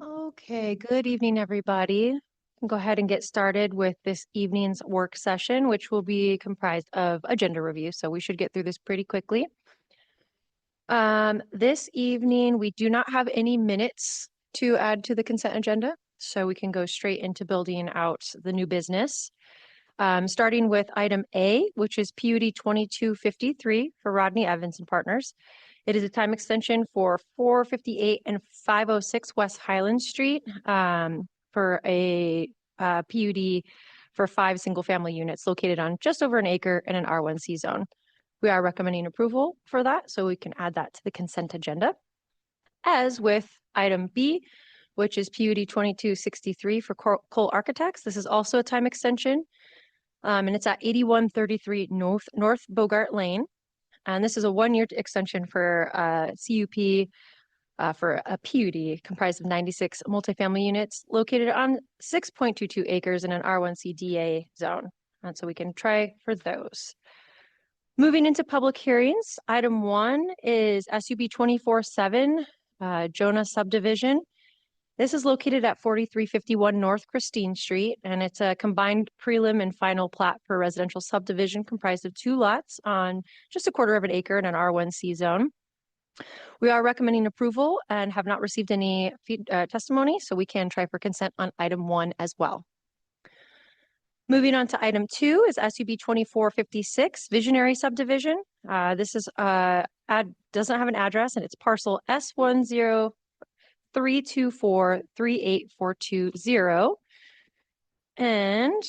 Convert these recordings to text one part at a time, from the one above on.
Okay, good evening, everybody. I'll go ahead and get started with this evening's work session, which will be comprised of agenda review. So we should get through this pretty quickly. This evening, we do not have any minutes to add to the consent agenda, so we can go straight into building out the new business. Starting with item A, which is PUD 2253 for Rodney Evans and Partners. It is a time extension for 458 and 506 West Highland Street for a PUD for 5 single-family units located on just over an acre in an R1C zone. We are recommending approval for that, so we can add that to the consent agenda. As with item B, which is PUD 2263 for Cole Architects. This is also a time extension, and it's at 8133 North Bogart Lane. And this is a 1-year extension for CUP for a PUD comprised of 96 multifamily units located on 6.22 acres in an R1C DA zone. And so we can try for those. Moving into public hearings, item 1 is SUB 24-7, Jonah subdivision. This is located at 4351 North Christine Street, and it's a combined prelim and final plat for a residential subdivision comprised of 2 lots on just a quarter of an acre in an R1C zone. We are recommending approval and have not received any testimony, so we can try for consent on item 1 as well. Moving on to item 2 is SUB 2456 Visionary Subdivision. This is doesn't have an address, and it's parcel S1032438420, and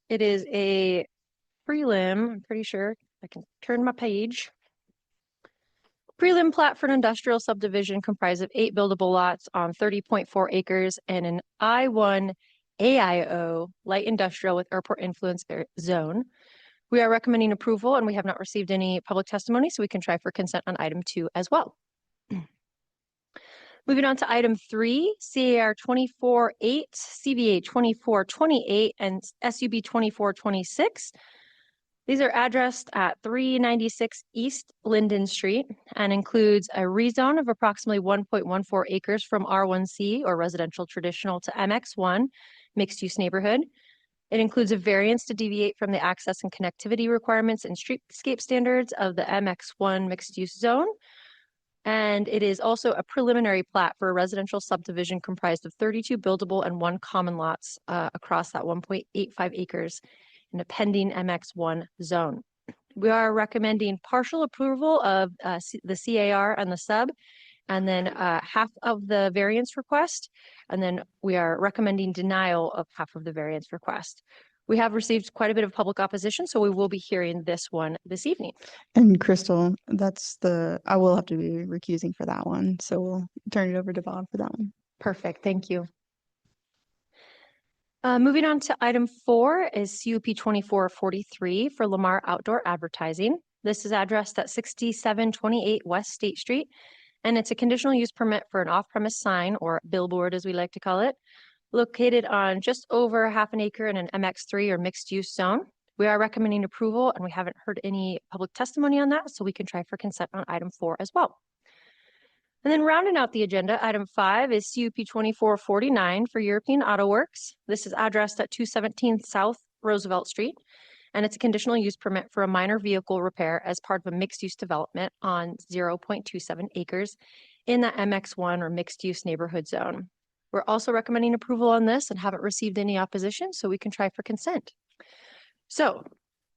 it is a prelim. I'm pretty sure I can turn my page. Prelim plat for an industrial subdivision comprised of 8 buildable lots on 30.4 acres and an I1 AIO light industrial with airport influence zone. We are recommending approval, and we have not received any public testimony, so we can try for consent on item 2 as well. Moving on to item 3, CAR 24-8, CVA 24-28, and SUB 24-26. These are addressed at 396 East Linden Street and includes a rezone of approximately 1.14 acres from R1C or residential traditional to MX1 mixed-use neighborhood. It includes a variance to deviate from the access and connectivity requirements and streetscape standards of the MX1 mixed-use zone. And it is also a preliminary plat for a residential subdivision comprised of 32 buildable and 1 common lots across that 1.85 acres in a pending MX1 zone. We are recommending partial approval of the CAR and the sub, and then half of the variance request, and then we are recommending denial of half of the variance request. We have received quite a bit of public opposition, so we will be hearing this one this evening. And Crystal, I will have to be recusing for that one. So we'll turn it over to Bob for that one. Perfect, thank you. Moving on to item 4 is CUP 2443 for Lamar Outdoor Advertising. This is addressed at 6728 West State Street, and it's a conditional use permit for an off-premise sign, or billboard as we like to call it, located on just over half an acre in an MX3 or mixed use zone. We are recommending approval, and we haven't heard any public testimony on that, so we can try for consent on item 4 as well. And then rounding out the agenda, item 5 is CUP 2449 for European Auto Works. This is addressed at 217 South Roosevelt Street, and it's a conditional use permit for a minor vehicle repair as part of a mixed use development on 0.27 acres in the MX1 or mixed use neighborhood zone. We're also recommending approval on this and haven't received any opposition, so we can try for consent. So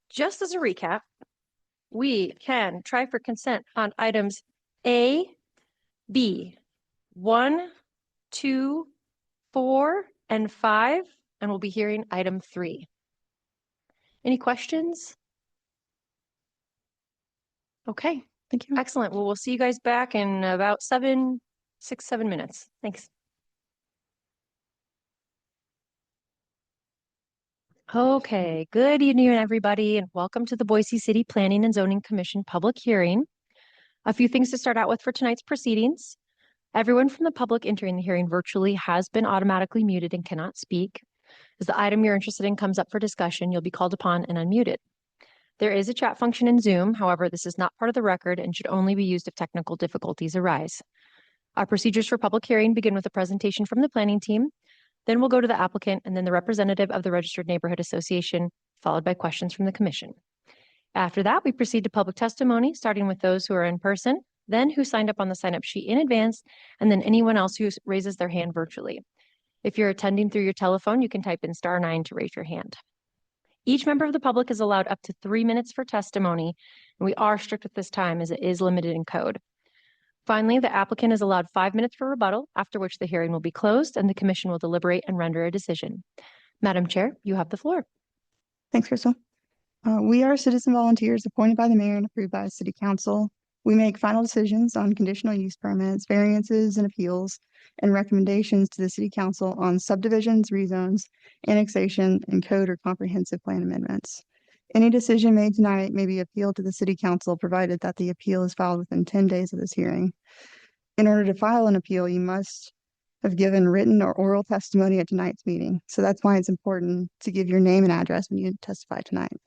just as a recap, we can try for consent on items A, B, 1, 2, 4, and 5, and we'll be hearing item 3. Any questions? Okay, Thank you. excellent. Well, we'll see you guys back in about 7 minutes. Thanks. Okay, good evening, everybody, and welcome to the Boise City Planning and Zoning Commission public hearing. A few things to start out with for tonight's proceedings. Everyone from the public entering the hearing virtually has been automatically muted and cannot speak. As the item you're interested in comes up for discussion, you'll be called upon and unmuted. There is a chat function in Zoom. However, this is not part of the record and should only be used if technical difficulties arise. Our procedures for public hearing begin with a presentation from the planning team. Then we'll go to the applicant and then the representative of the Registered Neighborhood Association, followed by questions from the commission. After that, we proceed to public testimony, starting with those who are in person, then who signed up on the sign-up sheet in advance, and then anyone else who raises their hand virtually. If you're attending through your telephone, you can type in *9 to raise your hand. Each member of the public is allowed up to 3 minutes for testimony, and we are strict with this time as it is limited in code. Finally, the applicant is allowed 5 minutes for rebuttal, after which the hearing will be closed and the commission will deliberate and render a decision. Madam Chair, you have the floor. Thanks, Crystal. We are citizen volunteers appointed by the mayor and approved by the city council. We make final decisions on conditional use permits, variances, and appeals, and recommendations to the city council on subdivisions, rezones, annexation, and code or comprehensive plan amendments. Any decision made tonight may be appealed to the city council, provided that the appeal is filed within 10 days of this hearing. In order to file an appeal, you must have given written or oral testimony at tonight's meeting. So that's why it's important to give your name and address when you testify tonight.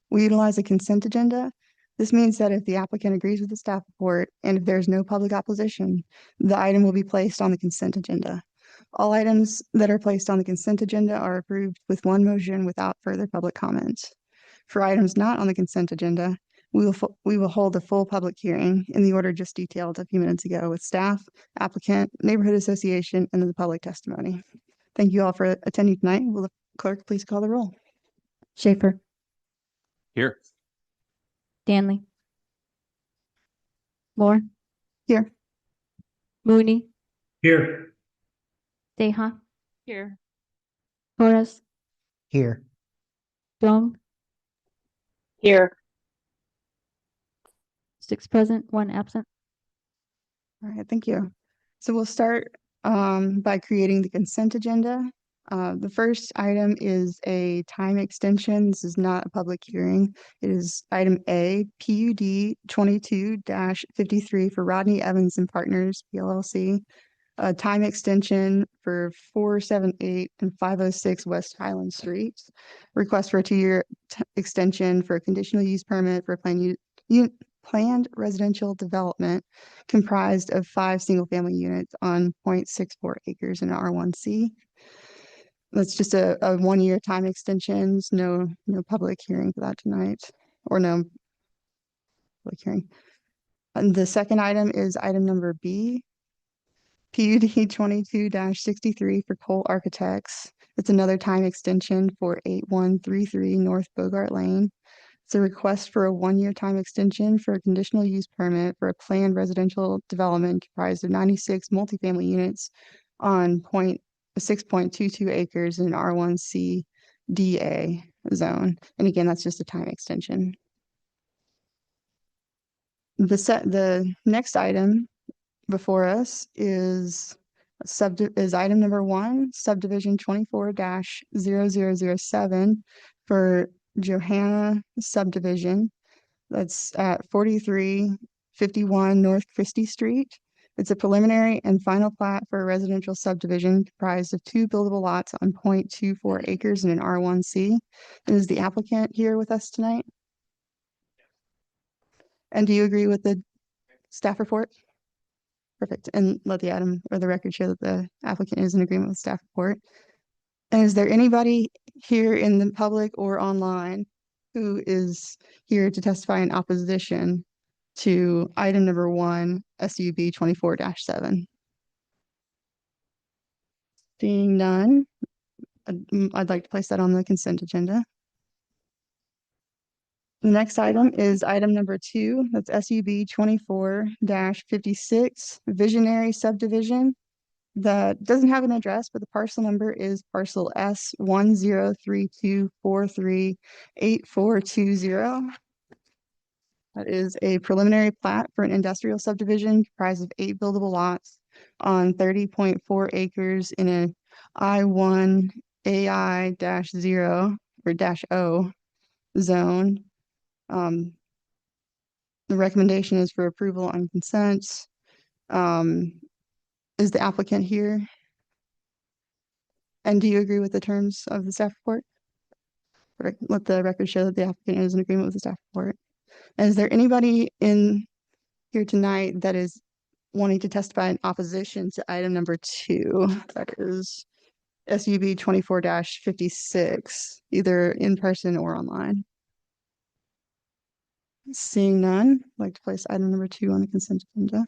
We utilize a consent agenda. This means that if the applicant agrees with the staff report and if there's no public opposition, the item will be placed on the consent agenda. All items that are placed on the consent agenda are approved with one motion without further public comment. For items not on the consent agenda, we will hold a full public hearing in the order just detailed a few minutes ago with staff, applicant, neighborhood association, and the public testimony. Thank you all for attending tonight. Will the clerk please call the roll? Schaefer, Here. Danley, Moore, Here. Mooney, Here. Deha, Here. Torres, Here. Doan, Here. 6 present, 1 absent. All right, thank you. So we'll start by creating the consent agenda. The first item is a time extension. This is not a public hearing. It is item A, PUD 22-53 for Rodney Evans and Partners, PLLC. A time extension for 478 and 506 West Highland Street. Request for a 2-year extension for a conditional use permit for a planned residential development comprised of 5 single-family units on 0.64 acres in R1C. That's just a 1-year time extensions, no public hearing for that tonight, or no public hearing. And the second item is item number B, PUD 22-63 for Cole Architects. It's another time extension for 8133 North Bogart Lane. It's a request for a 1-year time extension for a conditional use permit for a planned residential development comprised of 96 multifamily units on 6.22 acres in R1C DA zone. And again, that's just a time extension. The next item before us is item number 1, subdivision 24-0007 for Johanna subdivision. That's at 4351 North Christie Street. It's a preliminary and final plat for a residential subdivision comprised of 2 buildable lots on 0.24 acres in an R1C. And is the applicant here with us tonight? And do you agree with the staff report? Perfect. And let the item or the record show that the applicant is in agreement with staff report. And is there anybody here in the public or online who is here to testify in opposition to item number 1, SUB 24-7? Seeing none, I'd like to place that on the consent agenda. The next item is item number 2. That's SUB 24-56 Visionary Subdivision that doesn't have an address, but the parcel number is parcel S1032438420. That is a preliminary plat for an industrial subdivision comprised of 8 buildable lots on 30.4 acres in an I1 AI-0 or -O zone. The recommendation is for approval on consent. Is the applicant here? And do you agree with the terms of the staff report? Let the record show that the applicant is in agreement with the staff report. And is there anybody in here tonight that is wanting to testify in opposition to item number 2, that is SUB 24-56, either in person or online? Seeing none, I'd like to place item number 2 on the consent agenda.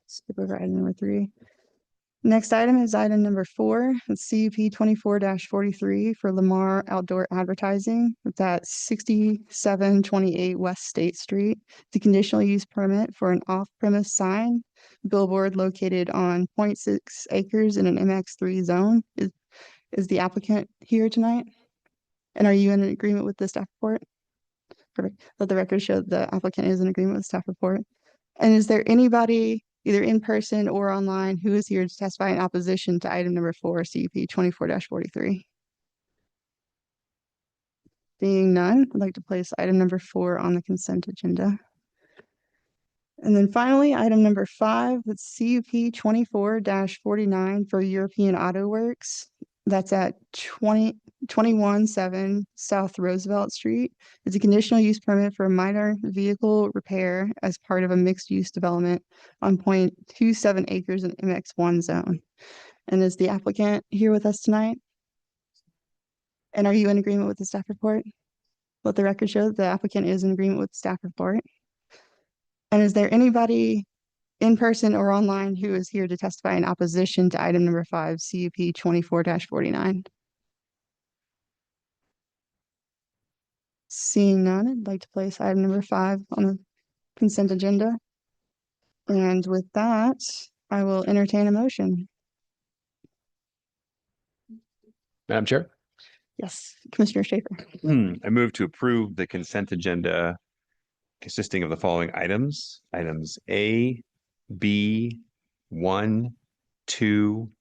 Skip over item number 3. Next item is item number 4, it's CUP 24-43 for Lamar Outdoor Advertising. It's at 6728 West State Street. The conditional use permit for an off-premise sign billboard located on 0.6 acres in an MX3 zone. Is the applicant here tonight? And are you in agreement with the staff report? Perfect. Let the record show the applicant is in agreement with the staff report. And is there anybody, either in person or online, who is here to testify in opposition to item number 4, CUP 24-43? Seeing none, I'd like to place item number 4 on the consent agenda. And then finally, item number 5, that's CUP 24-49 for European Auto Works. That's at 217 South Roosevelt Street. It's a conditional use permit for a minor vehicle repair as part of a mixed-use development on 0.27 acres in MX1 zone. And is the applicant here with us tonight? And are you in agreement with the staff report? Let the record show the applicant is in agreement with the staff report. And is there anybody in person or online who is here to testify in opposition to item number 5, CUP 24-49? Seeing none, I'd like to place item number 5 on the consent agenda. And with that, I will entertain a motion. Madam Chair, Yes, Commissioner Schaefer. I move to approve the consent agenda consisting of the following items. Items A, B, 1, 2,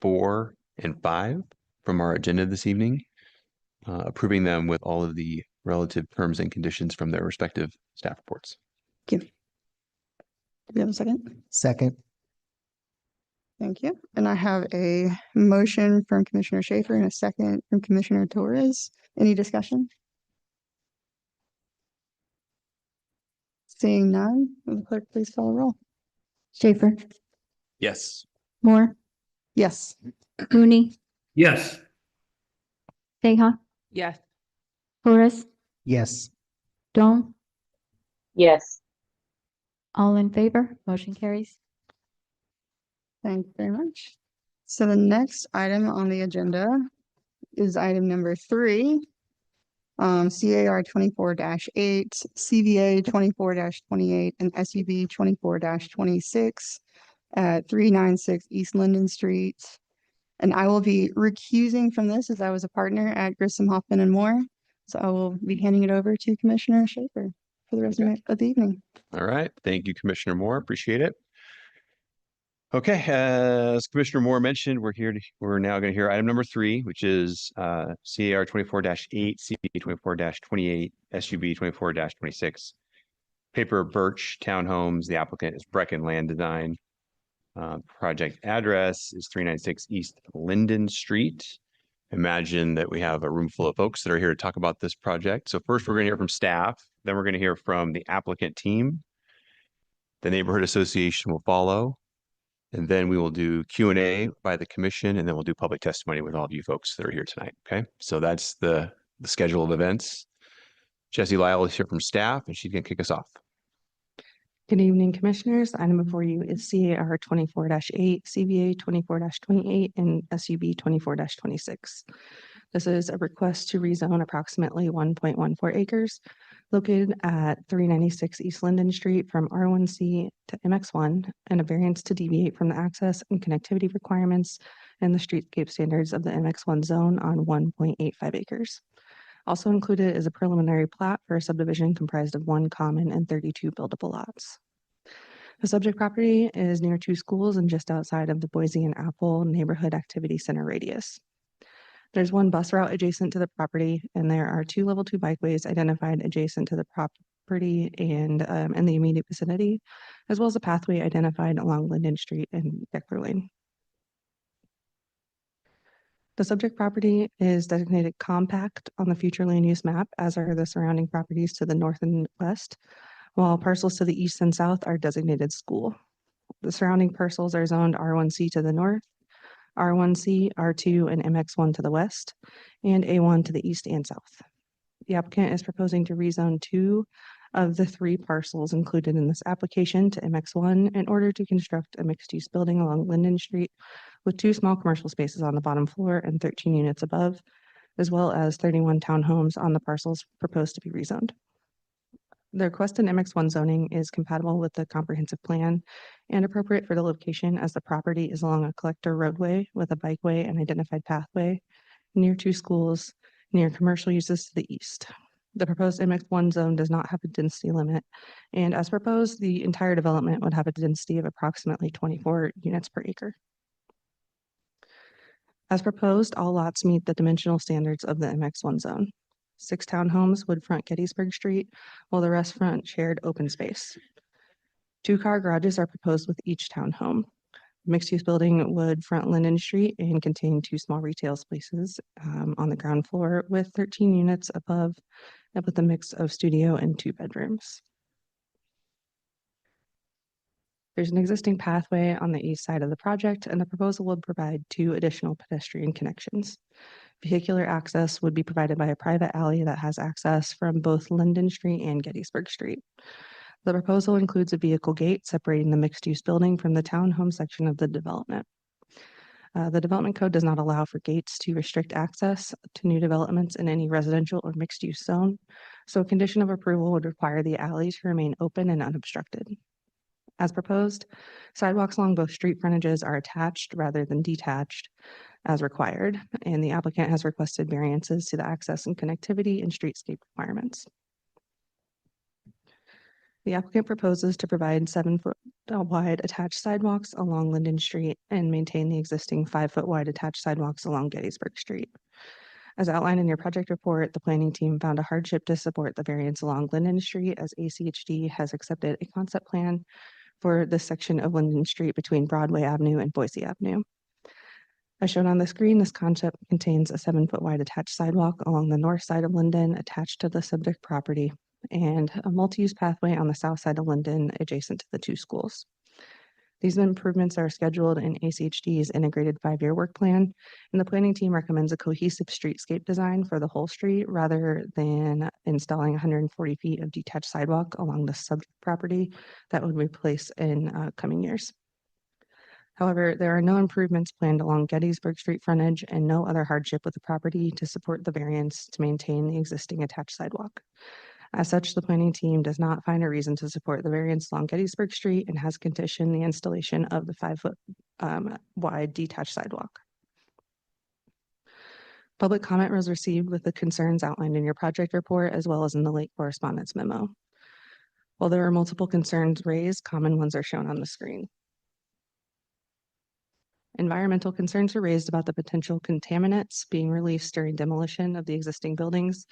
4, and 5 from our agenda this evening, approving them with all of the relative terms and conditions from their respective staff reports. Thank you. Do we have a second? Second. Thank you. And I have a motion from Commissioner Schaefer and a second from Commissioner Torres. Any discussion? Seeing none, will the clerk please call a roll? Schaefer, Yes. Moore, Yes. Rooney, Yes. Teja, Yes. Torres, Yes. Doan, Yes. all in favor, motion carries. Thank you very much. So the next item on the agenda is item number 3. CAR 24-8, CVA 24-28, and SUB 24-26 at 396 East Linden Street. And I will be recusing from this as I was a partner at Grissom, Hoffman and Moore. So I will be handing it over to Commissioner Schaefer for the rest of the evening. All right. Thank you, Commissioner Moore. Appreciate it. Okay, as Commissioner Moore mentioned, we're now going to hear item number 3, which is CAR 24-8, CB 24-28, SUB 24-26. Paper Birch Townhomes. The applicant is Brecken Land Design. Project address is 396 East Linden Street. Imagine that we have a room full of folks that are here to talk about this project. So first we're going to hear from staff, then we're going to hear from the applicant team. The neighborhood association will follow. And then we will do Q&A by the commission, and then we'll do public testimony with all of you folks that are here tonight. Okay, so that's the schedule of events. Jessie Lyle is here from staff, and she's going to kick us off. Good evening, commissioners. Item before you is CAR 24-8, CVA 24-28, and SUB 24-26. This is a request to rezone approximately 1.14 acres located at 396 East Linden Street from R1C to MX1, and a variance to deviate from the access and connectivity requirements and the streetscape standards of the MX1 zone on 1.85 acres. Also included is a preliminary plat for a subdivision comprised of 1 common and 32 buildable lots. The subject property is near 2 schools and just outside of the Boise and Apple Neighborhood Activity Center radius. There's 1 bus route adjacent to the property, and there are 2 level 2 bikeways identified adjacent to the property and in the immediate vicinity, as well as a pathway identified along Linden Street and Deckler Lane. The subject property is designated compact on the future land use map, as are the surrounding properties to the north and west, while parcels to the east and south are designated school. The surrounding parcels are zoned R1C to the north, R1C, R2, and MX1 to the west, and A1 to the east and south. The applicant is proposing to rezone 2 of the 3 parcels included in this application to MX1 in order to construct a mixed-use building along Linden Street with 2 small commercial spaces on the bottom floor and 13 units above, as well as 31 townhomes on the parcels proposed to be rezoned. The requested MX1 zoning is compatible with the comprehensive plan and appropriate for the location as the property is along a collector roadway with a bikeway and identified pathway near 2 schools, near commercial uses to the east. The proposed MX1 zone does not have a density limit, and as proposed, the entire development would have a density of approximately 24 units per acre. As proposed, all lots meet the dimensional standards of the MX1 zone. 6 townhomes would front Gettysburg Street, while the rest front shared open space. 2-car garages are proposed with each townhome. Mixed-use building would front Linden Street and contain 2 small retail spaces on the ground floor with 13 units above and with a mix of studio and 2 bedrooms. There's an existing pathway on the east side of the project, and the proposal would provide 2 additional pedestrian connections. Vehicular access would be provided by a private alley that has access from both Linden Street and Gettysburg Street. The proposal includes a vehicle gate separating the mixed-use building from the townhome section of the development. The development code does not allow for gates to restrict access to new developments in any residential or mixed-use zone, so a condition of approval would require the alley to remain open and unobstructed. As proposed, sidewalks along both street frontages are attached rather than detached as required, and the applicant has requested variances to the access and connectivity and streetscape requirements. The applicant proposes to provide 7-foot wide attached sidewalks along Linden Street and maintain the existing 5-foot wide attached sidewalks along Gettysburg Street. As outlined in your project report, the planning team found a hardship to support the variance along Linden Street as ACHD has accepted a concept plan for this section of Linden Street between Broadway Avenue and Boise Avenue. As shown on the screen, this concept contains a 7-foot wide attached sidewalk along the north side of Linden attached to the subject property and a multi-use pathway on the south side of Linden adjacent to the 2 schools. These improvements are scheduled in ACHD's integrated 5-year work plan, and the planning team recommends a cohesive streetscape design for the whole street rather than installing 140 feet of detached sidewalk along the subject property that would replace in coming years. However, there are no improvements planned along Gettysburg Street frontage and no other hardship with the property to support the variance to maintain the existing attached sidewalk. As such, the planning team does not find a reason to support the variance along Gettysburg Street and has conditioned the installation of the 5-foot wide detached sidewalk. Public comment was received with the concerns outlined in your project report as well as in the late correspondence memo. While there are multiple concerns raised, common ones are shown on the screen. Environmental concerns were raised about the potential contaminants being released during demolition of the existing buildings,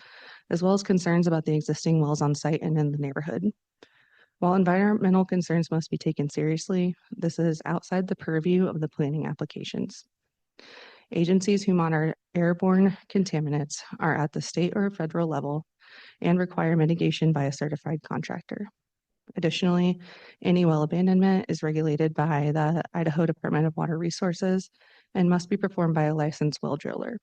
as well as concerns about the existing wells on site and in the neighborhood. While environmental concerns must be taken seriously, this is outside the purview of the planning applications. Agencies who monitor airborne contaminants are at the state or federal level and require mitigation by a certified contractor. Additionally, any well abandonment is regulated by the Idaho Department of Water Resources and must be performed by a licensed well driller.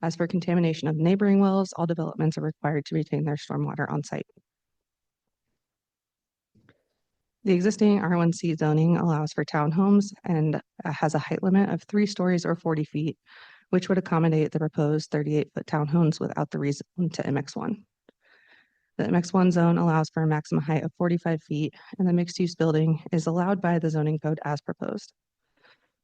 As for contamination of neighboring wells, all developments are required to retain their stormwater on site. The existing R1C zoning allows for townhomes and has a height limit of 3 stories or 40 feet, which would accommodate the proposed 38-foot townhomes without the rezone to MX1. The MX1 zone allows for a maximum height of 45 feet, and the mixed-use building is allowed by the zoning code as proposed.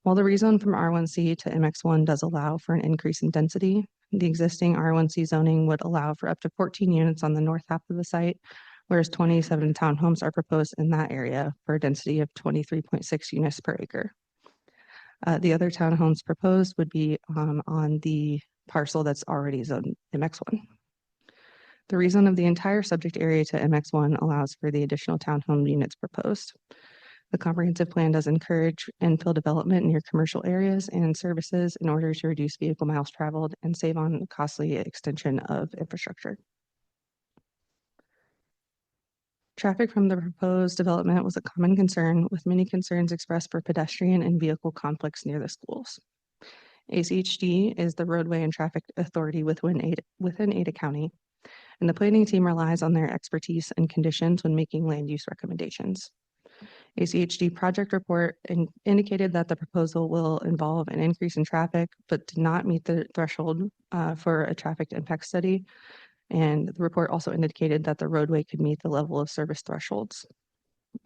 While the rezone from R1C to MX1 does allow for an increase in density, the existing R1C zoning would allow for up to 14 units on the north half of the site, whereas 27 townhomes are proposed in that area for a density of 23.6 units per acre. The other townhomes proposed would be on the parcel that's already zoned MX1. The rezone of the entire subject area to MX1 allows for the additional townhome units proposed. The comprehensive plan does encourage infill development near commercial areas and services in order to reduce vehicle miles traveled and save on costly extension of infrastructure. Traffic from the proposed development was a common concern, with many concerns expressed for pedestrian and vehicle conflicts near the schools. ACHD is the roadway and traffic authority within Ada County, and the planning team relies on their expertise and conditions when making land use recommendations. ACHD project report indicated that the proposal will involve an increase in traffic, but did not meet the threshold for a traffic impact study. And the report also indicated that the roadway could meet the level of service thresholds.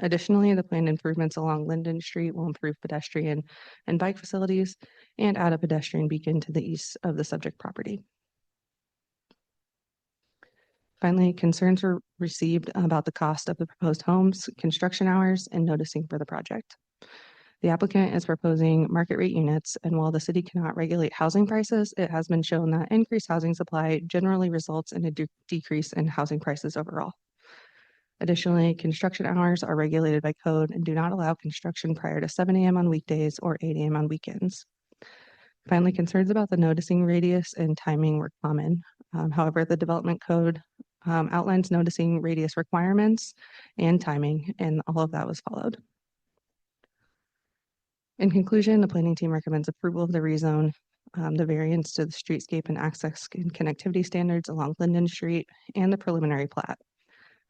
Additionally, the planned improvements along Linden Street will improve pedestrian and bike facilities and add a pedestrian beacon to the east of the subject property. Finally, concerns were received about the cost of the proposed homes, construction hours, and noticing for the project. The applicant is proposing market rate units, and while the city cannot regulate housing prices, it has been shown that increased housing supply generally results in a decrease in housing prices overall. Additionally, construction hours are regulated by code and do not allow construction prior to 7 a.m. on weekdays or 8 a.m. on weekends. Finally, concerns about the noticing radius and timing were common. However, the development code outlines noticing radius requirements and timing, and all of that was followed. In conclusion, the planning team recommends approval of the rezone, the variance to the streetscape and access and connectivity standards along Linden Street, and the preliminary plat.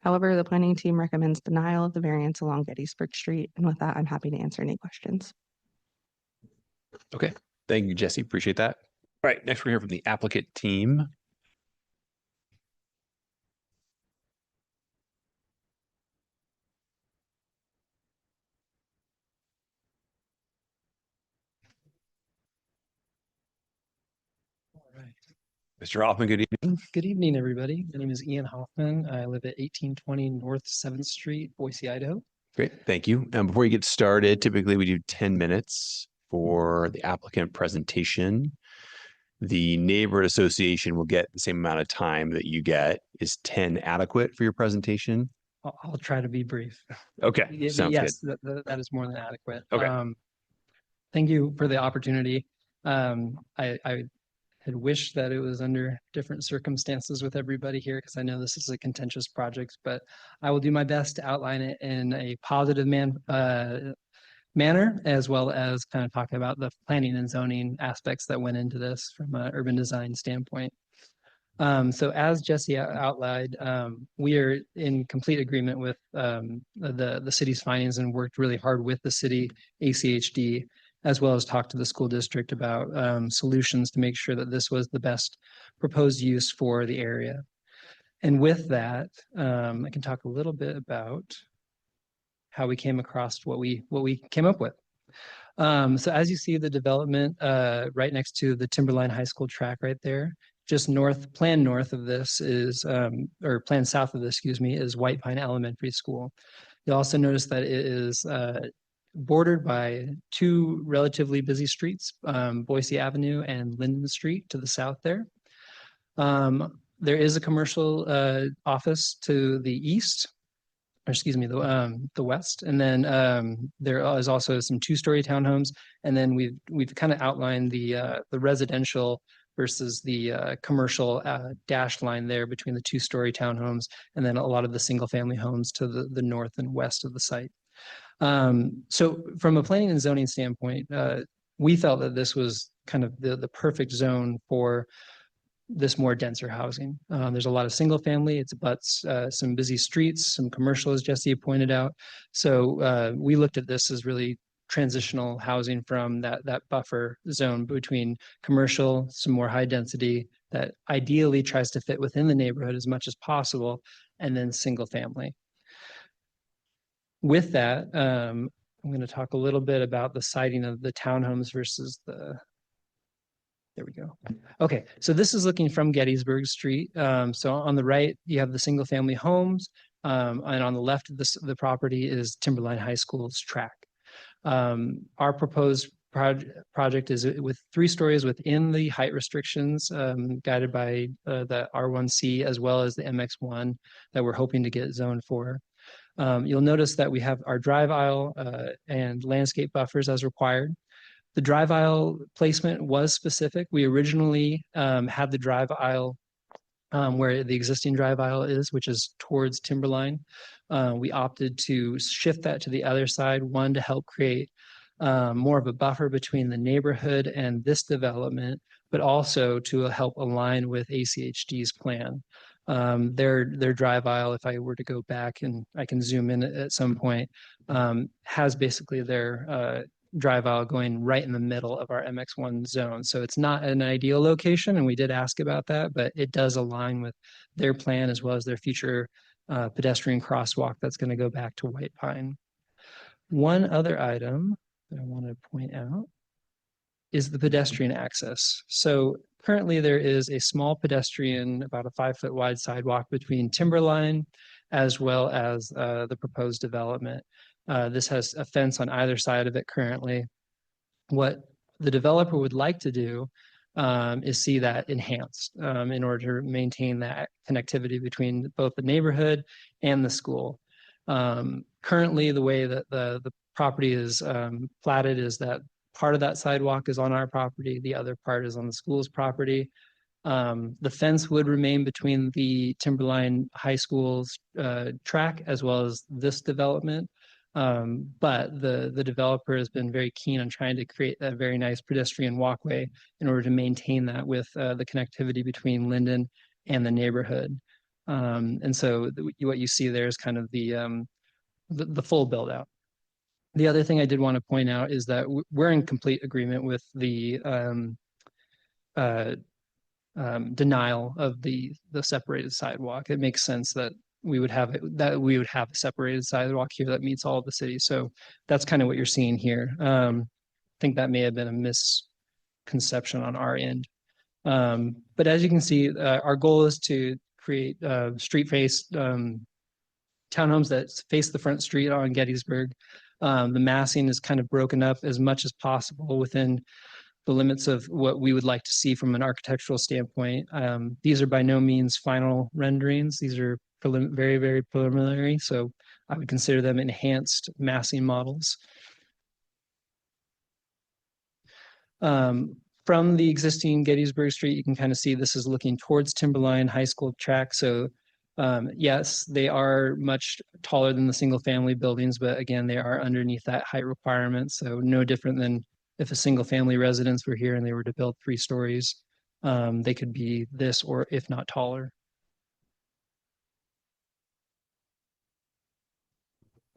However, the planning team recommends denial of the variance along Gettysburg Street. And with that, I'm happy to answer any questions. Okay, thank you, Jesse. Appreciate that. All right, next we're here from the applicant team. Mr. Hoffman, good evening. Good evening, everybody. My name is Ian Hoffman. I live at 1820 North 7th Street, Boise, Idaho. Great, thank you. Before you get started, typically we do 10 minutes for the applicant presentation. The neighborhood association will get the same amount of time that you get. Is 10 adequate for your presentation? I'll try to be brief. Okay, sounds yes, good. that is more than adequate. Okay. Thank you for the opportunity. I had wished that it was under different circumstances with everybody here, because I know this is a contentious project, but I will do my best to outline it in a positive manner, as well as kind of talk about the planning and zoning aspects that went into this from an urban design standpoint. So as Jesse outlined, we are in complete agreement with the city's findings and worked really hard with the city ACHD, as well as talked to the school district about solutions to make sure that this was the best proposed use for the area. And with that, I can talk a little bit about how we came across what we came up with. So as you see the development right next to the Timberline High School track right there, just planned north of this is, or planned south of this, excuse me, is White Pine Elementary School. You'll also notice that it is bordered by two relatively busy streets, Boise Avenue and Linden Street to the south there. There is a commercial office to the east, or excuse me, the west, and then there is also some two-story townhomes, and then we've kind of outlined the residential versus the commercial dashed line there between the two-story townhomes, and then a lot of the single-family homes to the north and west of the site. So from a planning and zoning standpoint, we felt that this was kind of the perfect zone for this more denser housing. There's a lot of single family, it's abuts some busy streets, some commercial, as Jesse pointed out. So we looked at this as really transitional housing from that buffer zone between commercial, some more high density that ideally tries to fit within the neighborhood as much as possible, and then single family. With that, I'm going to talk a little bit about the siting of the townhomes versus there we go. Okay, so this is looking from Gettysburg Street. So on the right, you have the single family homes, and on the left of the property is Timberline High School's track. Our proposed project is with 3 stories within the height restrictions, guided by the R1C as well as the MX1 that we're hoping to get zoned for. You'll notice that we have our drive aisle and landscape buffers as required. The drive aisle placement was specific. We originally had the drive aisle where the existing drive aisle is, which is towards Timberline. We opted to shift that to the other side, one, to help create more of a buffer between the neighborhood and this development, but also to help align with ACHD's plan. Their drive aisle, if I were to go back and I can zoom in at some point, has basically their drive aisle going right in the middle of our MX1 zone. So it's not an ideal location, and we did ask about that, but it does align with their plan as well as their future pedestrian crosswalk that's going to go back to White Pine. One other item that I want to point out is the pedestrian access. So currently there is a small pedestrian, about a 5-foot wide sidewalk between Timberline as well as the proposed development. This has a fence on either side of it currently. What the developer would like to do is see that enhanced in order to maintain that connectivity between both the neighborhood and the school. Currently, the way that the property is platted is that part of that sidewalk is on our property, the other part is on the school's property. The fence would remain between the Timberline High School's track as well as this development. But the developer has been very keen on trying to create a very nice pedestrian walkway in order to maintain that with the connectivity between Linden and the neighborhood. And so what you see there is kind of the full build out. The other thing I did want to point out is that we're in complete agreement with the denial of the separated sidewalk. It makes sense that we would have a separated sidewalk here that meets all of the cities. So that's kind of what you're seeing here. I think that may have been a misconception on our end. But as you can see, our goal is to create street face townhomes that face the front street on Gettysburg. The massing is kind of broken up as much as possible within the limits of what we would like to see from an architectural standpoint. These are by no means final renderings. These are very, very preliminary. So I would consider them enhanced massing models. From the existing Gettysburg Street, you can kind of see this is looking towards Timberline High School track. So yes, they are much taller than the single family buildings, but again, they are underneath that height requirement. So no different than if a single family residence were here and they were to build 3 stories, they could be this or if not taller.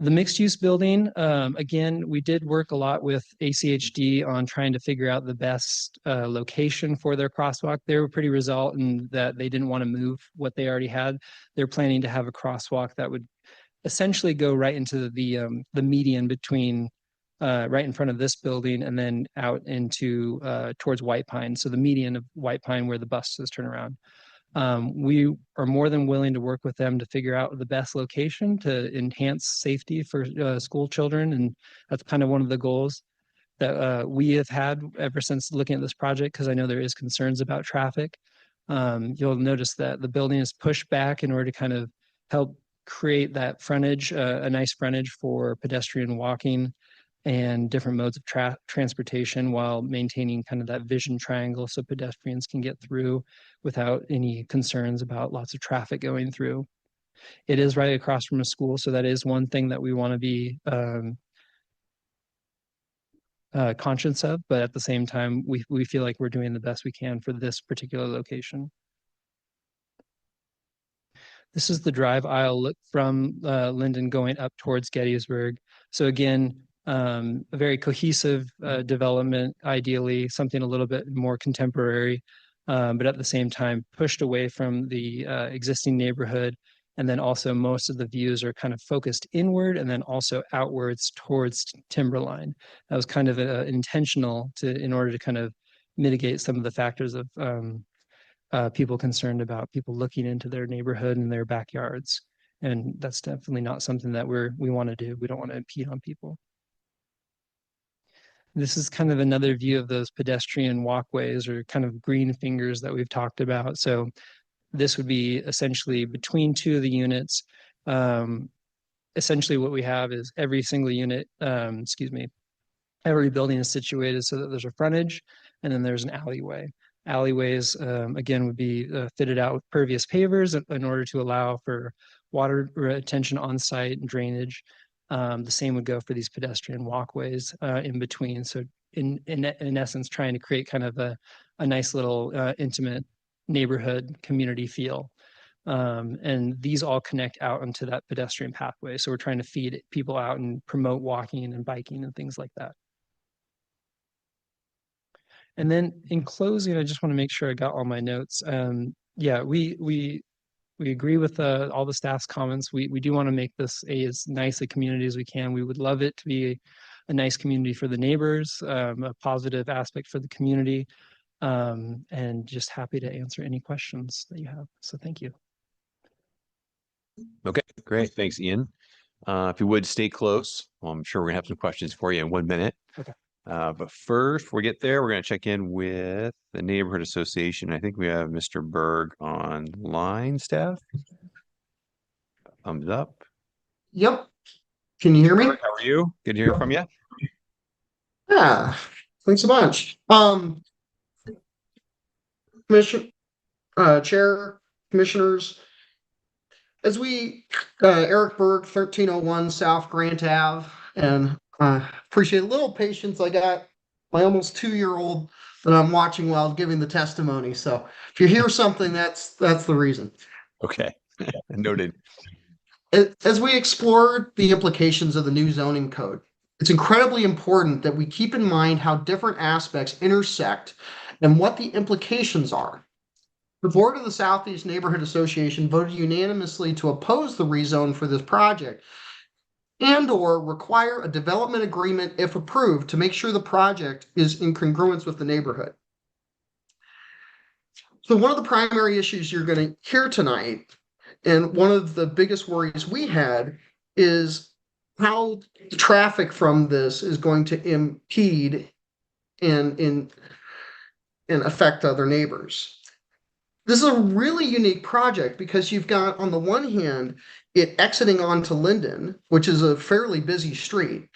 The mixed use building, again, we did work a lot with ACHD on trying to figure out the best location for their crosswalk. They were pretty resolved in that they didn't want to move what they already had. They're planning to have a crosswalk that would essentially go right into the median between right in front of this building and then out into towards White Pine. So the median of White Pine where the buses turn around. We are more than willing to work with them to figure out the best location to enhance safety for school children. And that's kind of one of the goals that we have had ever since looking at this project, because I know there is concerns about traffic. You'll notice that the building is pushed back in order to kind of help create that frontage, a nice frontage for pedestrian walking and different modes of transportation while maintaining kind of that vision triangle so pedestrians can get through without any concerns about lots of traffic going through. It is right across from a school, so that is one thing that we want to be conscious of, but at the same time, we feel like we're doing the best we can for this particular location. This is the drive aisle look from Linden going up towards Gettysburg. So again, a very cohesive development, ideally something a little bit more contemporary, but at the same time pushed away from the existing neighborhood. And then also most of the views are kind of focused inward and then also outwards towards Timberline. That was kind of intentional in order to kind of mitigate some of the factors of people concerned about people looking into their neighborhood and their backyards. And that's definitely not something that we want to do. We don't want to impede on people. This is kind of another view of those pedestrian walkways or kind of green fingers that we've talked about. So this would be essentially between 2 of the units. Essentially what we have is every single unit, every building is situated so that there's a frontage and then there's an alleyway. Alleyways, again, would be fitted out with pervious pavers in order to allow for water retention on site and drainage. The same would go for these pedestrian walkways in between. So in essence, trying to create kind of a nice little intimate neighborhood community feel. And these all connect out onto that pedestrian pathway. So we're trying to feed people out and promote walking and biking and things like that. And then in closing, I just want to make sure I got all my notes. Yeah, we agree with all the staff's comments. We do want to make this as nice a community as we can. We would love it to be a nice community for the neighbors, a positive aspect for the community, and just happy to answer any questions that you have. So thank you. Okay, great. Thanks, Ian. If you would stay close, well, I'm sure we're gonna have some questions for you in 1 minute. Okay. But first, before we get there, we're gonna check in with the Neighborhood Association. I think we have Mr. Berg online, staff. Thumbs up. Yep. Can you hear me? How are you? Good to hear from you. Yeah. Thanks a bunch. Commission, Chair, Commissioners, as we, Eric Berg, 1301 South Grant Ave, and appreciate a little patience. I got my almost 2-year-old that I'm watching while giving the testimony. So if you hear something, that's the reason. Okay, noted. As we explored the implications of the new zoning code, it's incredibly important that we keep in mind how different aspects intersect and what the implications are. The board of the Southeast Neighborhood Association voted unanimously to oppose the rezone for this project and/or require a development agreement if approved to make sure the project is in congruence with the neighborhood. So one of the primary issues you're going to hear tonight, and one of the biggest worries we had, is how the traffic from this is going to impede and affect other neighbors. This is a really unique project because you've got, on the one hand, it exiting onto Linden, which is a fairly busy street,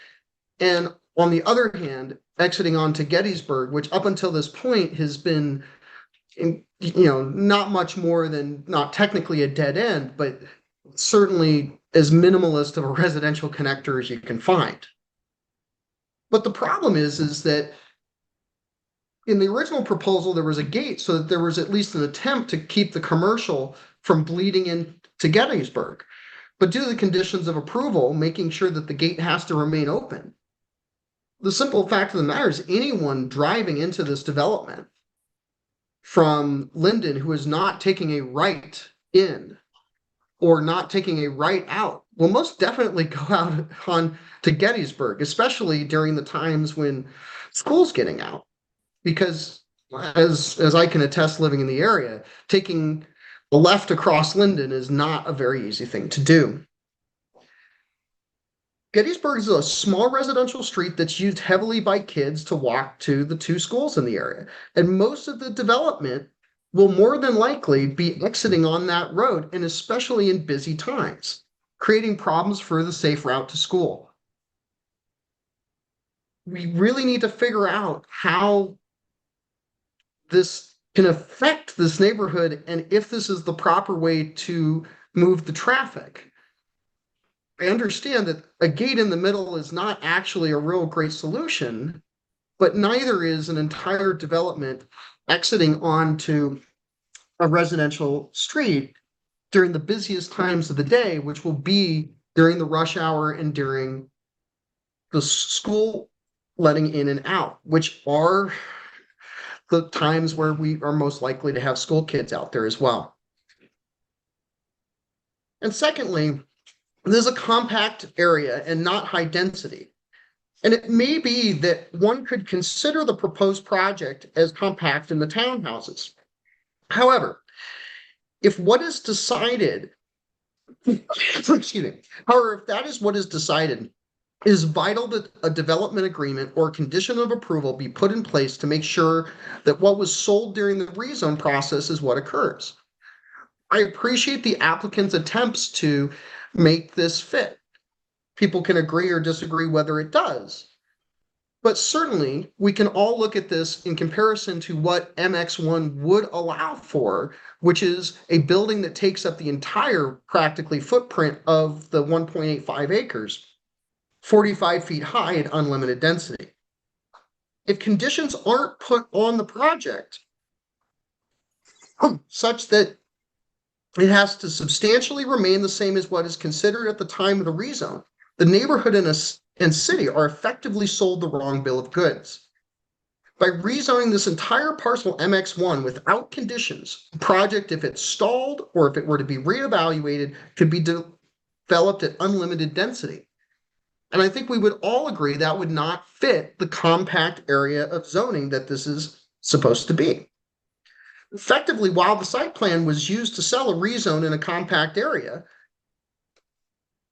and on the other hand, exiting onto Gettysburg, which up until this point has been, not much more than, not technically a dead end, but certainly as minimalist of a residential connector as you can find. But the problem is that in the original proposal, there was a gate so that there was at least an attempt to keep the commercial from bleeding into Gettysburg. But due to the conditions of approval, making sure that the gate has to remain open. The simple fact of the matter is anyone driving into this development from Linden who is not taking a right in or not taking a right out will most definitely go out on to Gettysburg, especially during the times when school's getting out. Because as I can attest living in the area, taking a left across Linden is not a very easy thing to do. Gettysburg is a small residential street that's used heavily by kids to walk to the 2 schools in the area. And most of the development will more than likely be exiting on that road, and especially in busy times, creating problems for the safe route to school. We really need to figure out how this can affect this neighborhood and if this is the proper way to move the traffic. I understand that a gate in the middle is not actually a real great solution, but neither is an entire development exiting onto a residential street during the busiest times of the day, which will be during the rush hour and during the school letting in and out, which are the times where we are most likely to have school kids out there as well. And secondly, this is a compact area and not high density. And it may be that one could consider the proposed project as compact in the townhouses. However, if what is decided, excuse me, however, if that is what is decided, it is vital that a development agreement or condition of approval be put in place to make sure that what was sold during the rezone process is what occurs. I appreciate the applicant's attempts to make this fit. People can agree or disagree whether it does. But certainly, we can all look at this in comparison to what MX1 would allow for, which is a building that takes up the entire practically footprint of the 1.85 acres, 45 feet high at unlimited density. If conditions aren't put on the project such that it has to substantially remain the same as what is considered at the time of the rezone, the neighborhood and city are effectively sold the wrong bill of goods. By rezoning this entire parcel MX1 without conditions, the project, if it's stalled or if it were to be reevaluated, could be developed at unlimited density. And I think we would all agree that would not fit the compact area of zoning that this is supposed to be. Effectively, while the site plan was used to sell a rezone in a compact area,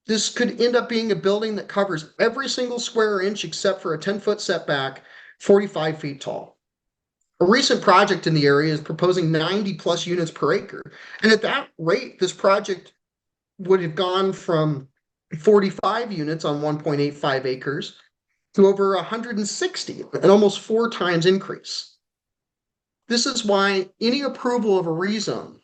this could end up being a building that covers every single square inch except for a 10-foot setback, 45 feet tall. A recent project in the area is proposing 90 plus units per acre. And at that rate, this project would have gone from 45 units on 1.85 acres to over 160, an almost 4 times increase. This is why any approval of a rezone,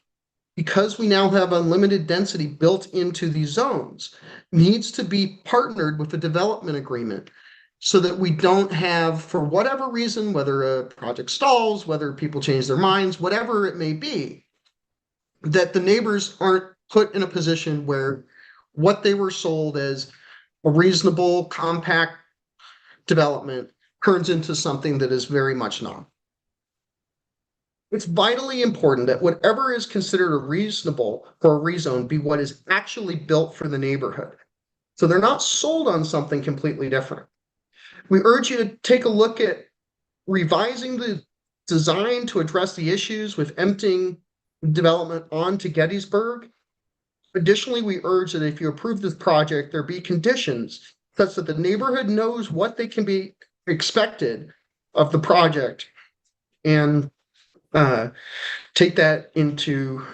because we now have unlimited density built into these zones, needs to be partnered with a development agreement so that we don't have, for whatever reason, whether a project stalls, whether people change their minds, whatever it may be, that the neighbors aren't put in a position where what they were sold as a reasonable, compact development turns into something that is very much not. It's vitally important that whatever is considered reasonable for a rezone be what is actually built for the neighborhood. So they're not sold on something completely different. We urge you to take a look at revising the design to address the issues with emptying development onto Gettysburg. Additionally, we urge that if you approve this project, there be conditions such that the neighborhood knows what they can be expected of the project and take that into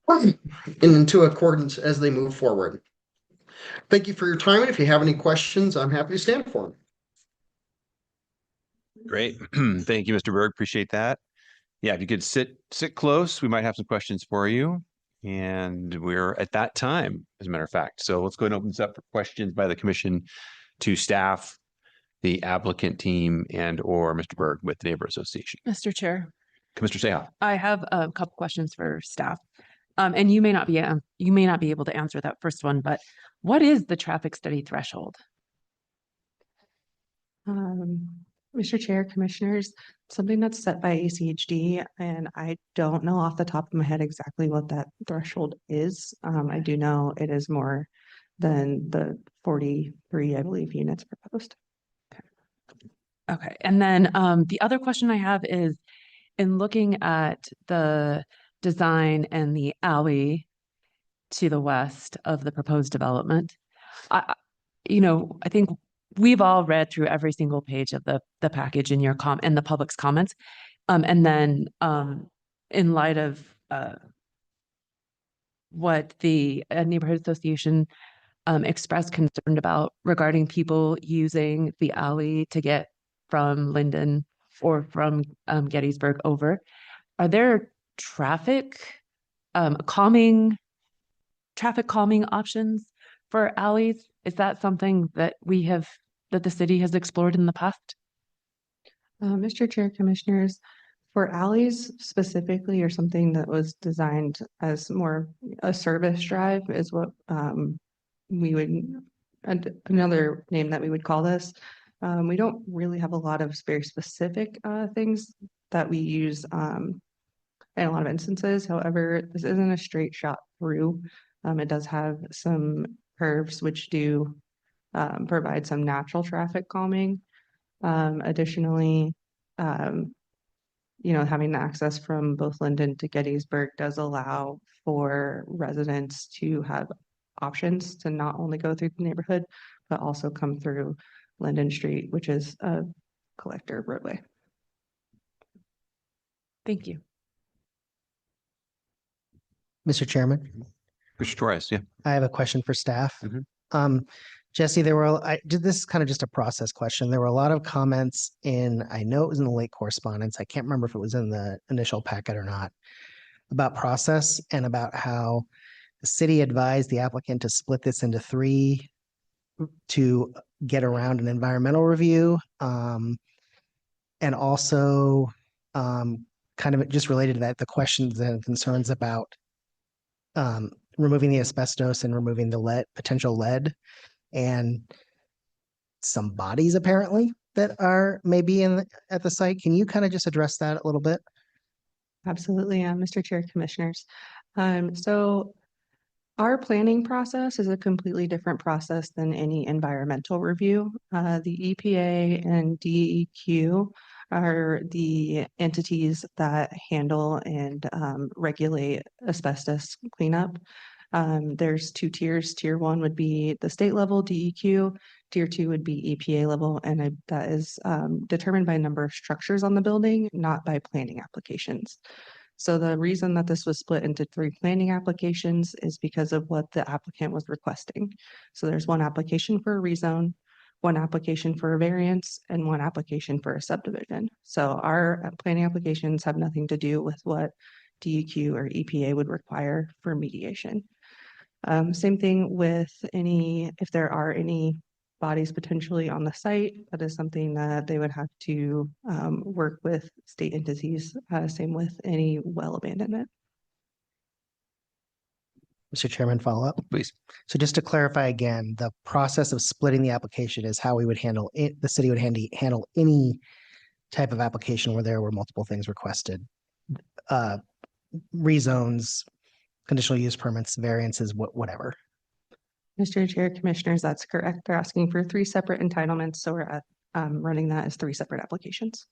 accordance as they move forward. Thank you for your time. And if you have any questions, I'm happy to stand for them. Great. Thank you, Mr. Berg. Appreciate that. Yeah, if you could sit close, we might have some questions for you. And we're at that time, as a matter of fact. So let's go ahead and open this up for questions by the commission to staff, the applicant team, and or Mr. Berg with the Neighbor Association. Mr. Chair, Commissioner Seha. I have a couple questions for staff. And you may not be able to answer that first one, but what is the traffic study threshold? Mr. Chair, Commissioners, something that's set by ACHD, and I don't know off the top of my head exactly what that threshold is. I do know it is more than the 43, I believe, units proposed. Okay, and then the other question I have is, in looking at the design and the alley to the west of the proposed development, I think we've all read through every single page of the package in your and the public's comments. And then in light of what the neighborhood association expressed concern about regarding people using the alley to get from Linden or from Gettysburg over, are there traffic calming options for alleys? Is that something that that the city has explored in the past? Mr. Chair, Commissioners, for alleys specifically, or something that was designed as more a service drive is what we would, another name that we would call this. We don't really have a lot of very specific things that we use in a lot of instances. However, this isn't a straight shot through. It does have some curves which do provide some natural traffic calming. Additionally, having access from both Linden to Gettysburg does allow for residents to have options to not only go through the neighborhood, but also come through Linden Street, which is a collector roadway. Thank you. Mr. Chairman, Commissioner Torres, yeah. I have a question for staff. Mhm. Jesse, this is kind of just a process question. There were a lot of comments I know it was in the late correspondence. I can't remember if it was in the initial packet or not, about process and about how the city advised the applicant to split this into 3 to get around an environmental review. And also kind of just related to that, the questions and concerns about removing the asbestos and removing the potential lead, and some bodies apparently that are maybe at the site. Can you kind of just address that a little bit? Absolutely, Mr. Chair, Commissioners. So our planning process is a completely different process than any environmental review. The EPA and DEQ are the entities that handle and regulate asbestos cleanup. There's 2 tiers. Tier 1 would be the state level DEQ. Tier 2 would be EPA level, and that is determined by number of structures on the building, not by planning applications. So the reason that this was split into 3 planning applications is because of what the applicant was requesting. So there's 1 application for a rezone, 1 application for a variance, and 1 application for a subdivision. So our planning applications have nothing to do with what DEQ or EPA would require for mediation. Same thing with if there are any bodies potentially on the site, that is something that they would have to work with state entities. Same with any well abandonment. Mr. Chairman, follow up, Please. So just to clarify again, the process of splitting the application is how we would handle it. The city would handle any type of application where there were multiple things requested. Rezones, conditional use permits, variances, whatever. Mr. Chair, Commissioners, that's correct. They're asking for 3 separate entitlements, so we're running that as 3 separate applications.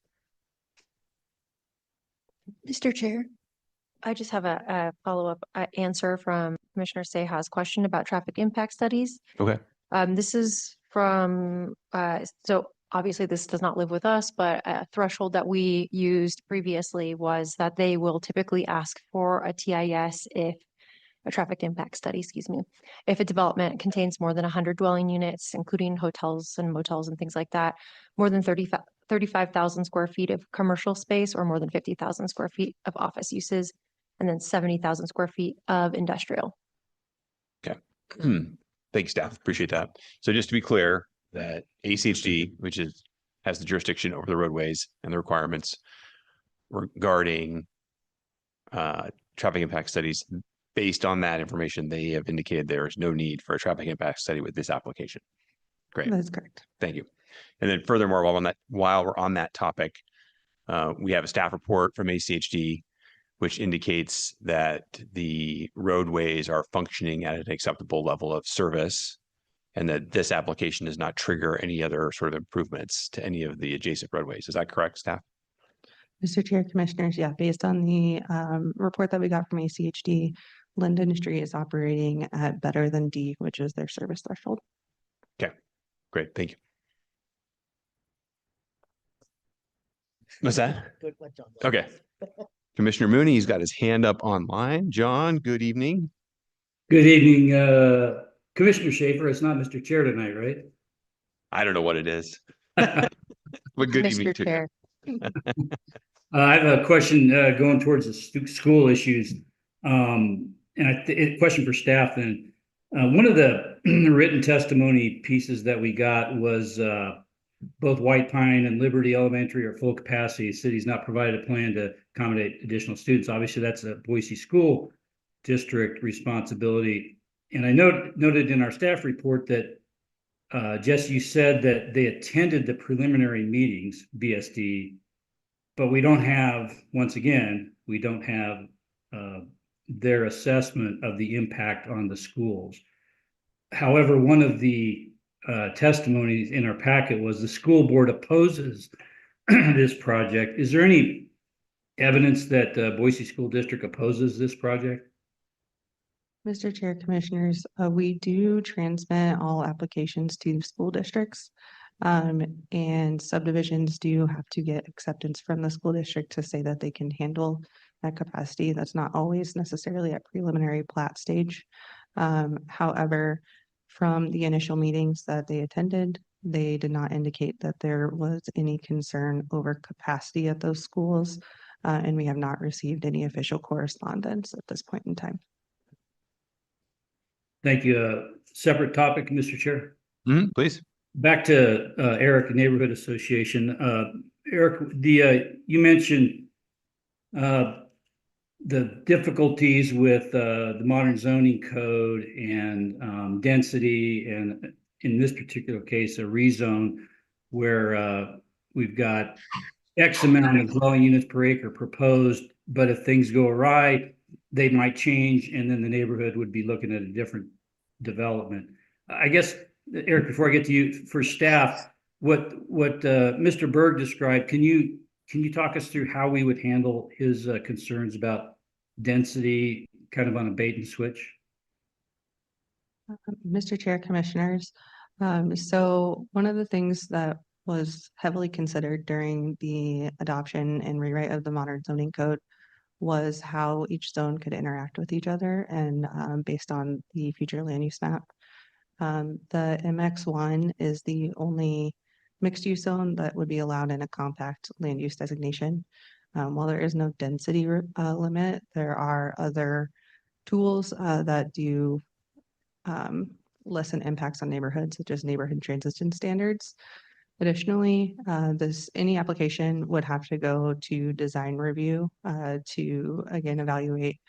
Mr. Chair, I just have a follow-up answer from Commissioner Seha's question about traffic impact studies. Okay. This is from, so obviously this does not live with us, but a threshold that we used previously was that they will typically ask for a TIS if a traffic impact study, excuse me, if a development contains more than 100 dwelling units, including hotels and motels and things like that, more than 35,000 square feet of commercial space, or more than 50,000 square feet of office uses, and then 70,000 square feet of industrial. Okay. Thank you, staff. Appreciate that. So just to be clear, that ACHD, which has the jurisdiction over the roadways and the requirements regarding traffic impact studies, based on that information, they have indicated there is no need for a traffic impact study with this application. Great. That's correct. Thank you. And then furthermore, while we're on that topic, we have a staff report from ACHD, which indicates that the roadways are functioning at an acceptable level of service, and that this application does not trigger any other sort of improvements to any of the adjacent roadways. Is that correct, staff? Mr. Chair, Commissioners, yeah, based on the report that we got from ACHD, Lind Industry is operating at better than D, which is their service threshold. Okay, great. Thank you. What's that? Okay. Commissioner Mooney, he's got his hand up online. John, good evening. Good evening, Commissioner Schaefer. It's not Mr. Chair tonight, right? I don't know what it is. But good evening Mr. to Chair. I have a question going towards the school issues. And a question for staff then. One of the written testimony pieces that we got was both White Pine and Liberty Elementary are full capacity. The city's not provided a plan to accommodate additional students. Obviously, that's a Boise School District responsibility. And I noted in our staff report that, Jess, you said that they attended the preliminary meetings, BSD, but we don't have, once again, we don't have their assessment of the impact on the schools. However, one of the testimonies in our packet was the school board opposes this project. Is there any evidence that Boise School District opposes this project? Mr. Chair, Commissioners, we do transmit all applications to school districts, and subdivisions do have to get acceptance from the school district to say that they can handle that capacity. That's not always necessarily at preliminary plat stage. However, from the initial meetings that they attended, they did not indicate that there was any concern over capacity at those schools. And we have not received any official correspondence at this point in time. Thank you. Separate topic, Mr. Chair. Please. Back to Eric, Neighborhood Association. Eric, you mentioned the difficulties with the modern zoning code and density, and in this particular case, a rezone where we've got X amount of dwelling units per acre proposed, but if things go awry, they might change, and then the neighborhood would be looking at a different development. I guess, Eric, before I get to you, for staff, what Mr. Berg described, can you talk us through how we would handle his concerns about density, kind of on a bait and switch? Mr. Chair, Commissioners, so one of the things that was heavily considered during the adoption and rewrite of the modern zoning code was how each zone could interact with each other and based on the future land use map. The MX1 is the only mixed use zone that would be allowed in a compact land use designation. While there is no density limit, there are other tools that do lessen impacts on neighborhoods, such as neighborhood transition standards. Additionally, any application would have to go to design review to again evaluate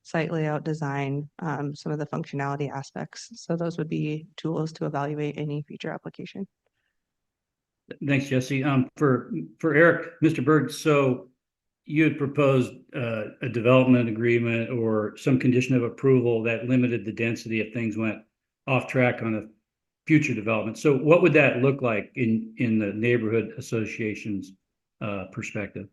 site layout design, some of the functionality aspects. So those would be tools to evaluate any future application. Thanks, Jesse. For Eric, Mr. Berg, so you had proposed a development agreement or some condition of approval that limited the density if things went off track on a future development. So what would that look like in the neighborhood association's perspective?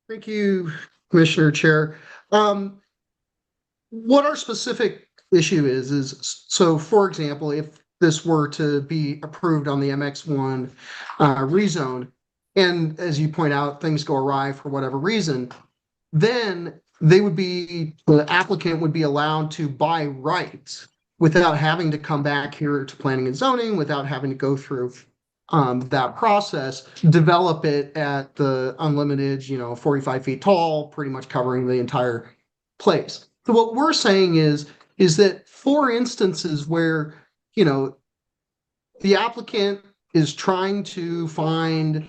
Thank you, Commissioner Chair. What our specific issue is so, for example, if this were to be approved on the MX1 rezone, and as you point out, things go awry for whatever reason, then the applicant would be allowed to by right without having to come back here to planning and zoning, without having to go through that process, develop it at the unlimited, 45 feet tall, pretty much covering the entire place. So what we're saying is that for instances where, the applicant is trying to find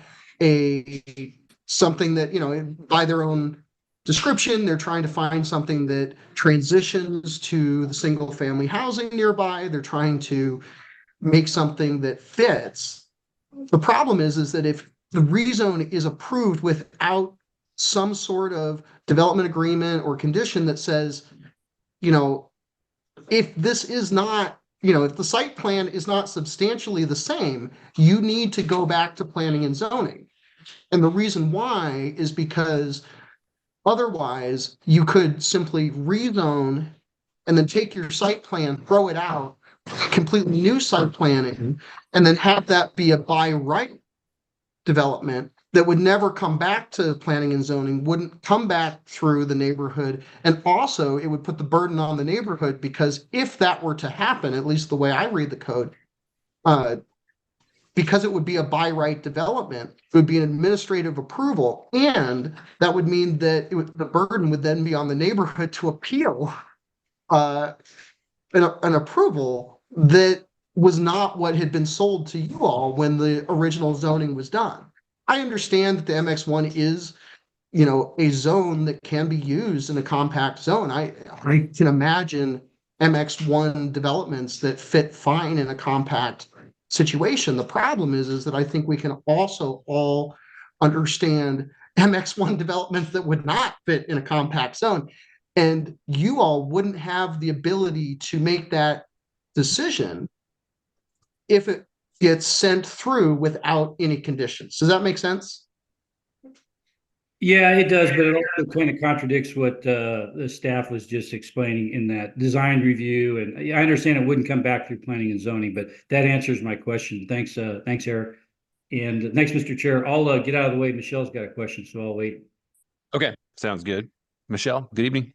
something that, by their own description, they're trying to find something that transitions to the single family housing nearby. They're trying to make something that fits. The problem is that if the rezone is approved without some sort of development agreement or condition that says, if this is not, if the site plan is not substantially the same, you need to go back to planning and zoning. And the reason why is because otherwise you could simply rezone and then take your site plan, throw it out, completely new site planning, and then have that be a by right development that would never come back to planning and zoning, wouldn't come back through the neighborhood. And also it would put the burden on the neighborhood, because if that were to happen, at least the way I read the code, because it would be a by right development, it would be an administrative approval. And that would mean that the burden would then be on the neighborhood to appeal an approval that was not what had been sold to you all when the original zoning was done. I understand that the MX1 is, a zone that can be used in a compact zone. I can imagine MX1 developments that fit fine in a compact situation. The problem is that I think we can also all understand MX1 developments that would not fit in a compact zone. And you all wouldn't have the ability to make that decision if it gets sent through without any conditions. Does that make sense? Yeah, it does, but it also kind of contradicts what the staff was just explaining in that design review. And I understand it wouldn't come back through planning and zoning, but that answers my question. Thanks, Eric. And next, Mr. Chair, I'll get out of the way. Michelle's got a question, so I'll wait. Okay, sounds good. Michelle, good evening.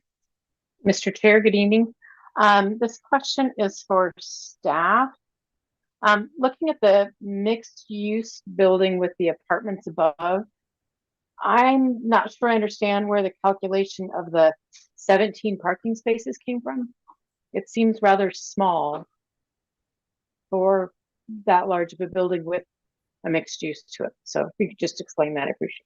Mr. Chair, good evening. This question is for staff. Looking at the mixed use building with the apartments above, I'm not sure I understand where the calculation of the 17 parking spaces came from. It seems rather small for that large of a building with a mixed use to it. So if you could just explain that, I appreciate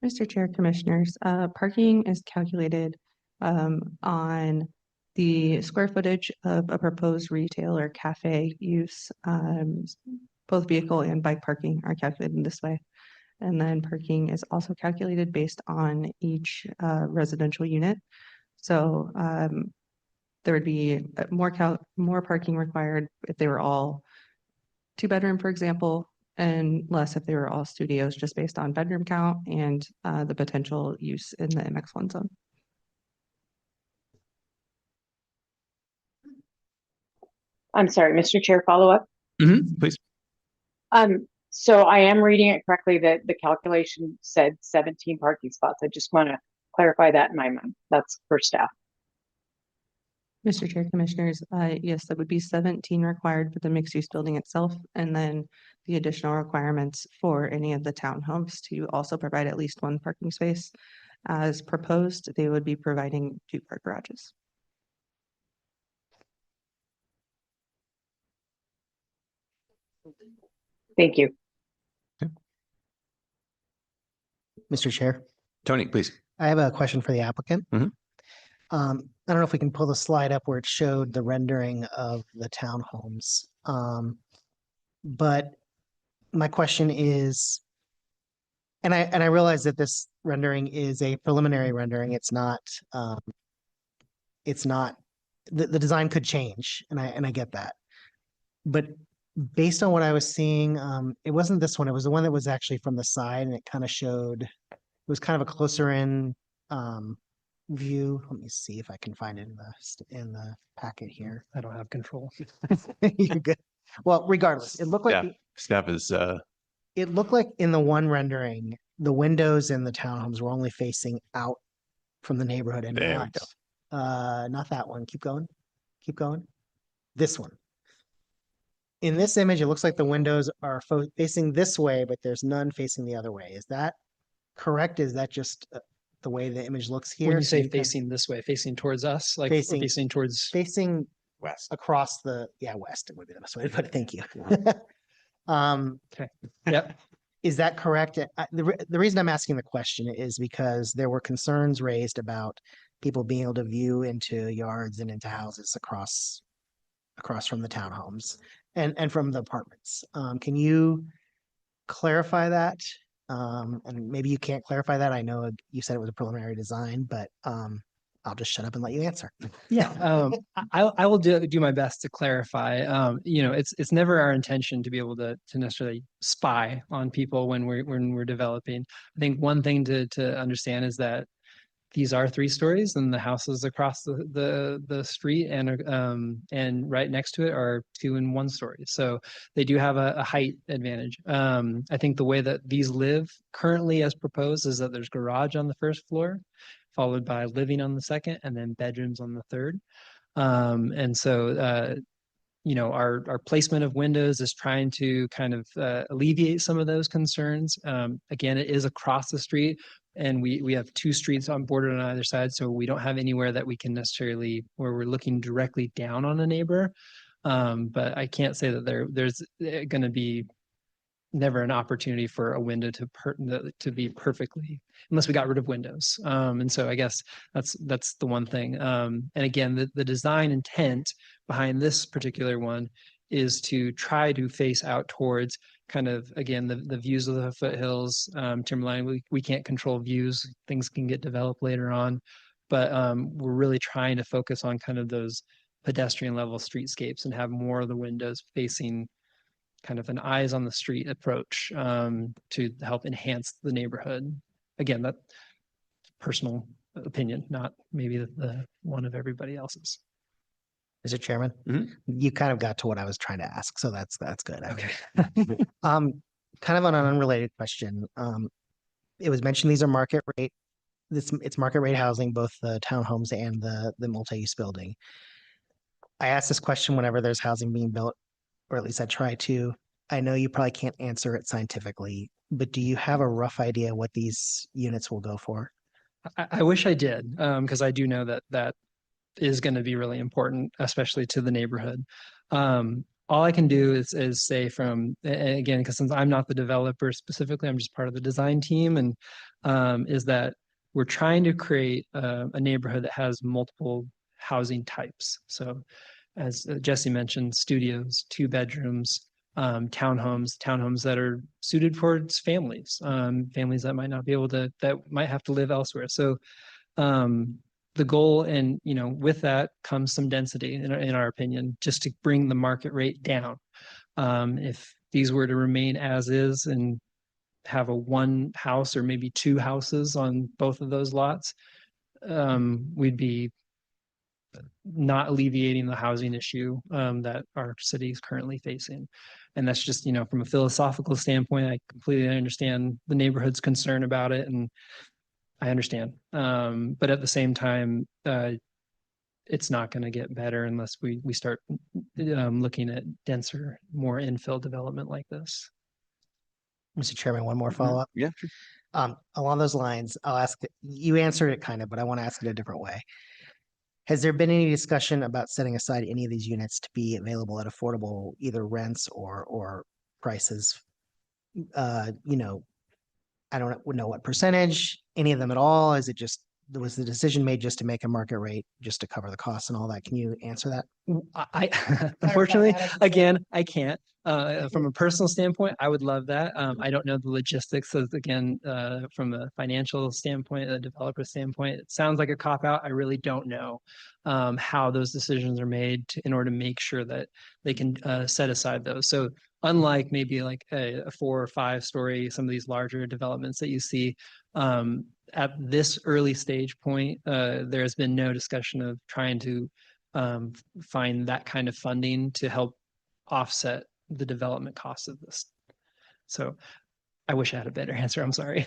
it. Mr. Chair, Commissioners, parking is calculated on the square footage of a proposed retail or cafe use. Both vehicle and bike parking are calculated in this way. And then parking is also calculated based on each residential unit. So there would be more parking required if they were all 2-bedroom, for example, and less if they were all studios, just based on bedroom count and the potential use in the MX1 zone. I'm sorry, Mr. Chair, follow up. Please. So I am reading it correctly that the calculation said 17 parking spots. I just want to clarify that in my mind. That's for staff. Mr. Chair, Commissioners, yes, that would be 17 required for the mixed-use building itself, and then the additional requirements for any of the townhomes to also provide at least 1 parking space. As proposed, they would be providing 2 park garages. Thank you. Mr. Chair, Tony, please. I have a question for the applicant. Mhm. I don't know if we can pull the slide up where it showed the rendering of the townhomes. But my question is, and I realize that this rendering is a preliminary rendering. It's not, the design could change, and I get that. But based on what I was seeing, it wasn't this one. It was the one that was actually from the side, and it kind of showed, it was kind of a closer in view. Let me see if I can find it in the packet here. I don't have control. You're good. Well, regardless, it looked like Staff is it looked like in the one rendering, the windows in the townhomes were only facing out from the neighborhood and There we not that one. Keep going. Keep going. This one. In this image, it looks like the windows are facing this way, but there's none facing the other way. Is that correct? Is that just the way the image looks here? When you So say can- facing this way, facing towards us, like or Facing- facing towards facing west. across the west, it would be the best way to put it. Thank you. Yep. Is that correct? The reason I'm asking the question is because there were concerns raised about people being able to view into yards and into houses across from the townhomes and from the apartments. Can you clarify that? And maybe you can't clarify that. I know you said it was a preliminary design, but I'll just shut up and let you answer. Yeah, I will do my best to clarify. It's never our intention to be able to necessarily spy on people when we're developing. I think one thing to understand is that these are 3 stories, and the houses across the street and right next to it are 2 and 1 story. So they do have a height advantage. I think the way that these live currently as proposed is that there's garage on the 1st floor, followed by living on the 2nd, and then bedrooms on the 3rd. And so our placement of windows is trying to kind of alleviate some of those concerns. Again, it is across the street, and we have 2 streets on bordered on either side, so we don't have anywhere that we can necessarily where we're looking directly down on a neighbor. But I can't say that there's going to be never an opportunity for a window to be perfectly, unless we got rid of windows. And so I guess that's the one thing. And again, the design intent behind this particular one is to try to face out towards kind of, again, the views of the foothills. Timberline, we can't control views. Things can get developed later on, but we're really trying to focus on kind of those pedestrian level streetscapes and have more of the windows facing kind of an eyes on the street approach to help enhance the neighborhood. Again, that personal opinion, not maybe the one of everybody else's. Mr. Chairman, you kind of got to what I was trying to ask, so that's good. Okay. Kind of on an unrelated question. It was mentioned these are market rate it's market rate housing, both the townhomes and the multi-use building. I ask this question whenever there's housing being built, or at least I try to. I know you probably can't answer it scientifically, but do you have a rough idea what these units will go for? I wish I did, because I do know that that is going to be really important, especially to the neighborhood. All I can do is say from, again, because since I'm not the developer specifically, I'm just part of the design team, and is that we're trying to create a neighborhood that has multiple housing types. So as Jesse mentioned, studios, 2 bedrooms, townhomes that are suited towards families, families that might not be able to, that might have to live elsewhere. So the goal, and with that comes some density in our opinion, just to bring the market rate down. If these were to remain as is and have a 1 house or maybe 2 houses on both of those lots, we'd be not alleviating the housing issue that our city is currently facing. And that's just, from a philosophical standpoint, I completely understand the neighborhood's concern about it, and I understand. But at the same time, it's not going to get better unless we start looking at denser, more infill development like this. Mr. Chairman, one more follow-up. Yeah, sure. Along those lines, I'll ask, you answered it kind of, but I want to ask it a different way. Has there been any discussion about setting aside any of these units to be available at affordable either rents or prices? I don't know what percentage, any of them at all. Is it just, was the decision made just to make a market rate, just to cover the costs and all that? Can you answer that? I unfortunately, again, I can't. From a personal standpoint, I would love that. I don't know the logistics of, again, from a financial standpoint, a developer standpoint, it sounds like a cop out. I really don't know how those decisions are made in order to make sure that they can set aside those. So unlike maybe like a 4 or 5 story, some of these larger developments that you see, at this early stage point, there has been no discussion of trying to find that kind of funding to help offset the development costs of this. So I wish I had a better answer. I'm sorry.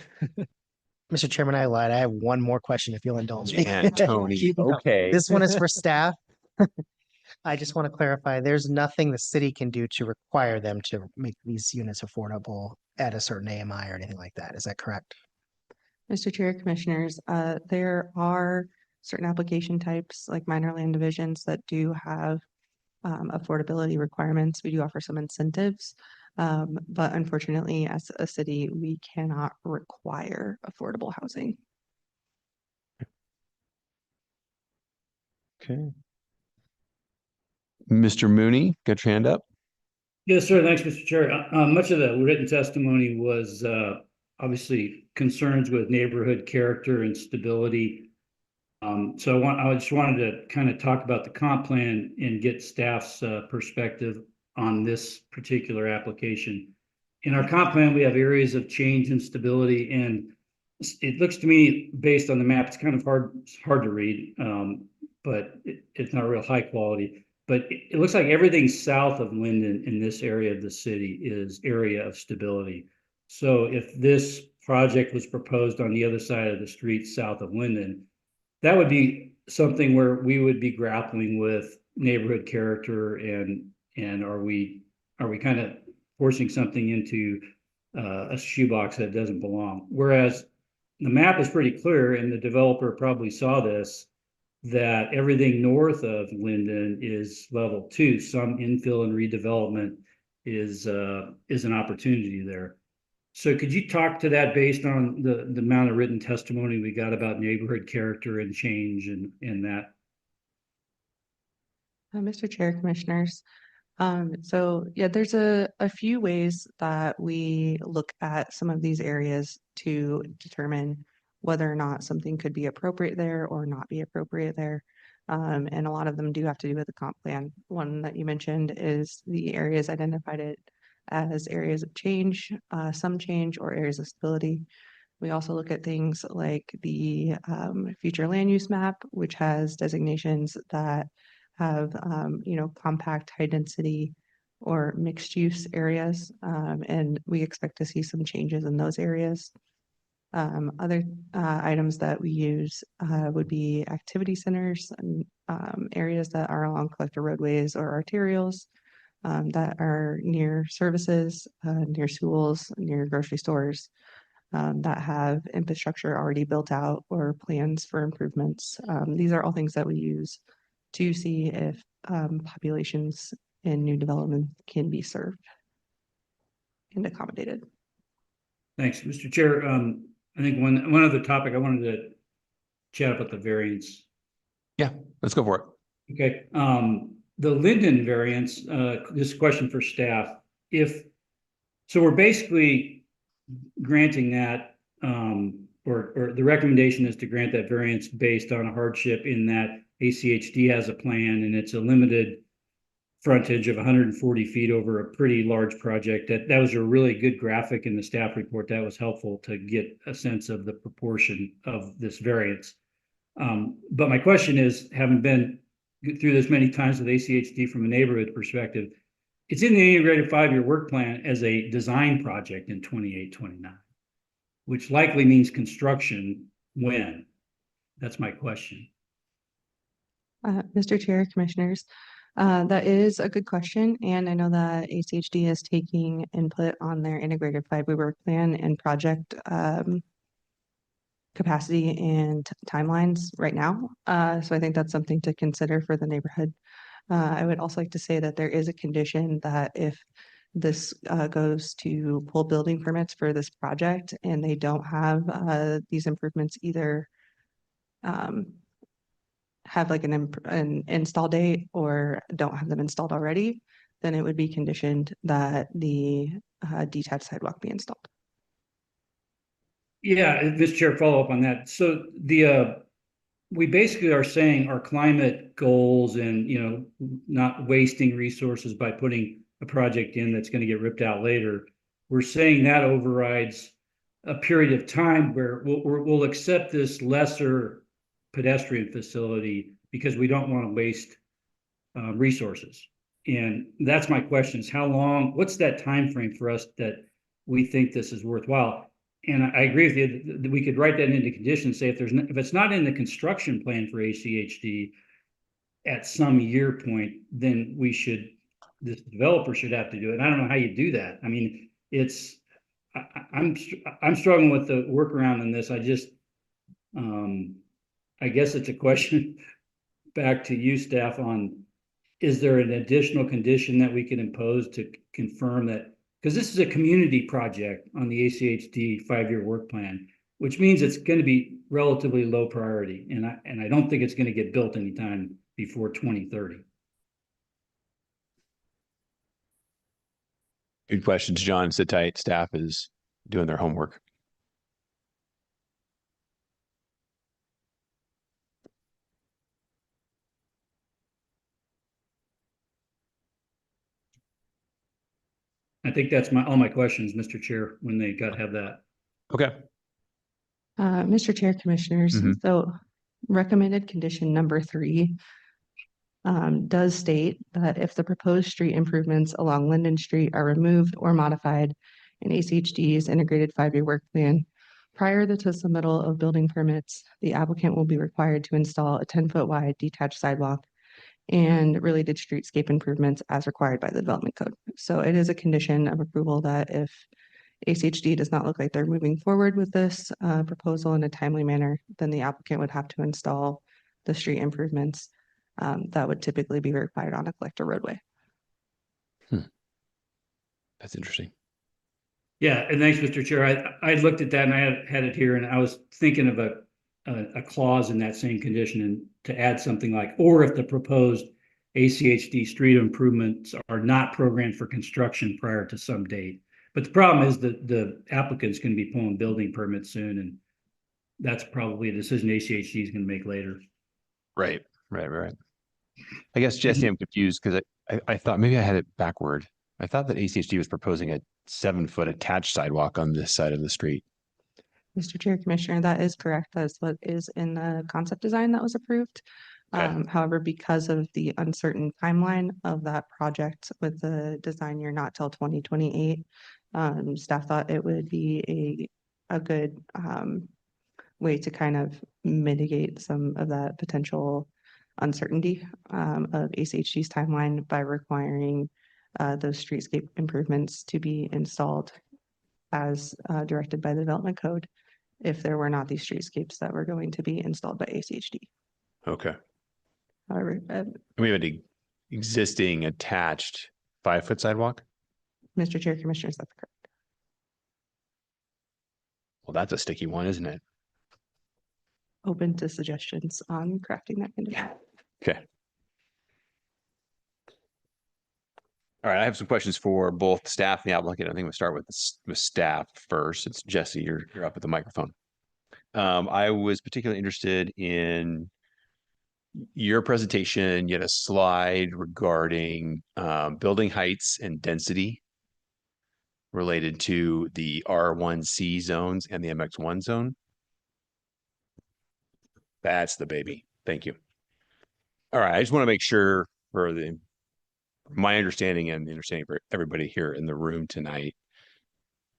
Mr. Chairman, I lied. I have one more question if you'll indulge me. Man, Tony, Keep 'em coming. okay. This one is for staff. I just want to clarify, there's nothing the city can do to require them to make these units affordable at a certain AMI or anything like that. Is that correct? Mr. Chair, Commissioners, there are certain application types like minor land divisions that do have affordability requirements. We do offer some incentives, but unfortunately, as a city, we cannot require affordable housing. Okay. Mr. Mooney, got your hand up? Yes, sir. Thanks, Mr. Chair. Much of the written testimony was obviously concerns with neighborhood character and stability. So I just wanted to kind of talk about the comp plan and get staff's perspective on this particular application. In our comp plan, we have areas of change and stability, and it looks to me, based on the map, it's kind of hard to read, but it's not real high quality. But it looks like everything south of Linden in this area of the city is area of stability. So if this project was proposed on the other side of the street south of Linden, that would be something where we would be grappling with neighborhood character and are we kind of forcing something into a shoebox that doesn't belong. Whereas the map is pretty clear, and the developer probably saw this, that everything north of Linden is level 2. Some infill and redevelopment is an opportunity there. So could you talk to that based on the amount of written testimony we got about neighborhood character and change and that? Mr. Chair, Commissioners. So yeah, there's a few ways that we look at some of these areas to determine whether or not something could be appropriate there or not be appropriate there. And a lot of them do have to do with the comp plan. One that you mentioned is the areas identified it as areas of change, some change, or areas of stability. We also look at things like the future land use map, which has designations that have, compact, high density or mixed use areas. And we expect to see some changes in those areas. Other items that we use would be activity centers and areas that are along collector roadways or arterials that are near services, near schools, near grocery stores that have infrastructure already built out or plans for improvements. These are all things that we use to see if populations in new development can be served and accommodated. Thanks, Mr. Chair. I think one other topic I wanted to chat about the variance. Yeah, let's go for it. Okay, the Linden variance, this question for staff. So we're basically granting that, or the recommendation is to grant that variance based on a hardship in that ACHD has a plan and it's a limited frontage of 140 feet over a pretty large project. That was a really good graphic in the staff report. That was helpful to get a sense of the proportion of this variance. But my question is, having been through this many times with ACHD from a neighborhood perspective, it's in the integrated 5-year work plan as a design project in 28-29, which likely means construction when? That's my question. Mr. Chair, Commissioners, that is a good question. And I know that ACHD is taking input on their integrated 5-year work plan and project capacity and timelines right now. So I think that's something to consider for the neighborhood. I would also like to say that there is a condition that if this goes to pull building permits for this project and they don't have these improvements either have like an install date or don't have them installed already, then it would be conditioned that the detached sidewalk be installed. Yeah, Mr. Chair, follow up on that. So we basically are saying our climate goals and, not wasting resources by putting a project in that's going to get ripped out later. We're saying that overrides a period of time where we'll accept this lesser pedestrian facility because we don't want to waste resources. And that's my question is what's that time frame for us that we think this is worthwhile? And I agree with you that we could write that into conditions, say if it's not in the construction plan for ACHD at some year point, then this developer should have to do it. And I don't know how you do that. I mean, I'm struggling with the workaround in this. I guess it's a question back to you, staff, on is there an additional condition that we can impose to confirm that? Because this is a community project on the ACHD 5-year work plan, which means it's going to be relatively low priority. And I don't think it's going to get built anytime before 2030. Good questions, John. Sit tight. Staff is doing their homework. I think that's all my questions, Mr. Chair, when they have that. Okay. Mr. Chair, Commissioners, so recommended condition number 3 does state that if the proposed street improvements along Linden Street are removed or modified in ACHD's integrated 5-year work plan, prior to the submittal of building permits, the applicant will be required to install a 10-foot wide detached sidewalk and related streetscape improvements as required by the development code. So it is a condition of approval that if ACHD does not look like they're moving forward with this proposal in a timely manner, then the applicant would have to install the street improvements that would typically be required on a collector roadway. That's interesting. Yeah, and thanks, Mr. Chair. I looked at that and I had it here, and I was thinking of a clause in that same condition and to add something like, or if the proposed ACHD street improvements are not programmed for construction prior to some date. But the problem is that the applicant's going to be pulling building permits soon, and that's probably a decision ACHD is going to make later. Right. I guess, Jesse, I'm confused because I thought maybe I had it backward. I thought that ACHD was proposing a 7-foot attached sidewalk on this side of the street. Mr. Chair, Commissioner, that is correct. That's what is in the concept design that was approved. Okay. However, because of the uncertain timeline of that project with the design year not till 2028, staff thought it would be a good way to kind of mitigate some of that potential uncertainty of ACHD's timeline by requiring those streetscape improvements to be installed as directed by the development code if there were not these streetscapes that were going to be installed by ACHD. Okay. However, We have an existing attached 5-foot sidewalk. Mr. Chair, Commissioners, that's correct. Well, that's a sticky one, isn't it? Open to suggestions on crafting that condition. Okay. All right, I have some questions for both staff and the applicant. I think we'll start with staff first. It's Jesse, you're up at the microphone. I was particularly interested in your presentation. You had a slide regarding building heights and density related to the R1C zones and the MX1 zone. That's the baby. Thank you. All right, I just want to make sure for my understanding and the understanding for everybody here in the room tonight,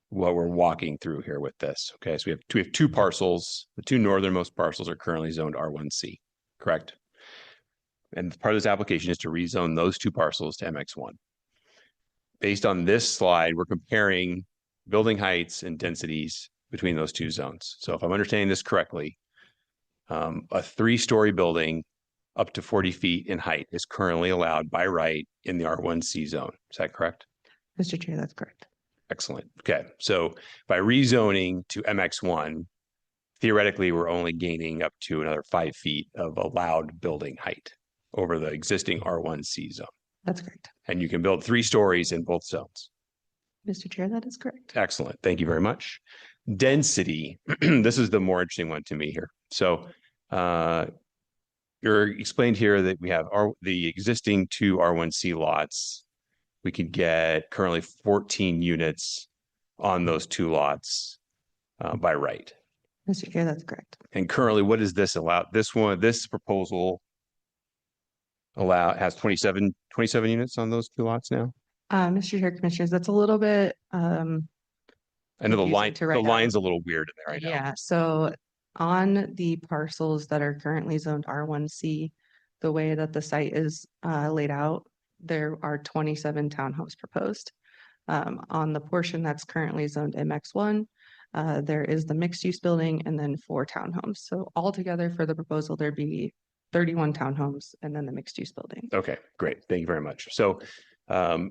what we're walking through here with this. Okay, so we have two parcels. The two northernmost parcels are currently zoned R1C, correct? And part of this application is to rezone those two parcels to MX1. Based on this slide, we're comparing building heights and densities between those two zones. So if I'm understanding this correctly, a 3-story building up to 40 feet in height is currently allowed by right in the R1C zone. Is that correct? Mr. Chair, that's correct. Excellent. Okay. So by rezoning to MX1, theoretically, we're only gaining up to another 5 feet of allowed building height over the existing R1C zone. That's correct. And you can build 3 stories in both zones. Mr. Chair, that is correct. Excellent. Thank you very much. Density. This is the more interesting one to me here. So you're explained here that we have the existing 2 R1C lots. We could get currently 14 units on those 2 lots by right. Mr. Chair, that's correct. And currently, what does this allow? This proposal has 27 units on those 2 lots now? Mr. Chair, Commissioners, that's a little bit I know confusing to write the out. line's a little weird in there right now. Yeah, so on the parcels that are currently zoned R1C, the way that the site is laid out, there are 27 townhomes proposed. On the portion that's currently zoned MX1, there is the mixed-use building and then 4 townhomes. So altogether for the proposal, there'd be 31 townhomes and then the mixed-use building. Okay, great. Thank you very much. So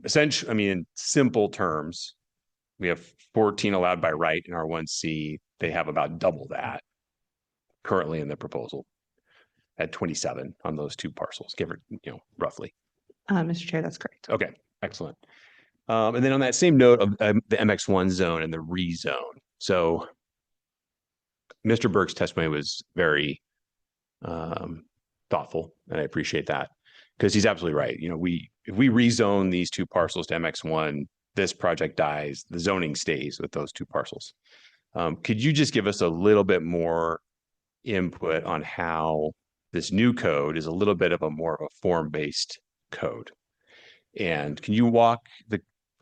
essentially, I mean, in simple terms, we have 14 allowed by right in R1C. They have about double that currently in the proposal at 27 on those 2 parcels, give or, roughly. Mr. Chair, that's correct. Okay, excellent. And then on that same note of the MX1 zone and the rezone. So Mr. Burke's testimony was very thoughtful, and I appreciate that because he's absolutely right. If we rezone these 2 parcels to MX1, this project dies, the zoning stays with those 2 parcels. Could you just give us a little bit more input on how this new code is a little bit of a more of a form-based code? And can you walk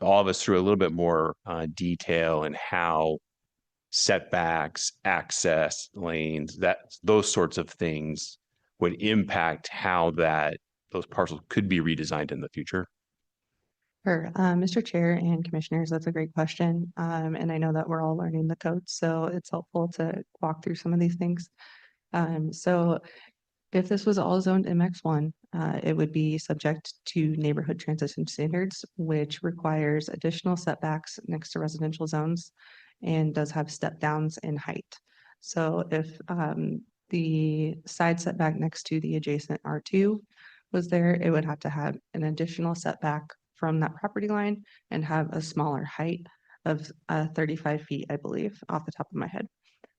all of us through a little bit more detail and how setbacks, access lanes, those sorts of things would impact how those parcels could be redesigned in the future? Sure. Mr. Chair and Commissioners, that's a great question. And I know that we're all learning the code, so it's helpful to walk through some of these things. So if this was all zoned MX1, it would be subject to neighborhood transition standards, which requires additional setbacks next to residential zones and does have step downs in height. So if the side setback next to the adjacent R2 was there, it would have to have an additional setback from that property line and have a smaller height of 35 feet, I believe, off the top of my head.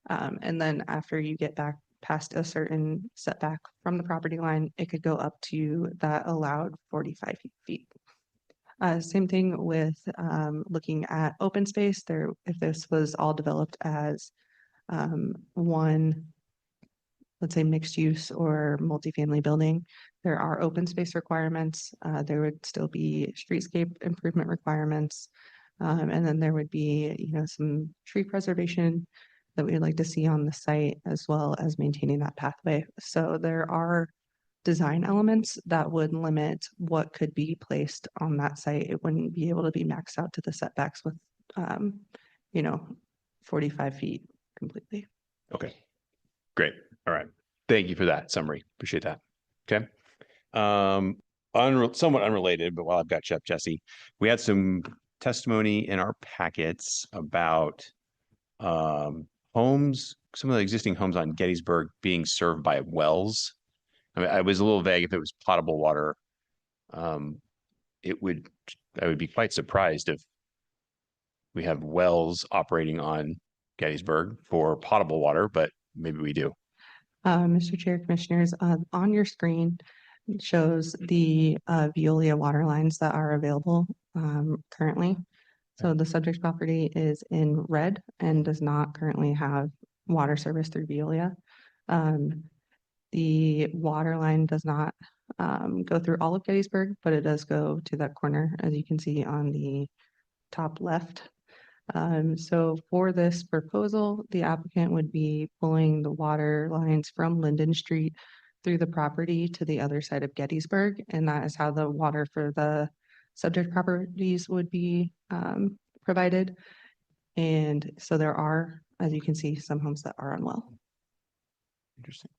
And then after you get back past a certain setback from the property line, it could go up to that allowed 45 feet. Same thing with looking at open space there. If this was all developed as one, let's say mixed use or multifamily building, there are open space requirements. There would still be streetscape improvement requirements. And then there would be, some tree preservation that we'd like to see on the site, as well as maintaining that pathway. So there are design elements that would limit what could be placed on that site. It wouldn't be able to be maxed out to the setbacks with, you know, 45 feet completely. Okay, great. All right. Thank you for that summary. Appreciate that. Okay. Somewhat unrelated, but while I've got you up, Jesse, we had some testimony in our packets about homes, some of the existing homes on Gettysburg being served by wells. I mean, I was a little vague if it was potable water. I would be quite surprised if we have wells operating on Gettysburg for potable water, but maybe we do. Mr. Chair, Commissioners, on your screen it shows the Veolia water lines that are available currently. So the subject property is in red and does not currently have water service through Veolia. The water line does not go through all of Gettysburg, but it does go to that corner, as you can see on the top left. So for this proposal, the applicant would be pulling the water lines from Linden Street through the property to the other side of Gettysburg, and that is how the water for the subject properties would be provided. And so there are, as you can see, some homes that are on well. Interesting.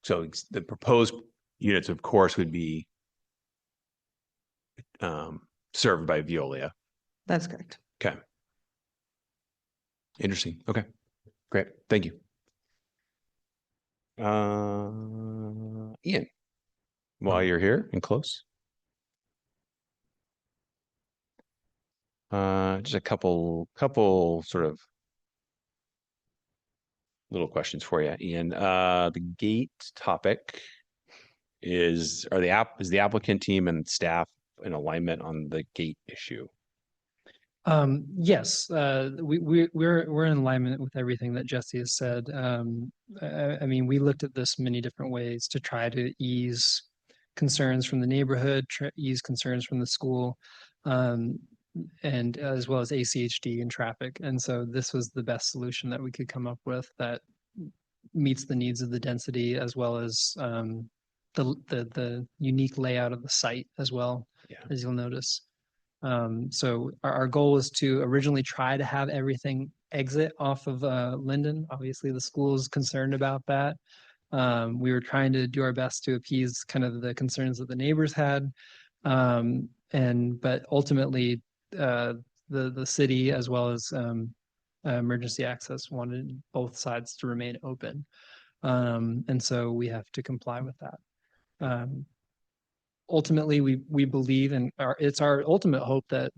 So the proposed units, of course, would be served by Veolia. That's correct. Okay. Interesting. Okay. Great. Thank you. Ian, while you're here and close. Just a couple sort of little questions for you, Ian. The gate topic is the applicant team and staff in alignment on the gate issue? Yes, we're in alignment with everything that Jesse has said. I mean, we looked at this many different ways to try to ease concerns from the neighborhood, ease concerns from the school, and as well as ACHD and traffic. And so this was the best solution that we could come up with that meets the needs of the density, as well as the unique layout of the site as well, as you'll notice. So our goal was to originally try to have everything exit off of Linden. Obviously, the school is concerned about that. We were trying to do our best to appease kind of the concerns that the neighbors had. But ultimately, the city, as well as emergency access, wanted both sides to remain open. And so we have to comply with that. Ultimately, we believe, and it's our ultimate hope that,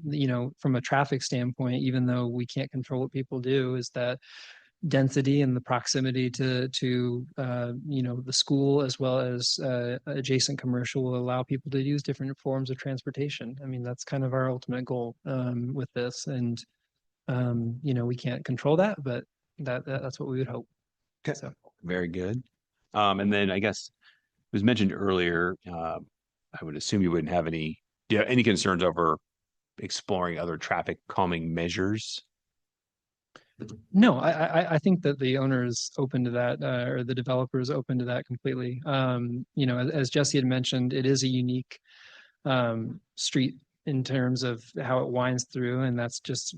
from a traffic standpoint, even though we can't control what people do, is that density and the proximity to the school, as well as adjacent commercial, will allow people to use different forms of transportation. I mean, that's kind of our ultimate goal with this, and we can't control that, but that's what we would hope. Okay, so very good. And then I guess it was mentioned earlier, I would assume you wouldn't have any concerns over exploring other traffic calming measures? No, I think that the owner is open to that, or the developer is open to that completely. As Jesse had mentioned, it is a unique street in terms of how it winds through, and that's just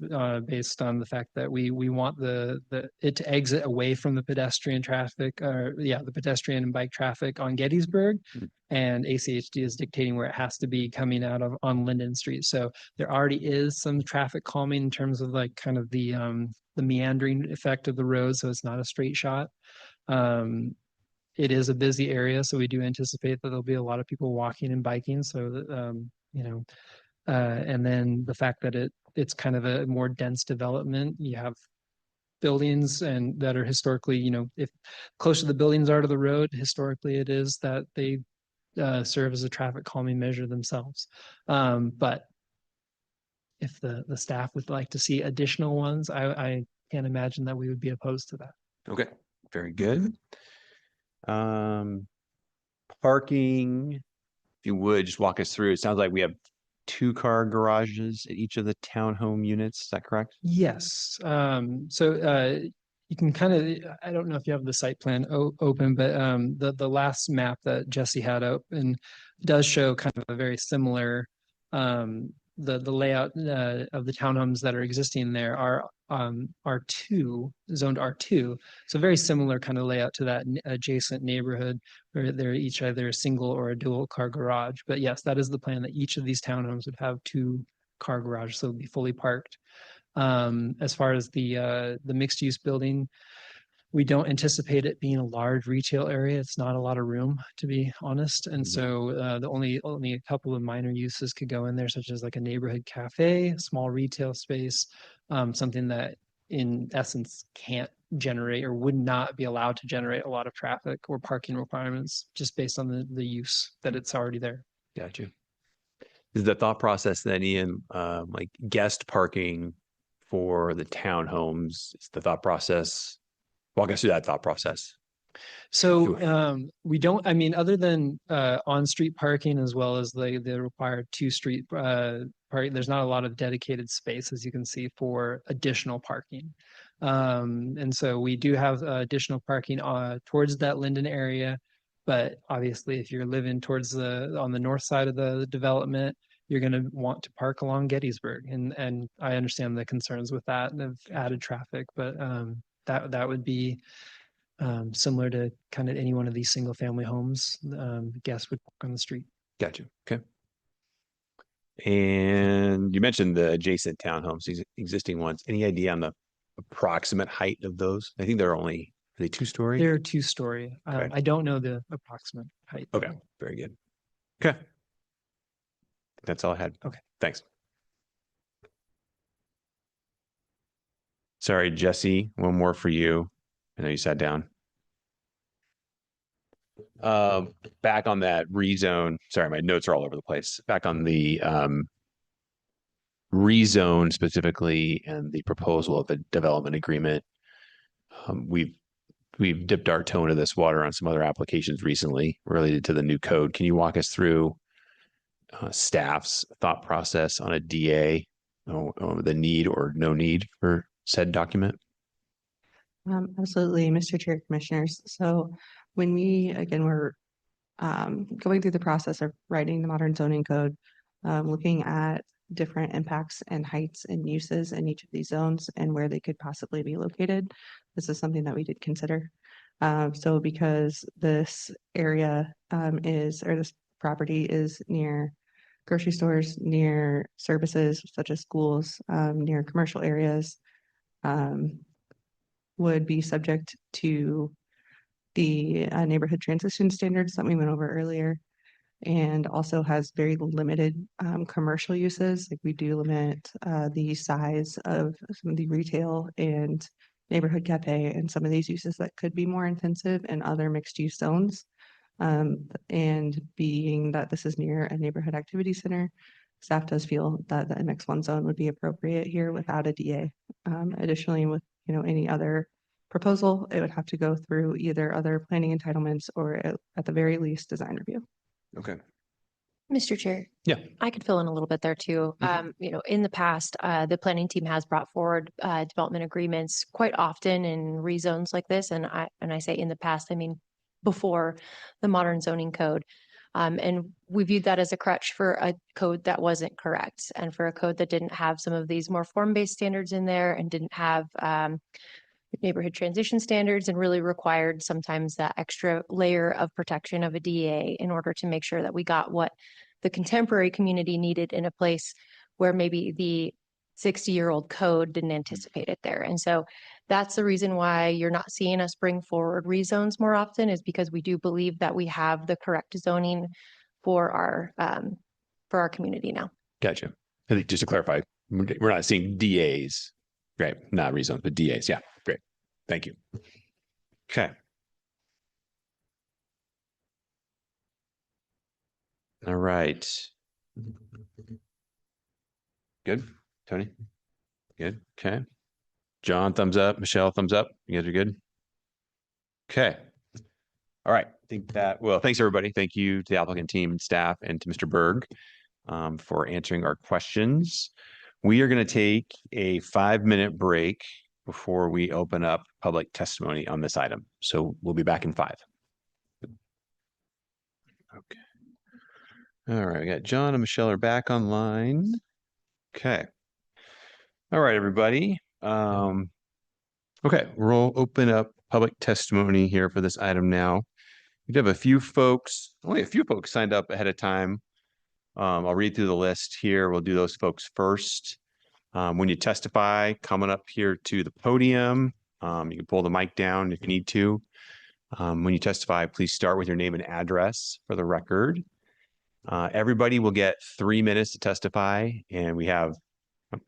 based on the fact that we want it to exit away from the pedestrian traffic, the pedestrian and bike traffic on Gettysburg, and ACHD is dictating where it has to be coming out of on Linden Street. So there already is some traffic calming in terms of like kind of the meandering effect of the road, so it's not a straight shot. It is a busy area, so we do anticipate that there'll be a lot of people walking and biking. So and then the fact that it's kind of a more dense development. You have buildings and that are historically, if closer the buildings are to the road, historically it is that they serve as a traffic calming measure themselves. But if the staff would like to see additional ones, I can't imagine that we would be opposed to that. Okay, very good. Parking, if you would just walk us through. It sounds like we have 2-car garages at each of the townhome units. Is that correct? Yes, you can kind of, I don't know if you have the site plan open, but the last map that Jesse had open does show kind of a very similar, the layout of the townhomes that are existing there are R2, zoned R2. So very similar kind of layout to that adjacent neighborhood where they're each either a single or a dual car garage. But yes, that is the plan, that each of these townhomes would have 2-car garages, so it would be fully parked. As far as the mixed use building, we don't anticipate it being a large retail area. It's not a lot of room, to be honest. And so the only a couple of minor uses could go in there, such as like a neighborhood cafe, small retail space, something that in essence can't generate or would not be allowed to generate a lot of traffic or parking requirements just based on the use that it's already there. Got you. Is the thought process then, Ian, like guest parking for the townhomes? Is the thought process? Walk us through that thought process. So we don't, I mean, other than on-street parking as well as the required 2-street parking, there's not a lot of dedicated space, as you can see, for additional parking. And so we do have additional parking towards that Linden area. But obviously, if you're living towards on the north side of the development, you're going to want to park along Gettysburg. And I understand the concerns with that and of added traffic, but that would be similar to kind of any one of these single family homes. Guests would park on the street. Got you. Okay. And you mentioned the adjacent townhomes, these existing ones. Any idea on the approximate height of those? I think they're only, are they 2-story? They're 2-story. Okay. I don't know the approximate height. Okay, very good. Okay. That's all I had. Okay. Thanks. Sorry, Jesse, one more for you. I know you sat down. Back on that rezone. Sorry, my notes are all over the place. Back on the rezone specifically and the proposal of the development agreement. We've dipped our toe into this water on some other applications recently related to the new code. Can you walk us through staff's thought process on a DA, the need or no need for said document? Absolutely, Mr. Chair, Commissioners. So when we, again, were going through the process of writing the modern zoning code, looking at different impacts and heights and uses in each of these zones and where they could possibly be located, this is something that we did consider. So because this area this property is near grocery stores, near services such as schools, near commercial areas, would be subject to the neighborhood transition standards that we went over earlier, and also has very limited commercial uses. Like we do limit the size of some of the retail and neighborhood cafe and some of these uses that could be more intensive in other mixed use zones. And being that this is near a neighborhood activity center, staff does feel that the MX1 zone would be appropriate here without a DA. Additionally, with any other proposal, it would have to go through either other planning entitlements or at the very least design review. Okay. Mr. Chair. Yeah. I could fill in a little bit there too. In the past, the planning team has brought forward development agreements quite often in rezones like this. And I say in the past, I mean before the modern zoning code. And we viewed that as a crutch for a code that wasn't correct and for a code that didn't have some of these more form-based standards in there and didn't have neighborhood transition standards and really required sometimes that extra layer of protection of a DA in order to make sure that we got what the contemporary community needed in a place where maybe the 60-year-old code didn't anticipate it there. And so that's the reason why you're not seeing us bring forward rezones more often, is because we do believe that we have the correct zoning for our community now. Gotcha. I think just to clarify, we're not seeing DAs, right? Not rezones, but DAs. Yeah, great. Thank you. Okay. All right. Good. Tony? Good. Okay. John, thumbs up. Michelle, thumbs up. You guys are good? Okay. All right. I think that, well, thanks everybody. Thank you to the applicant team, staff, and to Mr. Berg. for answering our questions. We are going to take a 5-minute break before we open up public testimony on this item. So we'll be back in 5. Okay. All right, we got John and Michelle are back online. Okay. All right, everybody. Okay, we'll open up public testimony here for this item now. We have only a few folks signed up ahead of time. I'll read through the list here. We'll do those folks first. When you testify, coming up here to the podium, you can pull the mic down if you need to. When you testify, please start with your name and address for the record. Everybody will get 3 minutes to testify, and we have,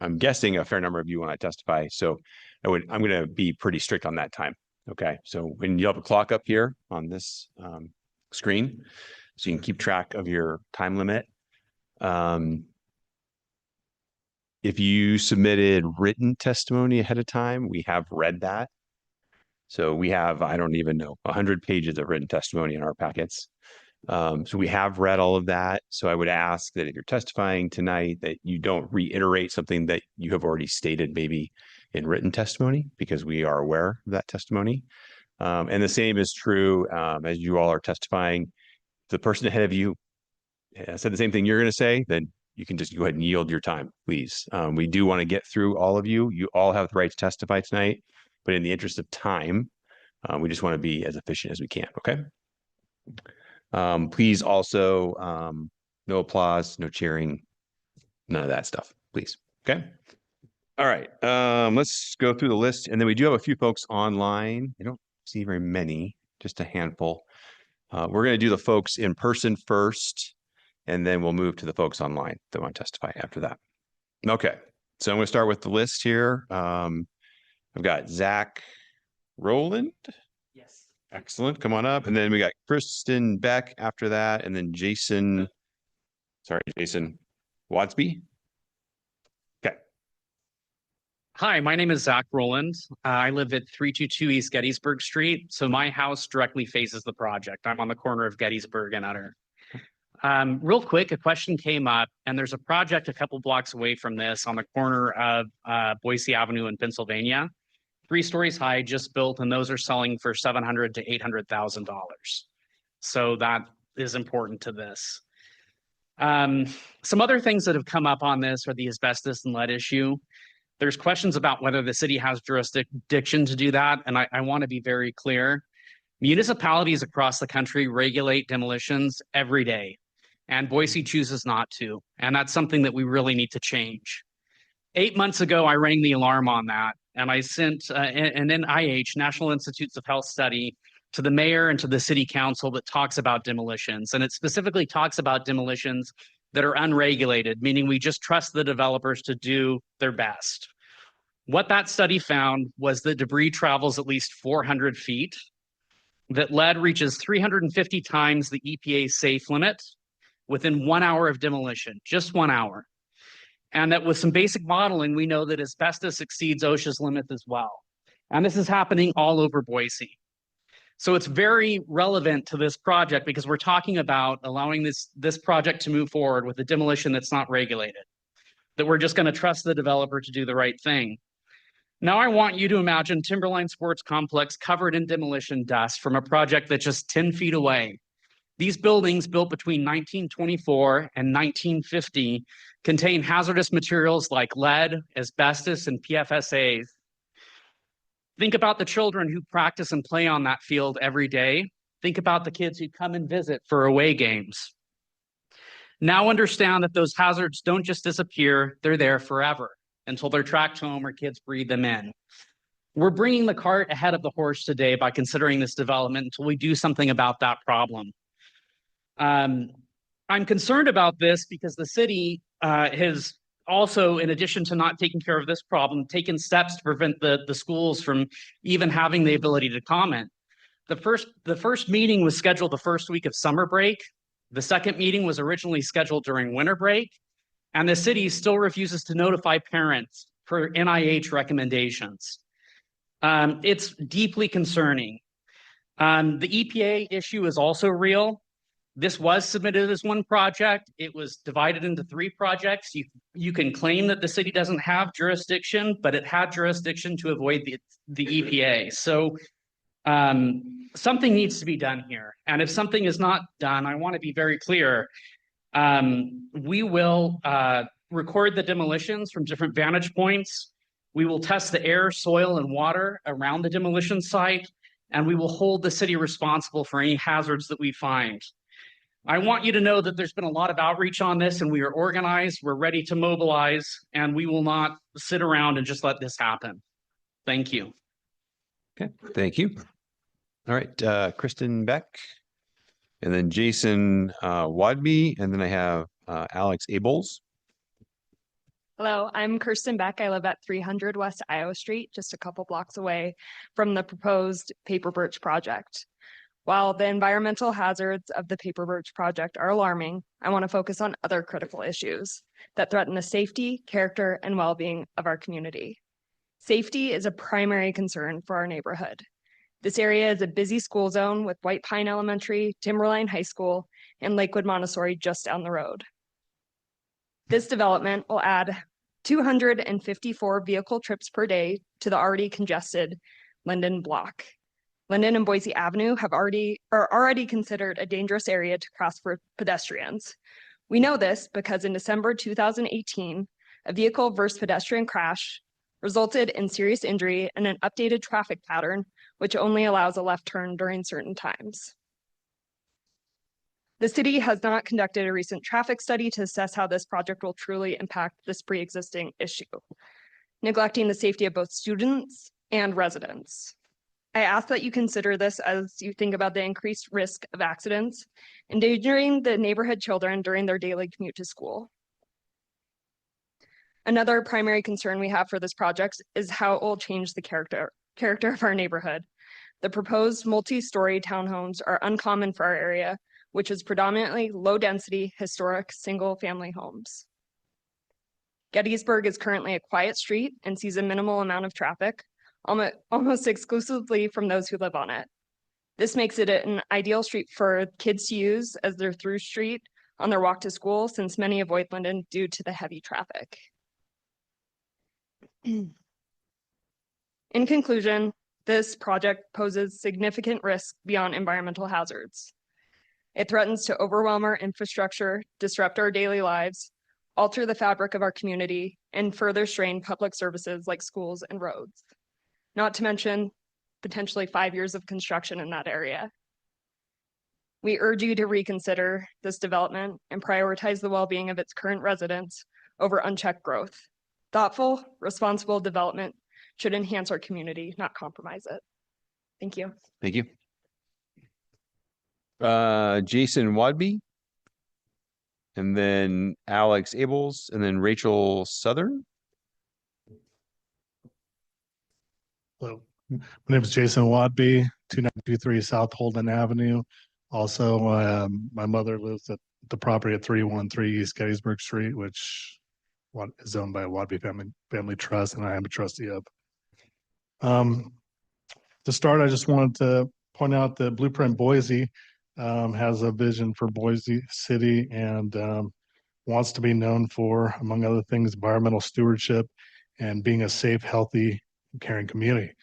I'm guessing, a fair number of you want to testify. So I'm going to be pretty strict on that time. Okay. So when you have a clock up here on this screen, so you can keep track of your time limit. If you submitted written testimony ahead of time, we have read that. So we have, I don't even know, 100 pages of written testimony in our packets. So we have read all of that. So I would ask that if you're testifying tonight, that you don't reiterate something that you have already stated maybe in written testimony, because we are aware of that testimony. And the same is true as you all are testifying. If the person ahead of you said the same thing you're going to say, then you can just go ahead and yield your time, please. We do want to get through all of you. You all have the right to testify tonight, but in the interest of time, we just want to be as efficient as we can, okay? Please also, no applause, no cheering, none of that stuff, please, okay? All right, let's go through the list. And then we do have a few folks online. I don't see very many, just a handful. We're going to do the folks in person first, and then we'll move to the folks online that want to testify after that. Okay, so I'm going to start with the list here. I've got Zach Rowland. Yes. Excellent, come on up. And then we got Kristen Beck after that, and then Jason Wadsby. Okay. Hi, my name is Zach Rowland. I live at 322 East Gettysburg Street. So my house directly faces the project. I'm on the corner of Gettysburg and Utter. Real quick, a question came up, and there's a project a couple blocks away from this on the corner of Boise Avenue in Pennsylvania. 3 stories high, just built, and those are selling for $700,000 to $800,000. So that is important to this. Some other things that have come up on this are the asbestos and lead issue. There's questions about whether the city has jurisdiction to do that, and I want to be very clear. Municipalities across the country regulate demolitions every day, and Boise chooses not to, and that's something that we really need to change. 8 months ago, I rang the alarm on that, and I sent an NIH, National Institutes of Health study, to the mayor and to the city council that talks about demolitions, and it specifically talks about demolitions that are unregulated, meaning we just trust the developers to do their best. What that study found was that debris travels at least 400 feet, that lead reaches 350 times the EPA safe limit within 1 hour of demolition, just 1 hour. And that with some basic modeling, we know that asbestos exceeds OSHA's limits as well. And this is happening all over Boise. So it's very relevant to this project because we're talking about allowing this project to move forward with a demolition that's not regulated, that we're just going to trust the developer to do the right thing. Now I want you to imagine Timberline Sports Complex covered in demolition dust from a project that's just 10 feet away. These buildings built between 1924 and 1950 contain hazardous materials like lead, asbestos, and PFSAs. Think about the children who practice and play on that field every day. Think about the kids who come and visit for away games. Now understand that those hazards don't just disappear, they're there forever until they're tracked home or kids breathe them in. We're bringing the cart ahead of the horse today by considering this development until we do something about that problem. I'm concerned about this because the city has also, in addition to not taking care of this problem, taken steps to prevent the schools from even having the ability to comment. The first meeting was scheduled the first week of summer break. The second meeting was originally scheduled during winter break, and the city still refuses to notify parents for NIH recommendations. It's deeply concerning. The EPA issue is also real. This was submitted as one project. It was divided into 3 projects. You can claim that the city doesn't have jurisdiction, but it had jurisdiction to avoid the EPA. So something needs to be done here. And if something is not done, I want to be very clear. We will record the demolitions from different vantage points. We will test the air, soil, and water around the demolition site, and we will hold the city responsible for any hazards that we find. I want you to know that there's been a lot of outreach on this, and we are organized, we're ready to mobilize, and we will not sit around and just let this happen. Thank you. Okay, thank you. All right, Kristen Beck, and then Jason Wadby, and then I have Alex Abels. Hello, I'm Kirsten Beck. I live at 300 West Iowa Street, just a couple blocks away from the proposed Paper Birch project. While the environmental hazards of the Paper Birch project are alarming, I want to focus on other critical issues that threaten the safety, character, and well-being of our community. Safety is a primary concern for our neighborhood. This area is a busy school zone with White Pine Elementary, Timberline High School, and Lakewood Montessori just down the road. This development will add 254 vehicle trips per day to the already congested Linden block. Linden and Boise Avenue are already considered a dangerous area to cross for pedestrians. We know this because in December 2018, a vehicle versus pedestrian crash resulted in serious injury and an updated traffic pattern, which only allows a left turn during certain times. The city has not conducted a recent traffic study to assess how this project will truly impact this pre-existing issue, neglecting the safety of both students and residents. I ask that you consider this as you think about the increased risk of accidents, endangering the neighborhood children during their daily commute to school. Another primary concern we have for this project is how it will change the character of our neighborhood. The proposed multi-story townhomes are uncommon for our area, which is predominantly low-density, historic, single-family homes. Gettysburg is currently a quiet street and sees a minimal amount of traffic, almost exclusively from those who live on it. This makes it an ideal street for kids to use as their through street on their walk to school, since many avoid Linden due to the heavy traffic. In conclusion, this project poses significant risk beyond environmental hazards. It threatens to overwhelm our infrastructure, disrupt our daily lives, alter the fabric of our community, and further strain public services like schools and roads. Not to mention potentially 5 years of construction in that area. We urge you to reconsider this development and prioritize the well-being of its current residents over unchecked growth. Thoughtful, responsible development should enhance our community, not compromise it. Thank you. Thank you. Jason Wadby, and then Alex Abels, and then Rachel Southern. Hello, my name is Jason Wadby, 2923 South Holden Avenue. Also, my mother lives at the property at 313 East Gettysburg Street, which is owned by a Wadby family trust, and I am a trustee of. To start, I just wanted to point out that Blueprint Boise has a vision for Boise City and wants to be known for, among other things, environmental stewardship and being a safe, healthy, caring community.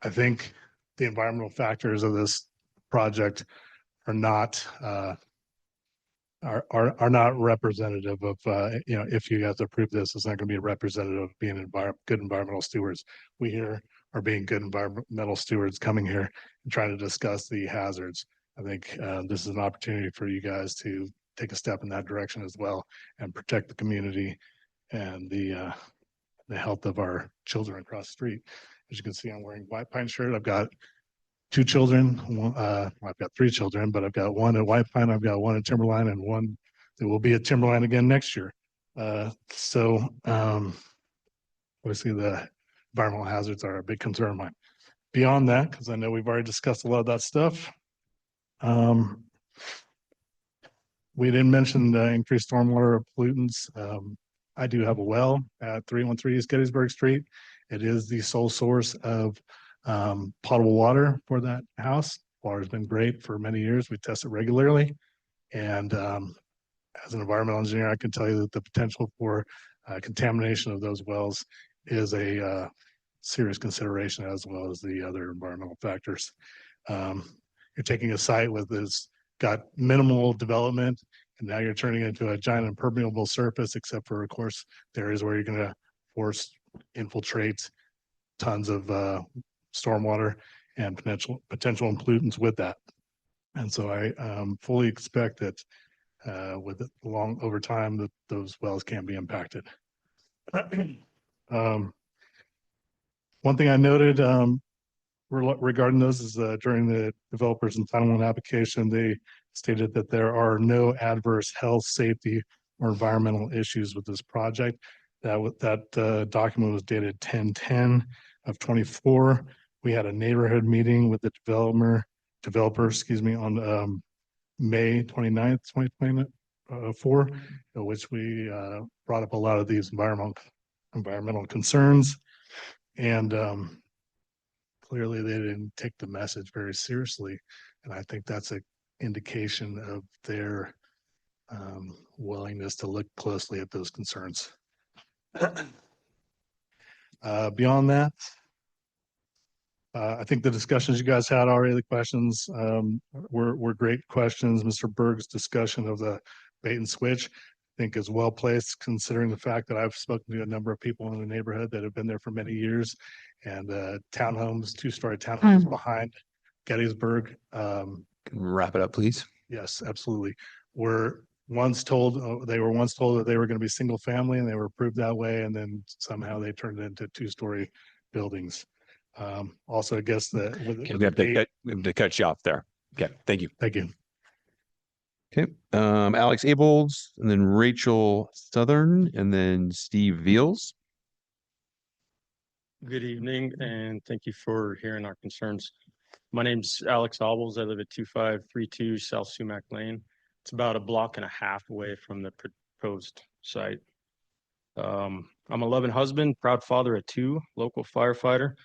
I think the environmental factors of this project are not representative of if you guys approve this, it's not going to be representative of being good environmental stewards. We here are being good environmental stewards coming here and trying to discuss the hazards. I think this is an opportunity for you guys to take a step in that direction as well and protect the community and the health of our children across the street. As you can see, I'm wearing White Pine shirt. I've got 2 children. I've got 3 children, but I've got one at White Pine, I've got one at Timberline, and one that will be at Timberline again next year. Obviously the environmental hazards are a big concern of mine. Beyond that, because I know we've already discussed a lot of that stuff, we didn't mention the increased stormwater pollutants. I do have a well at 313 East Gettysburg Street. It is the sole source of potable water for that house. Water's been great for many years. We test it regularly. And as an environmental engineer, I can tell you that the potential for contamination of those wells is a serious consideration, as well as the other environmental factors. You're taking a site with this got minimal development, and now you're turning it into a giant impermeable surface, except for, of course, the areas where you're going to force infiltrate tons of stormwater and potential pollutants with that. And so I fully expect that with it over time that those wells can be impacted. One thing I noted regarding those is during the developer's entitlement application, they stated that there are no adverse health, safety, or environmental issues with this project. That document was dated 10/10 of 24. We had a neighborhood meeting with the developer, on May 29th, 2024, in which we brought up a lot of these environmental concerns. And clearly they didn't take the message very seriously. And I think that's an indication of their willingness to look closely at those concerns. Beyond that, I think the discussions you guys had already, the questions were great questions. Mr. Berg's discussion of the bait and switch, I think, is well placed, considering the fact that I've spoken to a number of people in the neighborhood that have been there for many years, and townhomes, two-story townhomes behind Gettysburg. Wrap it up, please. Yes, absolutely. They were once told that they were going to be single family, and they were approved that way, and then somehow they turned it into two-story buildings. Also, I guess that we have to cut you off there. Okay, thank you. Thank you. Okay, Alex Abolds, and then Rachel Southern, and then Steve Veals. Good evening, and thank you for hearing our concerns. My name's Alex Abolds. I live at 2532 South Sumac Lane. It's about a block and a half away from the proposed site. I'm a loving husband, proud father of 2, local firefighter,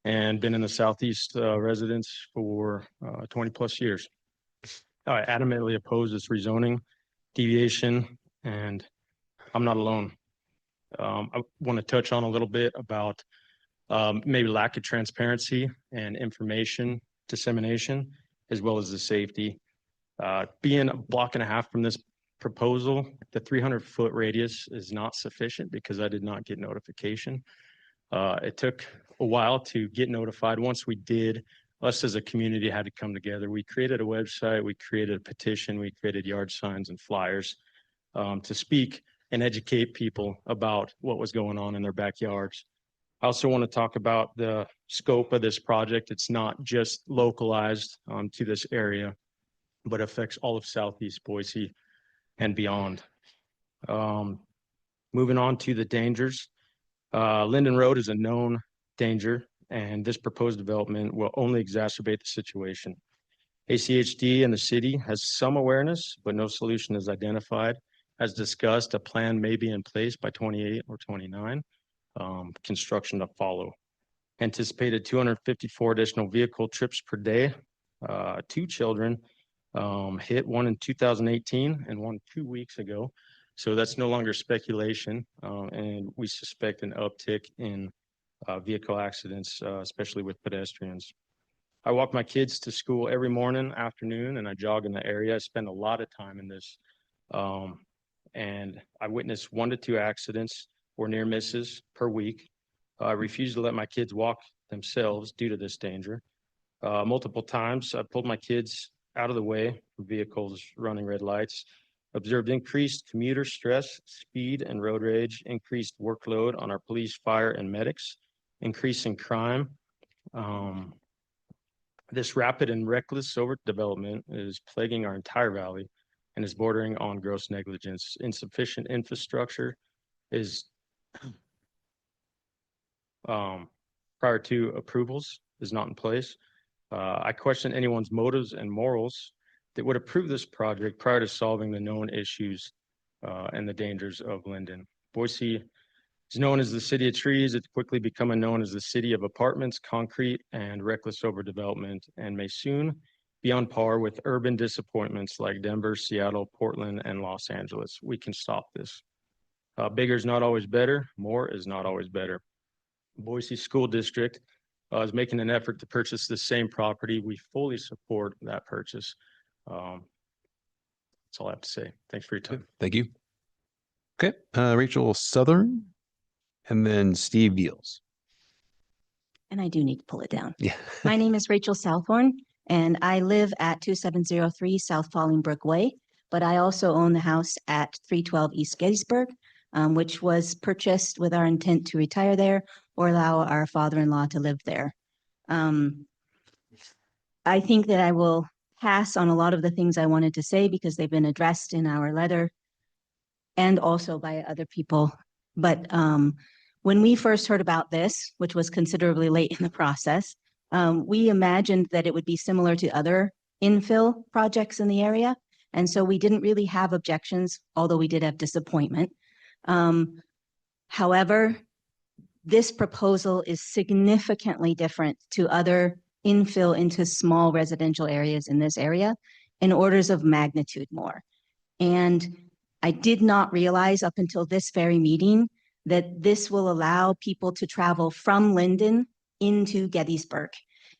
and been in the Southeast residence for 20 plus years. I adamantly oppose this rezoning deviation, and I'm not alone. I want to touch on a little bit about maybe lack of transparency and information dissemination, as well as the safety. Being a block and a half from this proposal, the 300-foot radius is not sufficient because I did not get notification. It took a while to get notified. Once we did, us as a community had to come together. We created a website, we created a petition, we created yard signs and flyers to speak and educate people about what was going on in their backyards. I also want to talk about the scope of this project. It's not just localized to this area, but affects all of Southeast Boise and beyond. Moving on to the dangers. Linden Road is a known danger, and this proposed development will only exacerbate the situation. ACHD and the city has some awareness, but no solution is identified. As discussed, a plan may be in place by 28 or 29, construction to follow. Anticipated 254 additional vehicle trips per day. 2 children hit, one in 2018 and one 2 weeks ago. So that's no longer speculation, and we suspect an uptick in vehicle accidents, especially with pedestrians. I walk my kids to school every morning, afternoon, and I jog in the area. I spend a lot of time in this, and I witnessed 1 to 2 accidents or near misses per week. I refuse to let my kids walk themselves due to this danger. Multiple times, I pulled my kids out of the way for vehicles running red lights. Observed increased commuter stress, speed, and road rage, increased workload on our police, fire, and medics, increasing crime. This rapid and reckless overdevelopment is plaguing our entire valley and is bordering on gross negligence. Insufficient infrastructure is prior to approvals is not in place. I question anyone's motives and morals that would approve this project prior to solving the known issues and the dangers of Linden. Boise is known as the city of trees. It's quickly becoming known as the city of apartments, concrete, and reckless overdevelopment, and may soon be on par with urban disappointments like Denver, Seattle, Portland, and Los Angeles. We can stop this. Bigger is not always better. More is not always better. Boise School District is making an effort to purchase the same property. We fully support that purchase. That's all I have to say. Thanks for your time. Thank you. Okay, Rachel Southern, and then Steve Beals. And I do need to pull it down. Yeah. My name is Rachel Southorn, and I live at 2703 South Fallingbrook Way, but I also own the house at 312 East Gettysburg, which was purchased with our intent to retire there or allow our father-in-law to live there. I think that I will pass on a lot of the things I wanted to say because they've been addressed in our letter and also by other people. But when we first heard about this, which was considerably late in the process, we imagined that it would be similar to other infill projects in the area. And so we didn't really have objections, although we did have disappointment. However, this proposal is significantly different to other infill into small residential areas in this area in orders of magnitude more. And I did not realize up until this very meeting that this will allow people to travel from Linden into Gettysburg.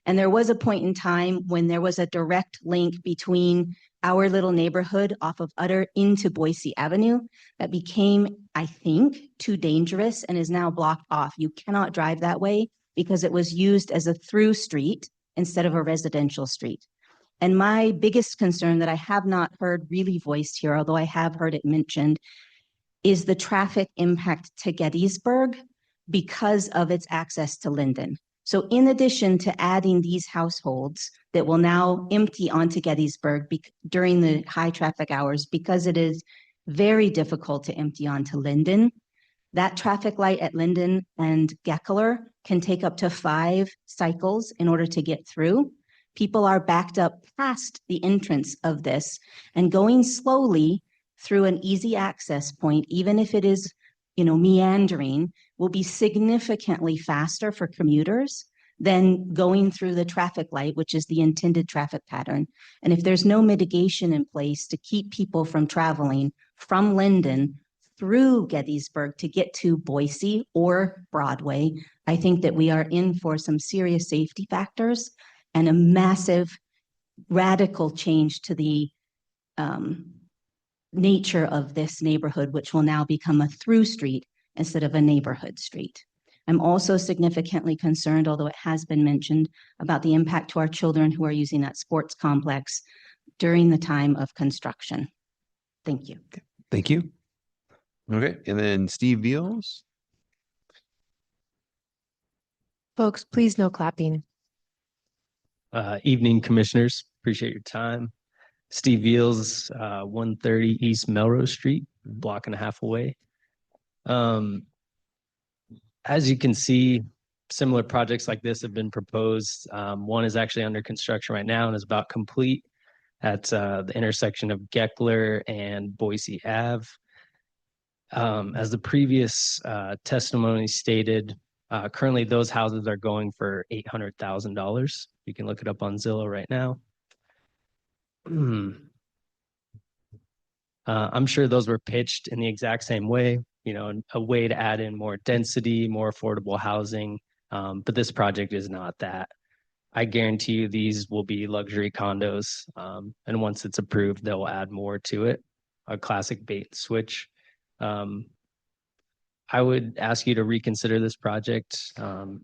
And there was a point in time when there was a direct link between our little neighborhood off of Utter into Boise Avenue that became, I think, too dangerous and is now blocked off. You cannot drive that way because it was used as a through street instead of a residential street. And my biggest concern that I have not heard really voiced here, although I have heard it mentioned, is the traffic impact to Gettysburg because of its access to Linden. So in addition to adding these households that will now empty onto Gettysburg during the high traffic hours, because it is very difficult to empty onto Linden, that traffic light at Linden and Geckler can take up to 5 cycles in order to get through. People are backed up past the entrance of this and going slowly through an easy access point, even if it is, meandering, will be significantly faster for commuters than going through the traffic light, which is the intended traffic pattern. And if there's no mitigation in place to keep people from traveling from Linden through Gettysburg to get to Boise or Broadway, I think that we are in for some serious safety factors and a massive radical change to the nature of this neighborhood, which will now become a through street instead of a neighborhood street. I'm also significantly concerned, although it has been mentioned, about the impact to our children who are using that sports complex during the time of construction. Thank you. Thank you. Okay, and then Steve Beals. Folks, please no clapping. Evening, commissioners. Appreciate your time. Steve Beals, 130 East Melrose Street, block and a half away. As you can see, similar projects like this have been proposed. One is actually under construction right now and is about complete at the intersection of Geckler and Boise Ave. As the previous testimony stated, currently those houses are going for $800,000. You can look it up on Zillow right now. I'm sure those were pitched in the exact same way, a way to add in more density, more affordable housing. But this project is not that. I guarantee you these will be luxury condos. And once it's approved, they'll add more to it. A classic bait and switch. I would ask you to reconsider this project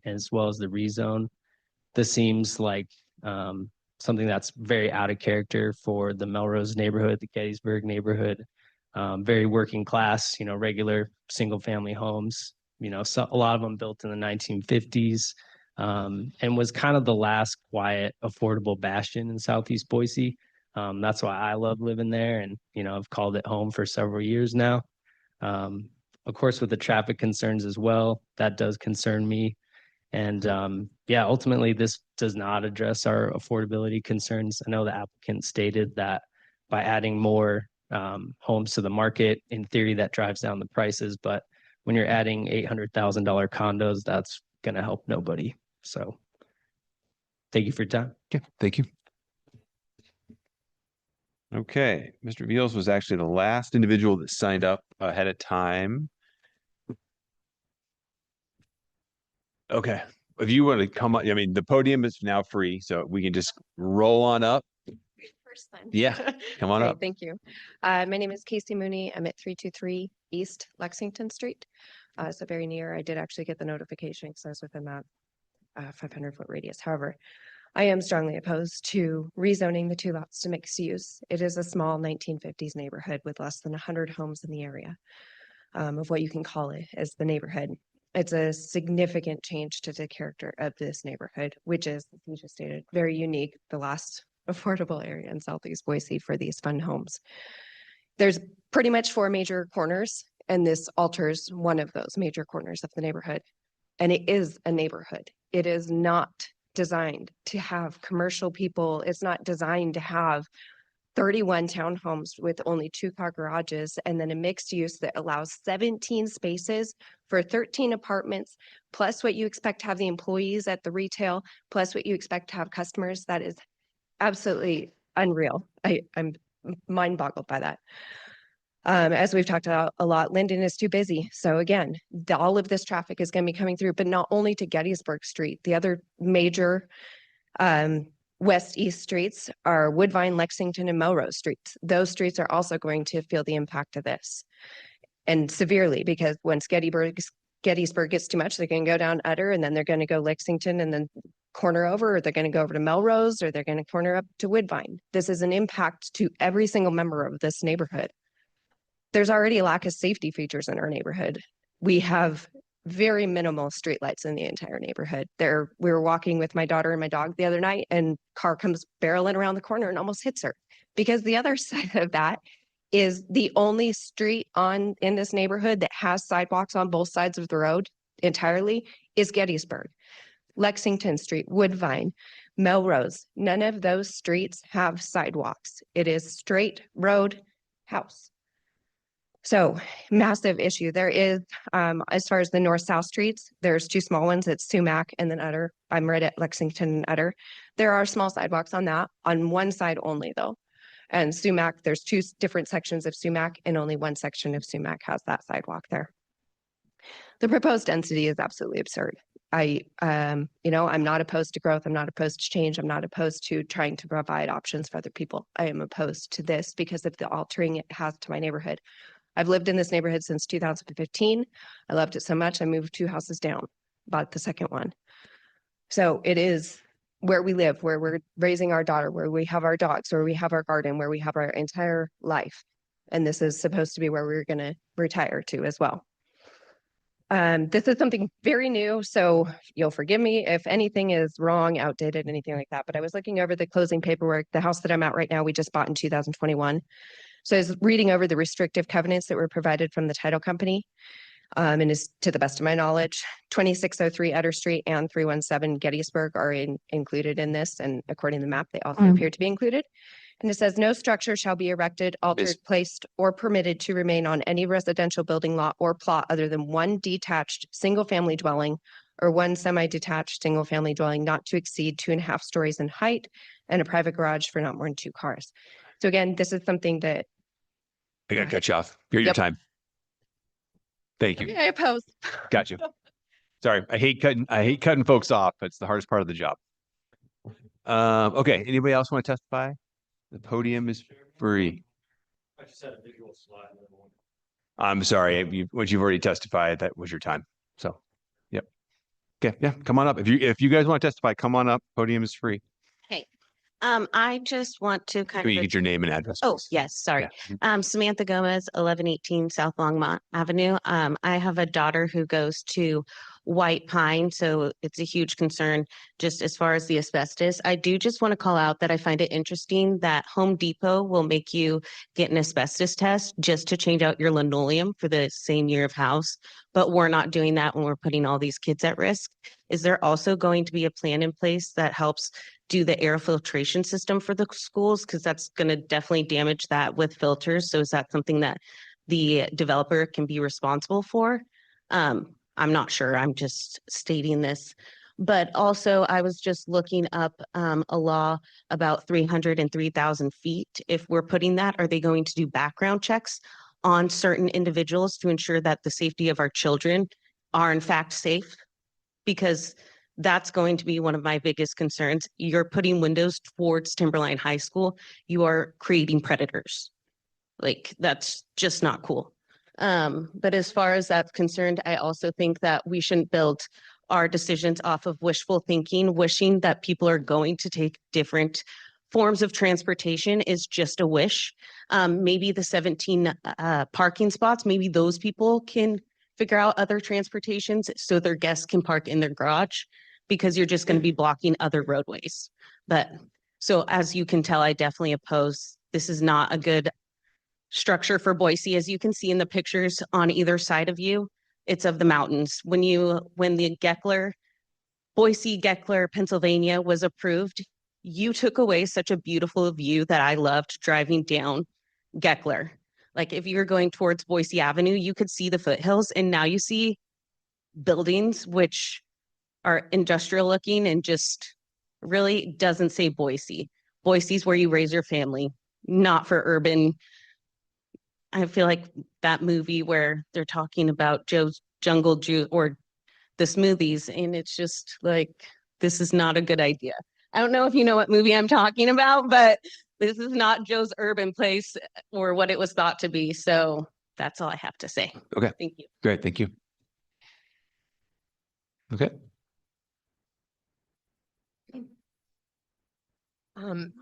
as well as the rezone. This seems like something that's very out of character for the Melrose neighborhood, the Gettysburg neighborhood, very working class, regular single family homes, so a lot of them built in the 1950s, and was kind of the last quiet, affordable bastion in Southeast Boise. That's why I love living there. And, I've called it home for several years now. Of course, with the traffic concerns as well, that does concern me. And ultimately, this does not address our affordability concerns. I know the applicant stated that by adding more homes to the market, in theory, that drives down the prices. But when you're adding $800,000 condos, that's going to help nobody. So thank you for your time. Yeah, thank you. Okay, Mr. Beals was actually the last individual that signed up ahead of time. Okay, if you want to come up, I mean, the podium is now free, so we can just roll on up. First then. Yeah, come on Okay, up. thank you. My name is Casey Mooney. I'm at 323 East Lexington Street. So very near. I did actually get the notification because I was within that 500-foot radius. However, I am strongly opposed to rezoning the two lots to mixed use. It is a small 1950s neighborhood with less than 100 homes in the area of what you can call it as the neighborhood. It's a significant change to the character of this neighborhood, which is, as you just stated, very unique, the last affordable area in Southeast Boise for these fun homes. There's pretty much 4 major corners, and this alters one of those major corners of the neighborhood. And it is a neighborhood. It is not designed to have commercial people. It's not designed to have 31 townhomes with only 2-car garages, and then a mixed use that allows 17 spaces for 13 apartments, plus what you expect to have the employees at the retail, plus what you expect to have customers. That is absolutely unreal. I'm mind boggled by that. As we've talked about a lot, Linden is too busy. So again, all of this traffic is going to be coming through, but not only to Gettysburg Street. The other major west-east streets are Woodvine, Lexington, and Melrose streets. Those streets are also going to feel the impact of this, and severely, because once Gettysburg gets too much, they're going to go down Utter, and then they're going to go Lexington and then corner over, or they're going to go over to Melrose, or they're going to corner up to Woodvine. This is an impact to every single member of this neighborhood. There's already a lack of safety features in our neighborhood. We have very minimal streetlights in the entire neighborhood. We were walking with my daughter and my dog the other night, and car comes barreling around the corner and almost hits her, because the other side of that is the only street in this neighborhood that has sidewalks on both sides of the road entirely is Gettysburg. Lexington Street, Woodvine, Melrose, none of those streets have sidewalks. It is straight road house. So massive issue. There is, as far as the north-south streets, there's 2 small ones. It's Sumac and then Utter. I'm right at Lexington and Utter. There are small sidewalks on that, on one side only though. And Sumac, there's 2 different sections of Sumac, and only one section of Sumac has that sidewalk there. The proposed density is absolutely absurd. I'm not opposed to growth. I'm not opposed to change. I'm not opposed to trying to provide options for other people. I am opposed to this because of the altering it has to my neighborhood. I've lived in this neighborhood since 2015. I loved it so much, I moved 2 houses down, bought the second one. So it is where we live, where we're raising our daughter, where we have our dogs, where we have our garden, where we have our entire life. And this is supposed to be where we're going to retire to as well. This is something very new, so you'll forgive me if anything is wrong, outdated, anything like that. But I was looking over the closing paperwork. The house that I'm at right now, we just bought in 2021. So I was reading over the restrictive covenants that were provided from the title company. And is, to the best of my knowledge, 2603 Utter Street and 317 Gettysburg are included in this. And according to the map, they also appear to be included. And it says, no structure shall be erected, altered, placed, or permitted to remain on any residential building lot or plot other than one detached single-family dwelling or one semi-detached single-family dwelling not to exceed 2.5 stories in height, and a private garage for not more than 2 cars. So again, this is something that I got to cut you off. You're at your time. Thank you. I oppose. Got you. Sorry. I hate cutting folks off. It's the hardest part of the job. Okay. Anybody else want to testify? The podium is free. I just had a visual slide. I'm sorry. Once you've already testified, that was your time. So, yep. Okay. Yeah. Come on up. If you guys want to testify, come on up. Podium is free. Hey, I just want to kind Can of. you get your name and address? Oh, Please? yes, sorry. Yeah. Samantha Gomez, 1118 South Longmont Avenue. I have a daughter who goes to White Pine, so it's a huge concern just as far as the asbestos. I do just want to call out that I find it interesting that Home Depot will make you get an asbestos test just to change out your linoleum for the same year of house, but we're not doing that when we're putting all these kids at risk. Is there also going to be a plan in place that helps do the air filtration system for the schools? Because that's going to definitely damage that with filters. So is that something that the developer can be responsible for? I'm not sure. I'm just stating this. But also I was just looking up a law about 300 and 3,000 feet. If we're putting that, are they going to do background checks on certain individuals to ensure that the safety of our children are in fact safe? Because that's going to be one of my biggest concerns. You're putting windows towards Timberline High School. You are creating predators. Like, that's just not cool. But as far as that's concerned, I also think that we shouldn't build our decisions off of wishful thinking, wishing that people are going to take different forms of transportation is just a wish. Maybe the 17 parking spots, maybe those people can figure out other transportations so their guests can park in their garage, because you're just going to be blocking other roadways. But so as you can tell, I definitely oppose. This is not a good structure for Boise. As you can see in the pictures on either side of you, it's of the mountains. When the Boise Geckler, Pennsylvania was approved, you took away such a beautiful view that I loved driving down Geckler. Like, if you're going towards Boise Avenue, you could see the foothills, and now you see buildings which are industrial looking and just really doesn't say Boise. Boise's where you raise your family, not for urban. I feel like that movie where they're talking about Joe's Jungle Juice or the smoothies, and it's just like, this is not a good idea. I don't know if you know what movie I'm talking about, but this is not Joe's urban place or what it was thought to be. So that's all I have to say. Okay. Thank you. Great. Thank you. Okay.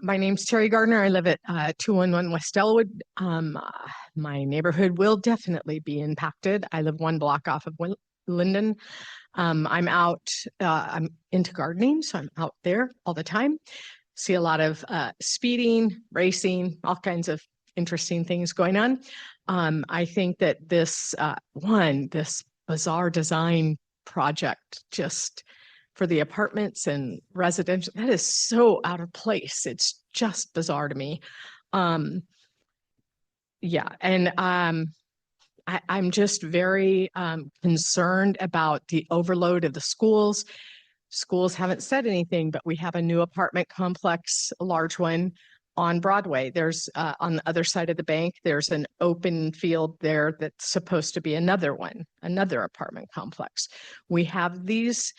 My name's Terry Gardner. I live at 211 West Elwood. My neighborhood will definitely be impacted. I live one block off of Linden. I'm into gardening, so I'm out there all the time. See a lot of speeding, racing, all kinds of interesting things going on. I think that this bizarre design project just for the apartments and residential, that is so out of place. It's just bizarre to me. Yeah, and I'm just very concerned about the overload of the schools. Schools haven't said anything, but we have a new apartment complex, a large one on Broadway. There's on the other side of the bank, there's an open field there that's supposed to be another one, another apartment complex. We have these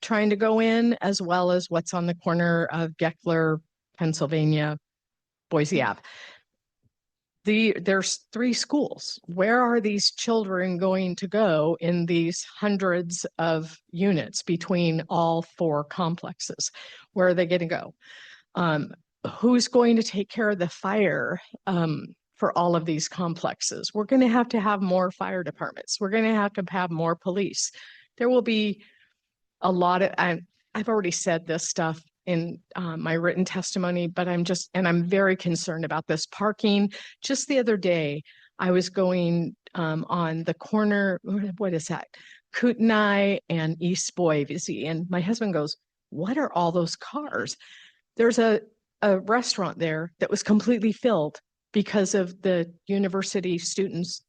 trying to go in, as well as what's on the corner of Geckler, Pennsylvania, Boise Ave. There's 3 schools. Where are these children going to go in these hundreds of units between all 4 complexes? Where are they going to go? Who's going to take care of the fire for all of these complexes? We're going to have more fire departments. We're going to have more police. There will be a lot of, I've already said this stuff in my written testimony, but I'm very concerned about this parking. Just the other day, I was going on the corner, what is that? Kootenai and East Boise. And my husband goes, what are all those cars? There's a restaurant there that was completely filled because of the university students.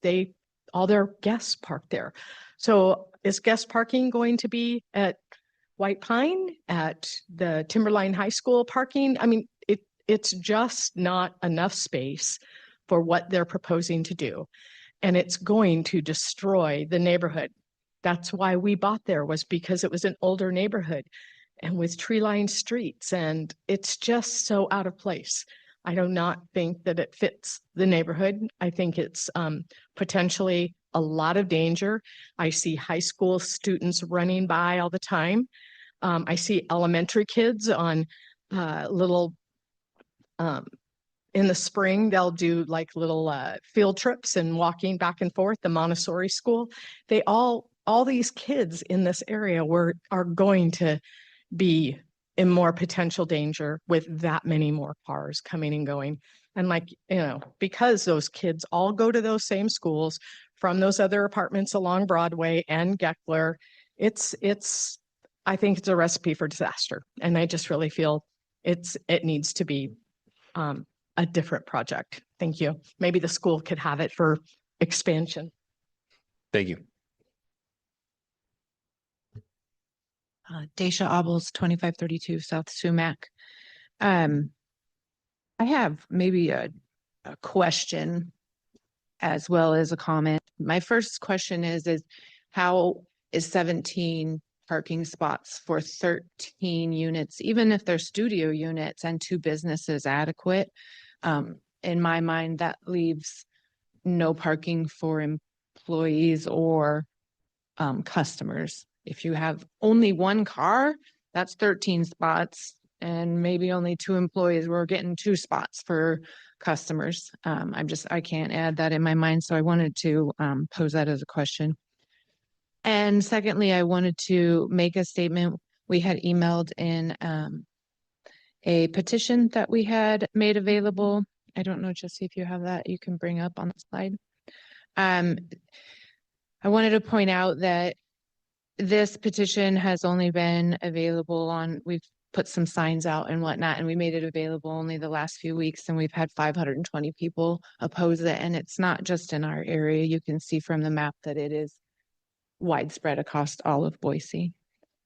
All their guests parked there. So is guest parking going to be at White Pine, at the Timberline High School parking? I mean, it's just not enough space for what they're proposing to do. And it's going to destroy the neighborhood. That's why we bought there, was because it was an older neighborhood and with tree-lined streets, and it's just so out of place. I do not think that it fits the neighborhood. I think it's potentially a lot of danger. I see high school students running by all the time. I see elementary kids on little, in the spring, they'll do like little field trips and walking back and forth, the Montessori school. All these kids in this area are going to be in more potential danger with that many more cars coming and going. And because those kids all go to those same schools from those other apartments along Broadway and Geckler, I think it's a recipe for disaster. And I just really feel it needs to be a different project. Thank you. Maybe the school could have it for expansion. Thank you. Daisha Obels, 2532 South Sumac. I have maybe a question as well as a comment. My first question is how is 17 parking spots for 13 units, even if they're studio units and 2 businesses, adequate? In my mind, that leaves no parking for employees or customers. If you have only 1 car, that's 13 spots, and maybe only 2 employees. We're getting 2 spots for customers. I can't add that in my mind, so I wanted to pose that as a question. And secondly, I wanted to make a statement. We had emailed in a petition that we had made available. I don't know, Jesse, if you have that, you can bring up on the slide. I wanted to point out that this petition has only been available on, we've put some signs out and whatnot, and we made it available only the last few weeks, and we've had 520 people oppose it. And it's not just in our area. You can see from the map that it is widespread across all of Boise.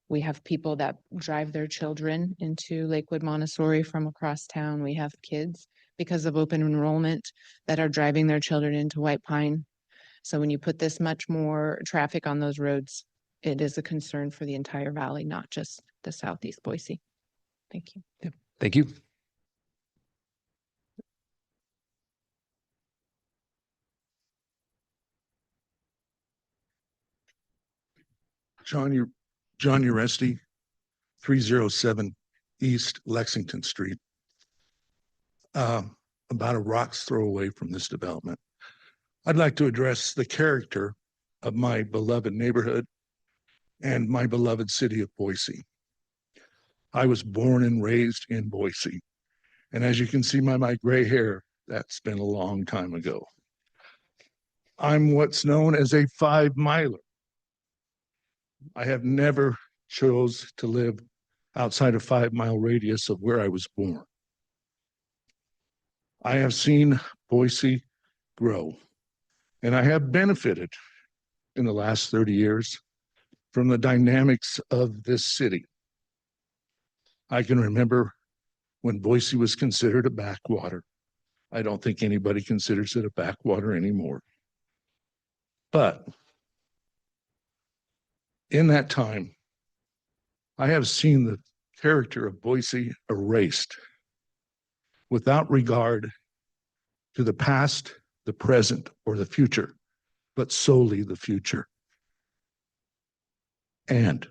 We have people that drive their children into Lakewood Montessori from across town. We have kids, because of open enrollment, that are driving their children into White Pine. So when you put this much more traffic on those roads, it is a concern for the entire valley, not just the Southeast Boise. Thank you. Yep. Thank you. John Uresti, 307 East Lexington Street. About a rock's throw away from this development. I'd like to address the character of my beloved neighborhood and my beloved city of Boise. I was born and raised in Boise. And as you can see by my gray hair, that's been a long time ago. I'm what's known as a 5-miler. I have never chose to live outside a 5-mile radius of where I was born. I have seen Boise grow, and I have benefited in the last 30 years from the dynamics of this city. I can remember when Boise was considered a backwater. I don't think anybody considers it a backwater anymore. But in that time, I have seen the character of Boise erased without regard to the past, the present, or the future, but solely the future. And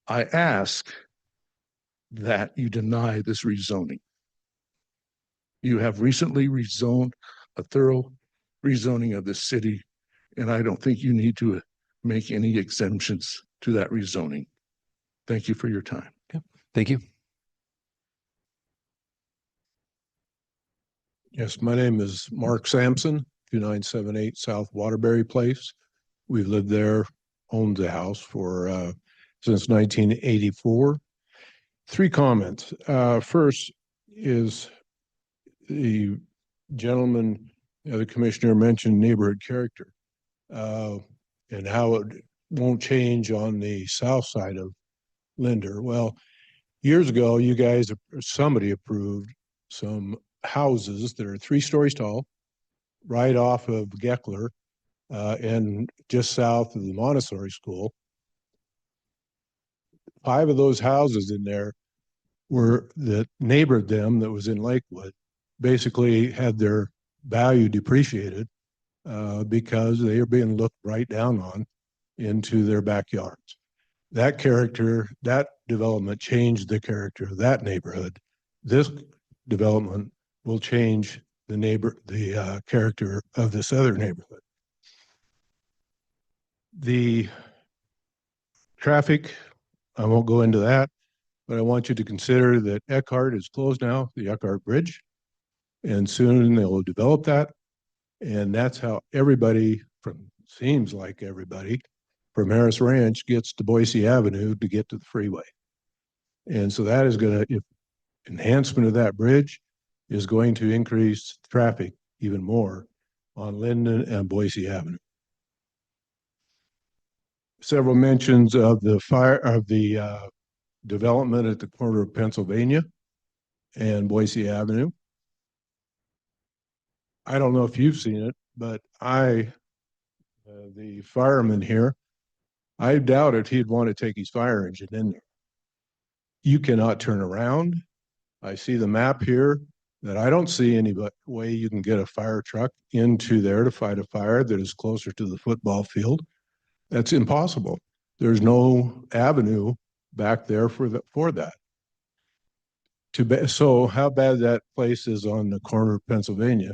I ask that you deny this rezoning. You have recently rezoned a thorough rezoning of this city, and I don't think you need to make any exemptions to that rezoning. Thank you for your time. Okay. Thank you. Yes, my name is Mark Sampson, 2978 South Waterbury Place. We've lived there, owned the house for since 1984. 3 comments. First is the gentleman, the commissioner mentioned neighborhood character and how it won't change on the south side of Linder. Well, years ago, you guys, somebody approved some houses that are 3 stories tall, right off of Geckler and just south of the Montessori school. 5 of those houses in there were that neighbored them that was in Lakewood, basically had their value depreciated because they are being looked right down on into their backyards. That character, that development changed the character of that neighborhood. This development will change the character of this other neighborhood. The traffic, I won't go into that, but I want you to consider that Eckhart is closed now, the Eckhart Bridge, and soon they will develop that. And that's how everybody seems like everybody from Harris Ranch gets to Boise Avenue to get to the freeway. And so that is going to, enhancement of that bridge is going to increase traffic even more on Linden and Boise Avenue. several mentions of the development at the corner of Pennsylvania and Boise Avenue. I don't know if you've seen it, but the fireman here, I doubted he'd want to take his fire engine in there. You cannot turn around. I see the map here that I don't see any way you can get a fire truck into there to fight a fire that is closer to the football field. That's impossible. There's no avenue back there for that. So how bad that place is on the corner of Pennsylvania.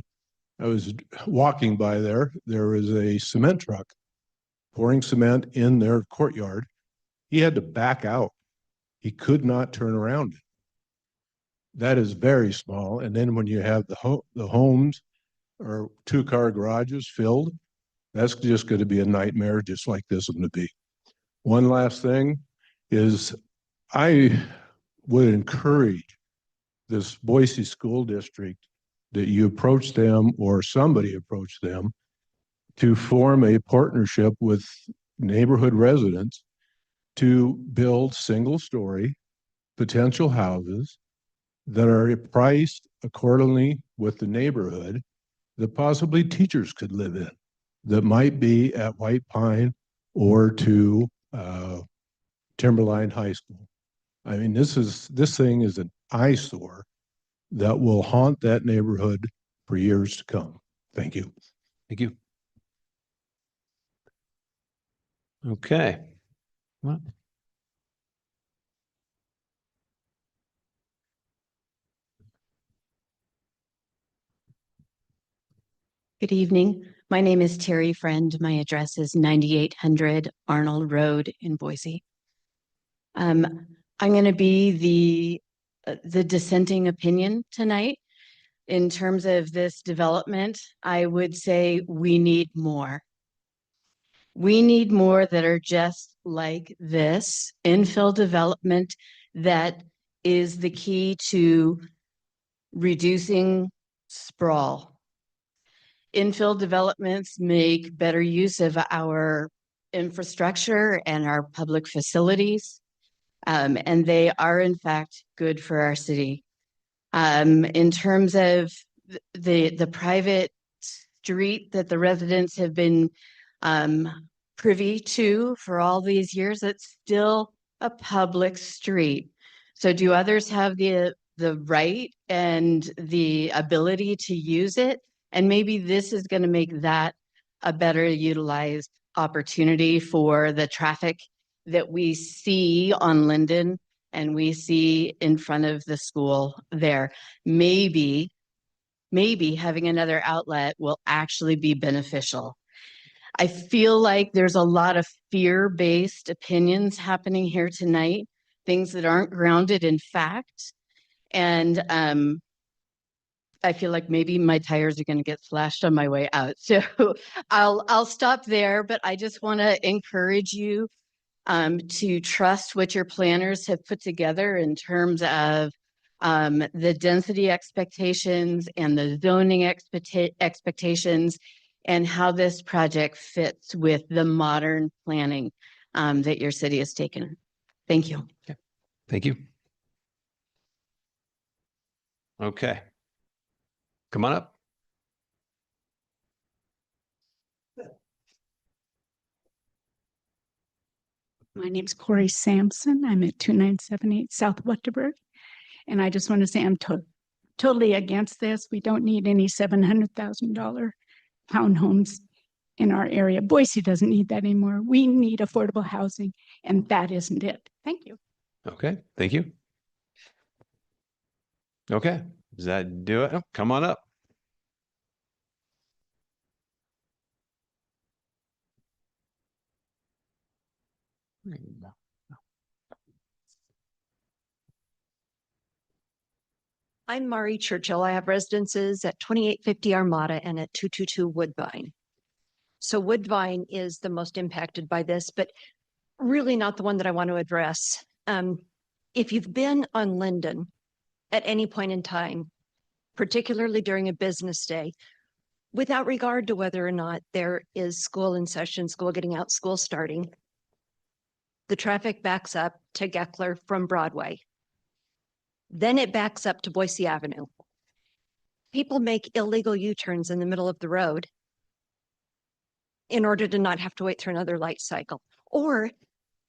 I was walking by there. There was a cement truck pouring cement in their courtyard. He had to back out. He could not turn around. That is very small. And then when you have the homes or two-car garages filled, that's just going to be a nightmare, just like this is going to be. One last thing is I would encourage this Boise School District that you approach them or somebody approach them to form a partnership with neighborhood residents to build single-story potential houses that are priced accordingly with the neighborhood that possibly teachers could live in, that might be at White Pine or to Timberline High School. I mean, this thing is an eyesore that will haunt that neighborhood for years to come. Thank you. Thank you. Okay. What? Good evening. My name is Terry Friend. My address is 9800 Arnold Road in Boise. I'm going to be the dissenting opinion tonight. In terms of this development, I would say we need more. We need more that are just like this infill development that is the key to reducing sprawl. Infill developments make better use of our infrastructure and our public facilities, and they are in fact good for our city. In terms of the private street that the residents have been privy to for all these years, it's still a public street. So do others have the right and the ability to use it? And maybe this is going to make that a better utilized opportunity for the traffic that we see on Linden and we see in front of the school there. Maybe having another outlet will actually be beneficial. I feel like there's a lot of fear-based opinions happening here tonight, things that aren't grounded in fact. And I feel like maybe my tires are going to get slashed on my way out. So I'll stop there, but I just want to encourage you to trust what your planners have put together in terms of the density expectations and the zoning expectations and how this project fits with the modern planning that your city has taken. Thank you. Okay. Thank you. Okay. Come on up. My name's Corey Sampson. I'm at 2978 South Wetterberg. And I just want to say I'm totally against this. We don't need any $700,000 townhomes in our area. Boise doesn't need that anymore. We need affordable housing, and that isn't it. Thank you. Okay. Thank you. Okay. Does that do it? Oh, come on up. I'm Mari Churchill. I have residences at 2850 Armada and at 222 Woodbine. So Woodbine is the most impacted by this, but really not the one that I want to address. If you've been on Linden at any point in time, particularly during a business day, without regard to whether or not there is school in session, school getting out, school starting, the traffic backs up to Geckler from Broadway. Then it backs up to Boise Avenue. People make illegal U-turns in the middle of the road in order to not have to wait through another light cycle. Or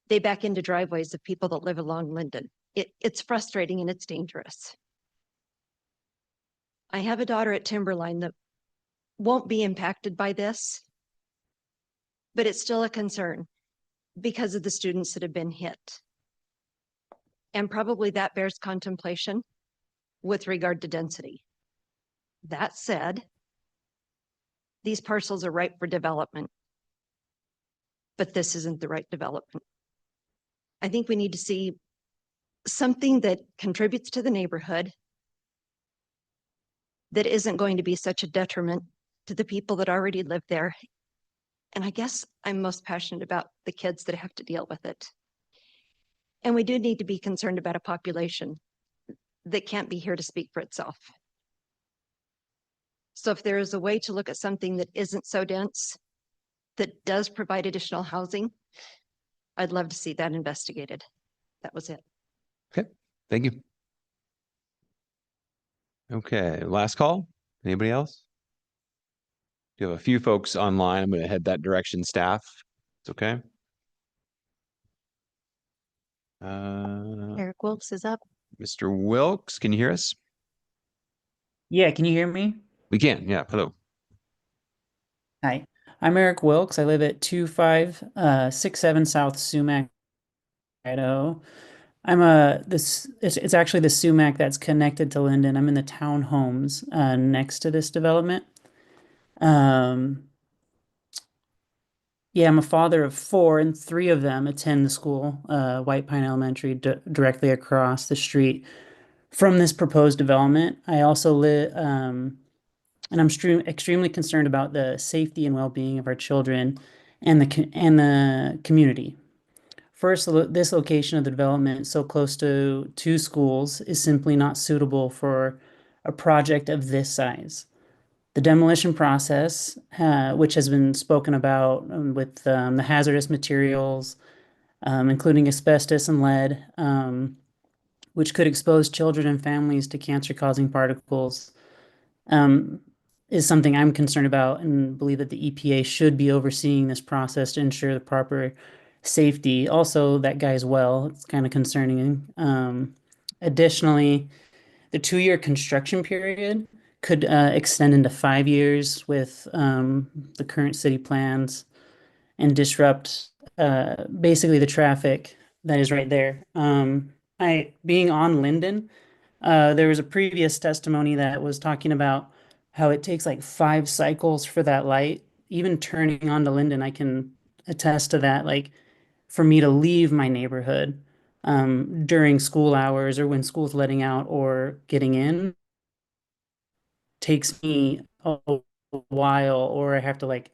they back into driveways of people that live along Linden. It's frustrating and it's dangerous. I have a daughter at Timberline that won't be impacted by this, but it's still a concern because of the students that have been hit. And probably that bears contemplation with regard to density. That said, these parcels are ripe for development, but this isn't the right development. I think we need to see something that contributes to the neighborhood that isn't going to be such a detriment to the people that already live there. And I guess I'm most passionate about the kids that have to deal with it. And we do need to be concerned about a population that can't be here to speak for itself. So if there is a way to look at something that isn't so dense, that does provide additional housing, I'd love to see that investigated. That was it. Okay, thank you. Okay, last call. Anybody else? You have a few folks online. I'm going to head that direction, staff. It's okay. Eric Wilkes is up. Mr. Wilkes, can you hear us? Yeah, can you hear me? We can, yeah. Hello. Hi, I'm Eric Wilkes. I live at 2567 South Sumac, Idaho. It's actually the Sumac that's connected to Linden. I'm in the townhomes next to this development. Yeah, I'm a father of 4, and 3 of them attend the school, White Pine Elementary, directly across the street from this proposed development. I also live, and I'm extremely concerned about the safety and well-being of our children and the community. First, this location of the development, so close to 2 schools, is simply not suitable for a project of this size. The demolition process, which has been spoken about with the hazardous materials, including asbestos and lead, which could expose children and families to cancer-causing particles, is something I'm concerned about and believe that the EPA should be overseeing this process to ensure the proper safety. Also, that guy's well, it's kind of concerning. Additionally, the 2-year construction period could extend into 5 years with the current city plans and disrupt basically the traffic that is right there. Being on Linden, there was a previous testimony that was talking about how it takes like 5 cycles for that light. Even turning onto Linden, I can attest to that. Like for me to leave my neighborhood during school hours or when school's letting out or getting in takes me a while, or I have to like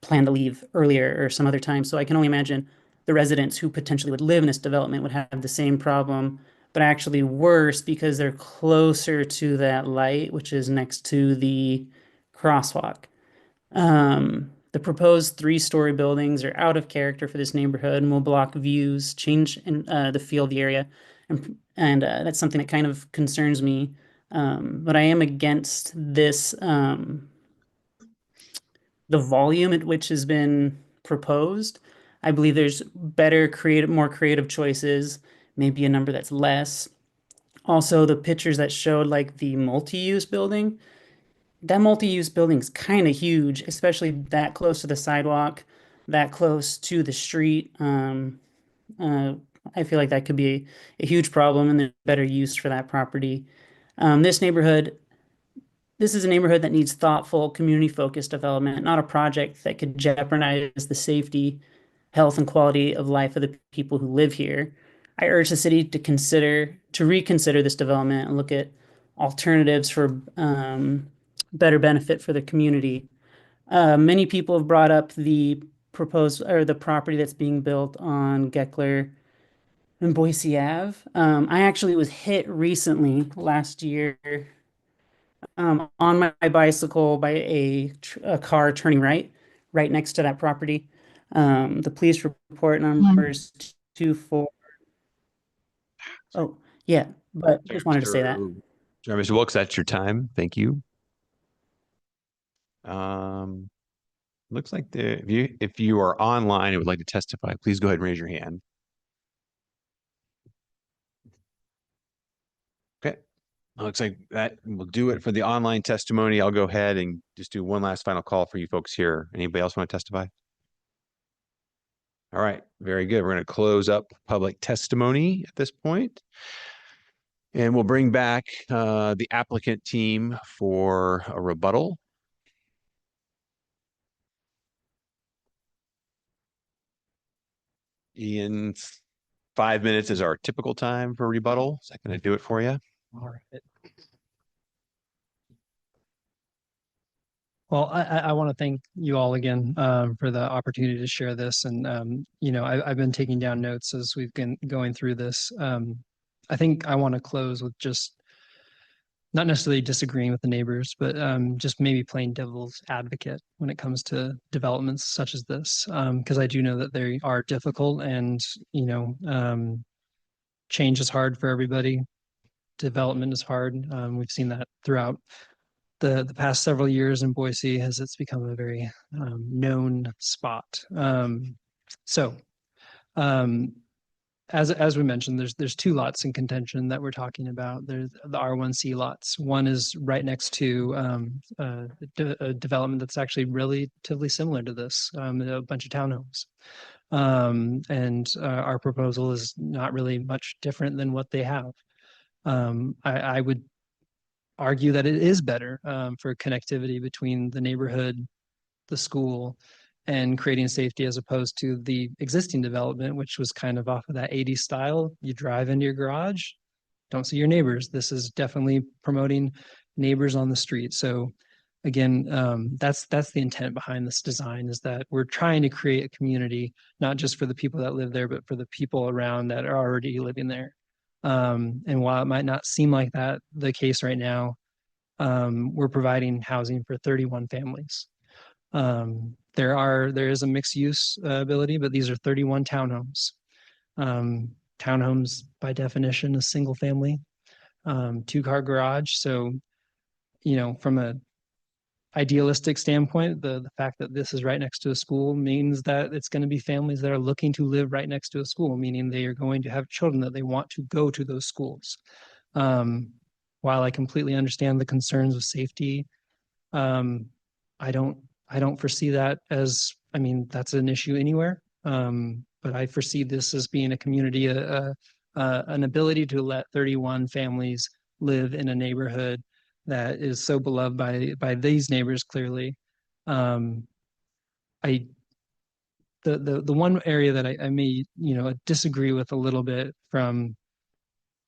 plan to leave earlier or some other time. So I can only imagine the residents who potentially would live in this development would have the same problem, but actually worse because they're closer to that light, which is next to the crosswalk. The proposed 3-story buildings are out of character for this neighborhood and will block views, change in the feel of the area, and that's something that kind of concerns me. But I am against this, the volume at which has been proposed. I believe there's more creative choices, maybe a number that's less. Also, the pictures that showed like the multi-use building, that multi-use building is kind of huge, especially that close to the sidewalk, that close to the street. I feel like that could be a huge problem and there's better use for that property. This is a neighborhood that needs thoughtful, community-focused development, not a project that could jeopardize the safety, health, and quality of life of the people who live here. I urge the city to reconsider this development and look at alternatives for better benefit for the community. Many people have brought up the property that's being built on Geckler and Boise Ave. I actually was hit recently last year on my bicycle by a car turning right next to that property. The police report number is 4. Oh, yeah, but just wanted to say that. Sorry, Mr. Wilkes, that's your time. Thank you. Looks like if you are online and would like to testify, please go ahead and raise your hand. Okay. Looks like that will do it for the online testimony. I'll go ahead and just do one last final call for you folks here. Anybody else want to testify? All right, very good. We're going to close up public testimony at this point. And we'll bring back the applicant team for a rebuttal. Ian, 5 minutes is our typical time for rebuttal. Is that going to do it for you? All right. Well, I want to thank you all again for the opportunity to share this. And, I've been taking down notes as we've been going through this. I think I want to close with just not necessarily disagreeing with the neighbors, but just maybe playing devil's advocate when it comes to developments such as this, because I do know that they are difficult and, change is hard for everybody. Development is hard. We've seen that throughout the past several years in Boise as it's become a very known spot. As we mentioned, there's 2 lots in contention that we're talking about. There's the R1C lots. One is right next to a development that's actually relatively similar to this, a bunch of townhomes. Our proposal is not really much different than what they have. I would argue that it is better for connectivity between the neighborhood, the school, and creating safety as opposed to the existing development, which was kind of off of that 80s style. You drive into your garage, don't see your neighbors. This is definitely promoting neighbors on the street. So again, that's the intent behind this design, is that we're trying to create a community, not just for the people that live there, but for the people around that are already living there. And while it might not seem like that the case right now, we're providing housing for 31 families. There is a mixed use ability, but these are 31 townhomes. Townhomes by definition a single family, 2-car garage. So, from a idealistic standpoint, the fact that this is right next to a school means that it's going to be families that are looking to live right next to a school, meaning they are going to have children that they want to go to those schools. While I completely understand the concerns of safety, I don't foresee that as, that's an issue anywhere. But I foresee this as being a community, an ability to let 31 families live in a neighborhood that is so beloved by these neighbors. Clearly, the one area that I may disagree with a little bit from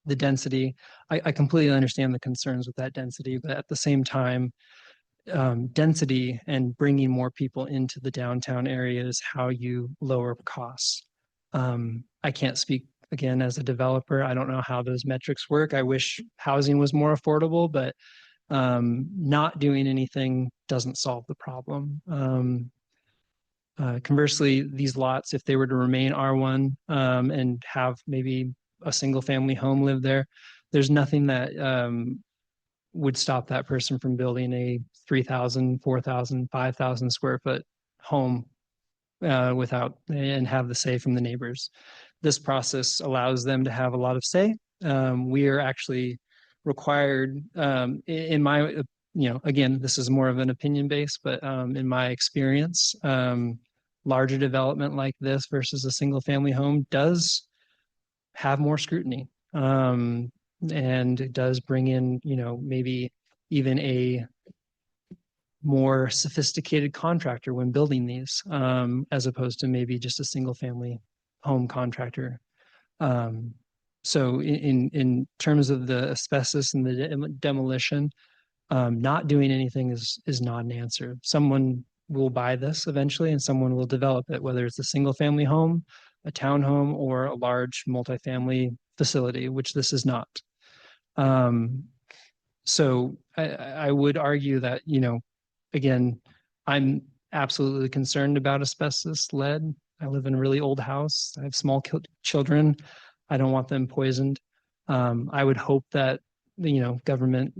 the density. I completely understand the concerns with that density, but at the same time, density and bringing more people into the downtown area is how you lower costs. I can't speak again as a developer. I don't know how those metrics work. I wish housing was more affordable, but not doing anything doesn't solve the problem. Conversely, these lots, if they were to remain R1 and have maybe a single family home live there, there's nothing that would stop that person from building a 3,000, 4,000, 5,000 square foot home and have the say from the neighbors. This process allows them to have a lot of say. We are actually required, in my, again, this is more of an opinion base, but in my experience, larger development like this versus a single family home does have more scrutiny. And it does bring in, maybe even a more sophisticated contractor when building these, as opposed to maybe just a single family home contractor. So in terms of the asbestos and the demolition, not doing anything is not an answer. Someone will buy this eventually and someone will develop it, whether it's a single family home, a townhome, or a large multifamily facility, which this is not. So I would argue that, again, I'm absolutely concerned about asbestos, lead. I live in a really old house. I have small children. I don't want them poisoned. I would hope that, government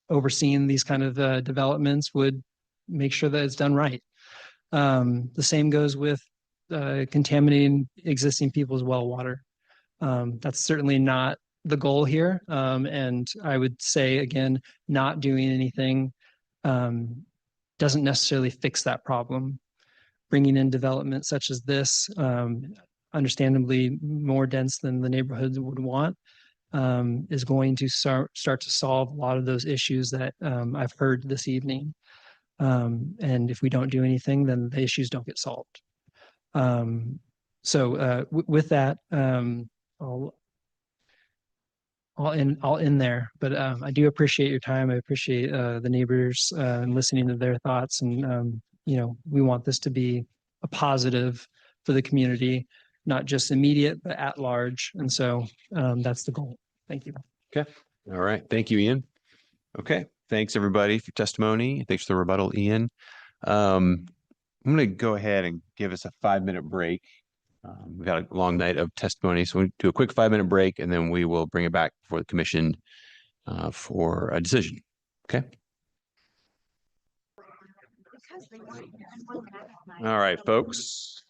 overseeing these kind of developments would make sure that it's done right. The same goes with contaminating existing people's well water. That's certainly not the goal here. And I would say, again, not doing anything doesn't necessarily fix that problem. Bringing in development such as this, understandably more dense than the neighborhoods would want, is going to start to solve a lot of those issues that I've heard this evening. And if we don't do anything, then the issues don't get solved. With that, I'll end there, but I do appreciate your time. I appreciate the neighbors and listening to their thoughts. And, we want this to be a positive for the community, not just immediate, but at large. And so that's the goal. Thank you. Okay. All right. Thank you, Ian. Okay. Thanks everybody for testimony. Thanks for the rebuttal, Ian. I'm going to go ahead and give us a 5-minute break. We've got a long night of testimony, so we'll do a quick 5-minute break, and then we will bring it back for the commission for a decision. Okay. All right, folks.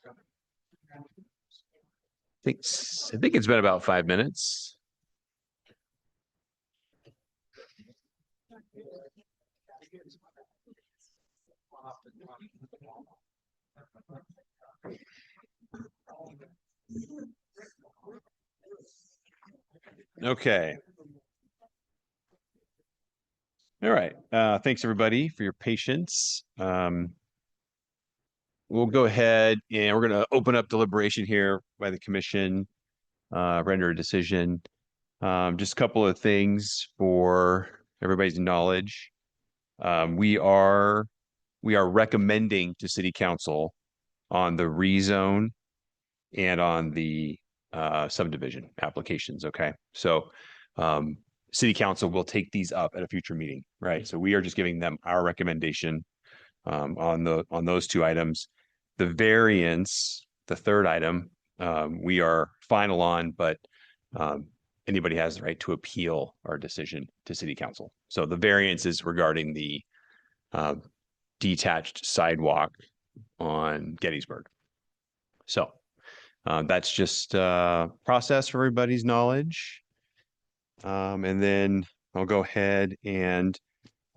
I think it's been about 5 minutes. Okay. All right. Thanks everybody for your patience. We'll go ahead and we're going to open up deliberation here by the commission, render a decision. Just a couple of things for everybody's knowledge. We are recommending to City Council on the rezone and on the subdivision applications. Okay, so City Council will take these up at a future meeting, right? So we are just giving them our recommendation on those 2 items. The variance, the 3rd item, we are final on, but anybody has the right to appeal our decision to City Council. So the variance is regarding the detached sidewalk on Gettysburg. So that's just process for everybody's knowledge. And then I'll go ahead and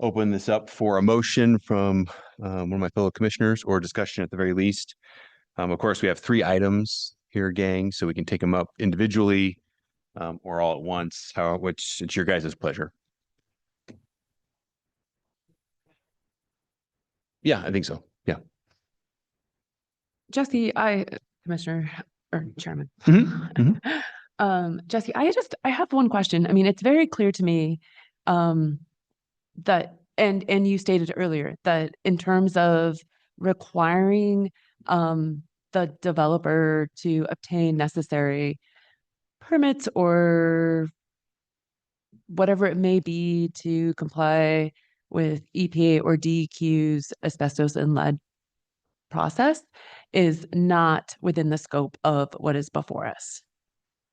open this up for a motion from one of my fellow commissioners, or discussion at the very least. Of course, we have 3 items here, gang, so we can take them up individually or all at once, which it's your guys' pleasure. Yeah, I think so. Yeah. Jesse, Commissioner or Chairman. Jesse, I have one question. I mean, it's very clear to me that, and you stated earlier that in terms of requiring the developer to obtain necessary permits or whatever it may be to comply with EPA or DEQ's asbestos and lead process is not within the scope of what is before us.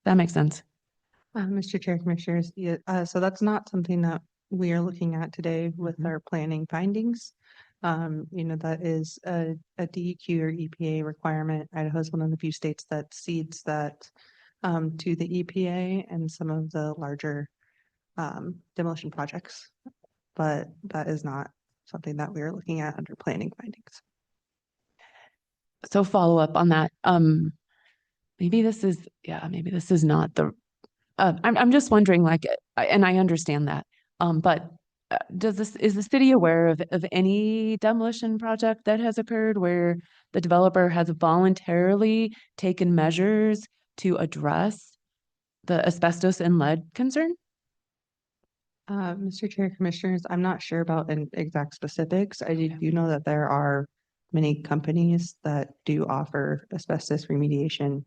That makes sense. Mr. Chair, Commissioners, so that's not something that we are looking at today with our planning findings. That is a DEQ or EPA requirement. Idaho is one of the few states that cedes that to the EPA and some of the larger demolition projects. But that is not something that we are looking at under planning findings. So follow up on that. Maybe this is not the, I'm just wondering, like, and I understand that, but is the city aware of any demolition project that has occurred where the developer has voluntarily taken measures to address the asbestos and lead concern? Mr. Chair, Commissioners, I'm not sure about exact specifics. I do know that there are many companies that do offer asbestos remediation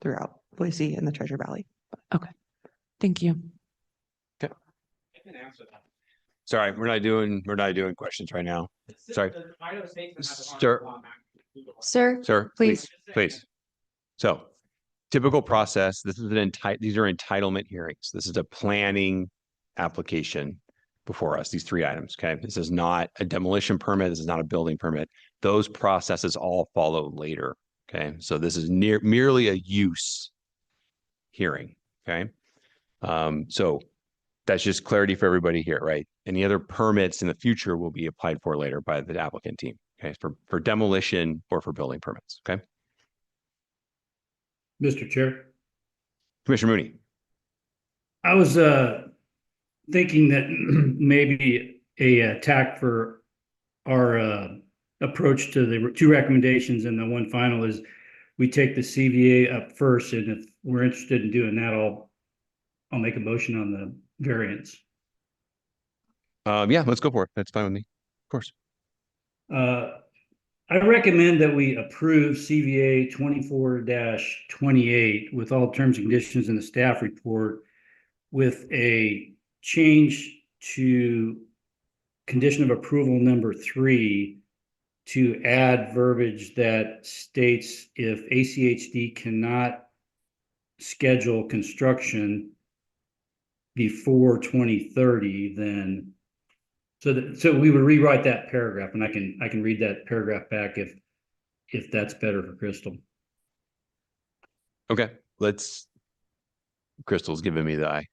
throughout Boise and the Treasure Valley. Okay, thank you. Okay. Sorry, we're not doing questions right now. Sorry. Sir. Sir, Sir, please. please. So typical process, these are entitlement hearings. This is a planning application before us, these three items, okay? This is not a demolition permit. This is not a building permit. Those processes all follow later, okay? So this is merely a use hearing, okay? So that's just clarity for everybody here, right? Any other permits in the future will be applied for later by the applicant team, okay? For demolition or for building permits, okay? Mr. Chair, Commissioner Mooney. I was thinking that maybe a tack for our approach to the two recommendations and the one final is we take the CVA up first, and if we're interested in doing that, I'll make a motion on the variance. Yeah, let's go for it. That's fine with me. Of course. I recommend that we approve CVA 24-28 with all terms and conditions in the staff report with a change to condition of approval number 3 to add verbiage that states if ACHD cannot schedule construction before 2030, then so we would rewrite that paragraph, and I can read that paragraph back if that's better for Crystal. Okay, Crystal's giving me the eye.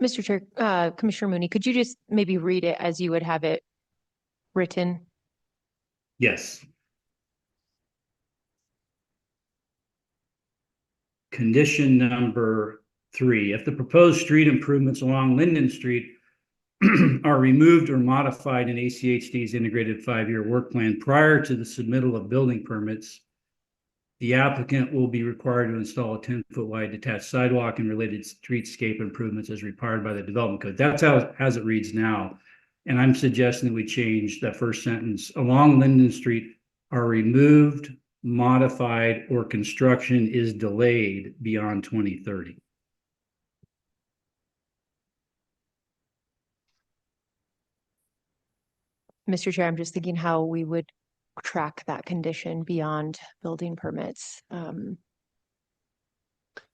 Mr. Chair, Commissioner Mooney, could you just maybe read it as you would have it written? Yes. Condition number 3, if the proposed street improvements along Linden Street are removed or modified in ACHD's integrated 5-year work plan prior to the submittal of building permits, the applicant will be required to install a 10-foot wide detached sidewalk and related streetscape improvements as required by the development code. That's how as it reads now. And I'm suggesting that we change that first sentence. Along Linden Street are removed, modified, or construction is delayed beyond 2030. Mr. Chair, I'm just thinking how we would track that condition beyond building permits.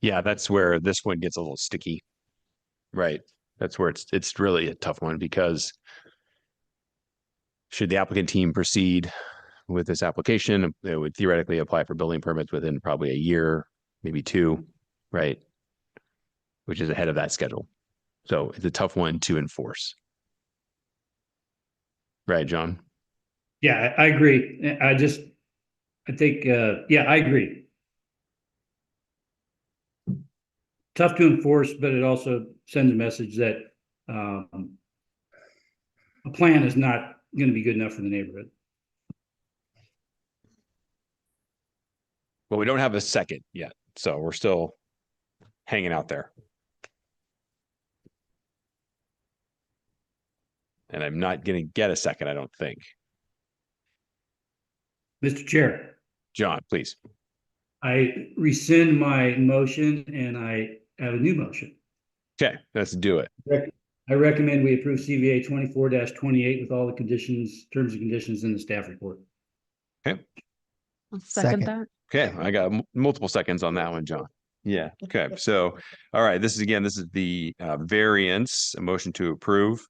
Yeah, that's where this one gets a little sticky. Right. That's where it's really a tough one, because should the applicant team proceed with this application, it would theoretically apply for building permits within probably a year, maybe 2, right? Which is ahead of that schedule. So it's a tough one to enforce. Right, John? Yeah, I agree. I think, yeah, I agree. Tough to enforce, but it also sends a message that a plan is not going to be good enough for the neighborhood. Well, we don't have a second yet, so we're still hanging out there. And I'm not going to get a second, I don't think. Mr. Chair. John, please. I rescind my motion and I have a new motion. Okay, let's do it. I recommend we approve CVA 24-28 with all the conditions, terms and conditions in the staff report. Okay. I'll second that. Okay, I got multiple seconds on that one, John. Yeah. Okay. So, all right. This is the variance, a motion to approve.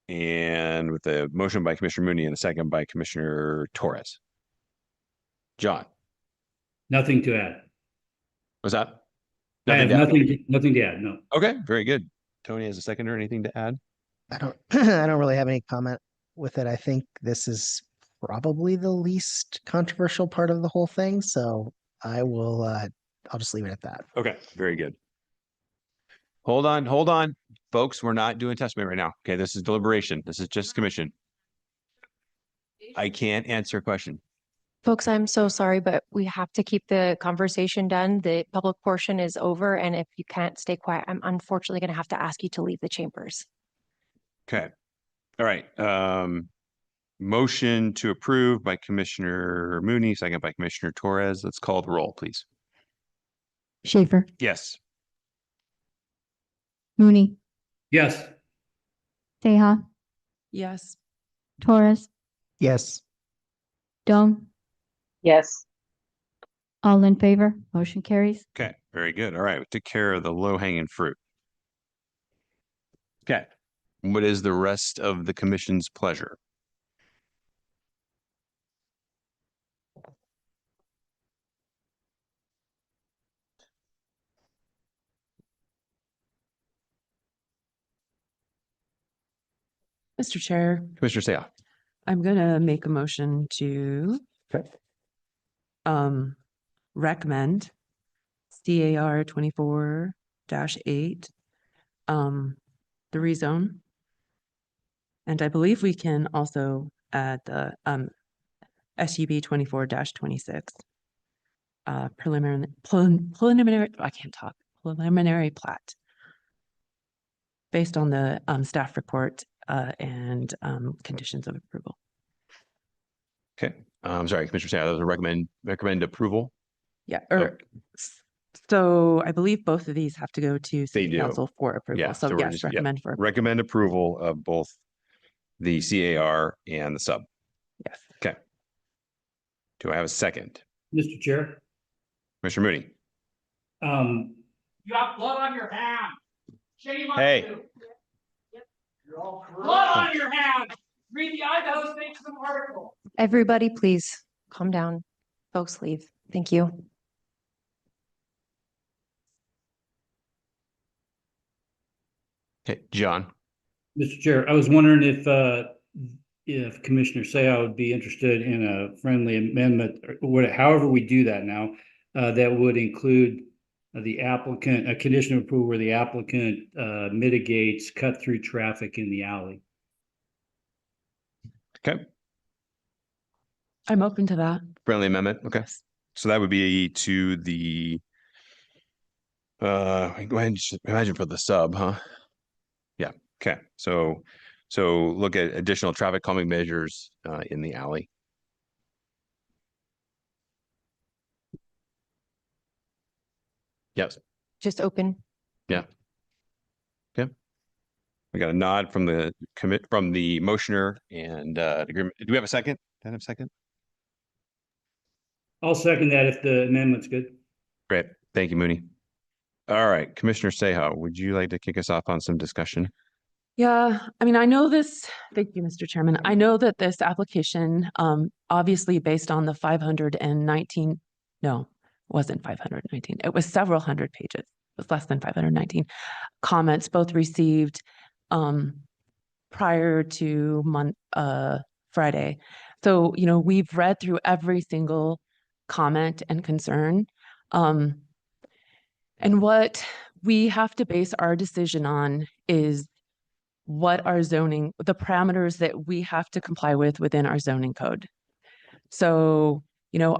And with a motion by Commissioner Mooney and a second by Commissioner Torres. John. Nothing to add. What's that? I have nothing to add. No. Okay. Very good. Tony has a second or anything to add? I don't really have any comment with it. I think this is probably the least controversial part of the whole thing. So I'll just leave it at that. Okay, very good. Hold on, folks. We're not doing testimony right now. Okay, this is deliberation. This is just commission. I can't answer a question. Folks, I'm so sorry, but we have to keep the conversation done. The public portion is over, and if you can't stay quiet, I'm unfortunately going to have to ask you to leave the chambers. Okay. All right. Motion to approve by Commissioner Mooney, second by Commissioner Torres. Let's call the roll, please. Schaefer, Yes. Mooney, Yes. Teja, Yes. Torres, Yes. Dome, Yes. all in favor, motion carries. Okay, very good. All right, we took care of the low hanging fruit. Okay, what is the rest of the commission's pleasure? Mr. Chair, Commissioner Seah. I'm gonna make a motion to Okay. Recommend CAR 24-8, the rezone. And I believe we can also add the SUB 24-26 preliminary, I can't talk, preliminary plat based on the staff report and conditions of approval. Okay, I'm sorry, Commissioner Seah, that was a recommend approval. Yeah, so I believe both of these have to go to They city do. council for approval. Yeah, So we're yes, just- recommend for approval. recommend approval of both the CAR and the sub. Yes. Okay. Do I have a second? Mr. Chair. Commissioner Mooney. You have blood on your hand. Shame on Hey. you. Blood on your hand. Read the Idaho Statesman article. Everybody, please calm down. Folks leave. Thank you. Okay, John. Mr. Chair, I was wondering if Commissioner Seah would be interested in a friendly amendment, or however we do that now, that would include the applicant, a condition of approval where the applicant mitigates cut-through traffic in the alley. Okay, I'm open to that. friendly amendment. Okay. So that would be to the go ahead and just imagine for the sub, huh? Yeah. Okay. So look at additional traffic calming measures in the alley. Yes. Just open. Yeah. Okay. We got a nod from the motioner and agreement. Do we have a second? Do I have a second? I'll second that if the amendment's good. Great. Thank you, Mooney. All right, Commissioner Seah, would you like to kick us off on some discussion? Yeah, I mean, I know this, thank you, Mr. Chairman. I know that this application, obviously based on the 519, no, it wasn't 519. It was several hundred pages. It was less than 519 comments, both received prior to Friday. So, you know, we've read through every single comment and concern. And what we have to base our decision on is what our zoning, the parameters that we have to comply with within our zoning code. So, you know,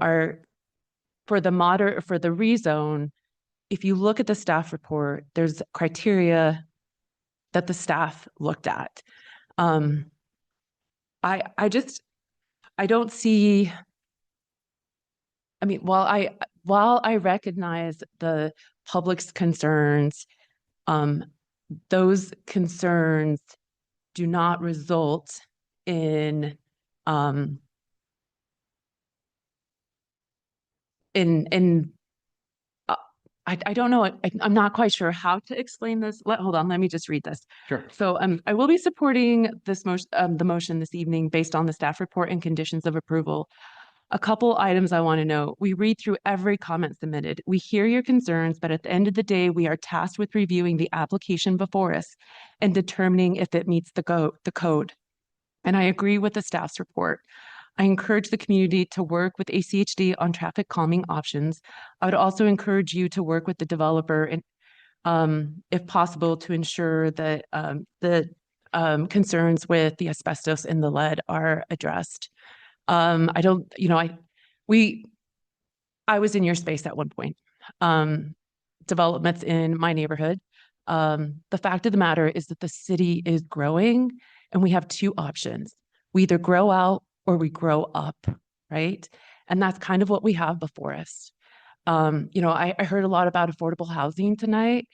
for the rezone, if you look at the staff report, there's criteria that the staff looked at. I don't see, I mean, while I recognize the public's concerns, those concerns do not result in I don't know. I'm not quite sure how to explain this. Hold on, let me just read this. Sure. So I will be supporting this motion, the motion this evening based on the staff report and conditions of approval. A couple items I want to know. We read through every comment submitted. We hear your concerns, but at the end of the day, we are tasked with reviewing the application before us and determining if it meets the code. And I agree with the staff's report. I encourage the community to work with ACHD on traffic calming options. I would also encourage you to work with the developer and, if possible, to ensure that the concerns with the asbestos and the lead are addressed. I don't, you know, I was in your space at one point. Developments in my neighborhood. The fact of the matter is that the city is growing and we have two options. We either grow out or we grow up, right? And that's kind of what we have before us. You know, I heard a lot about affordable housing tonight.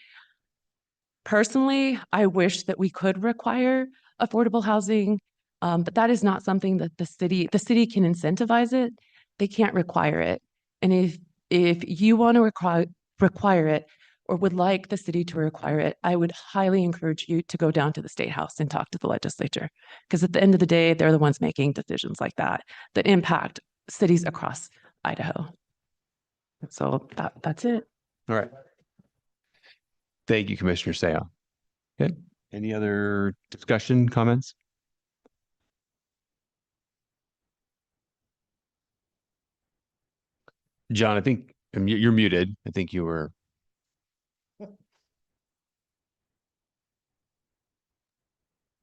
Personally, I wish that we could require affordable housing But that is not something that the city can incentivize it. They can't require it. And if you want to require it or would like the city to require it, I would highly encourage you to go down to the State House and talk to the legislature. Because at the end of the day, they're the ones making decisions like that impact cities across Idaho. So that's it. All right. Thank you, Commissioner Seah. Okay. Any other discussion, comments? John, I think you're muted. I think you were.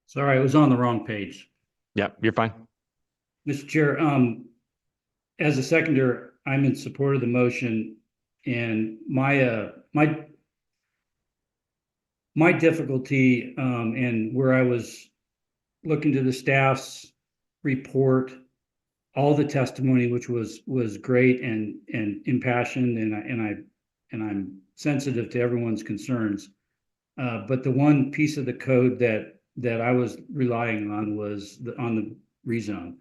Sorry, I was on the wrong page. Yeah, you're fine. Mr. Chair, as a seconder, I'm in support of the motion, and my difficulty and where I was looking to the staff's report, all the testimony, which was great and impassioned, and I'm sensitive to everyone's concerns. But the one piece of the code that I was relying on was on the rezone.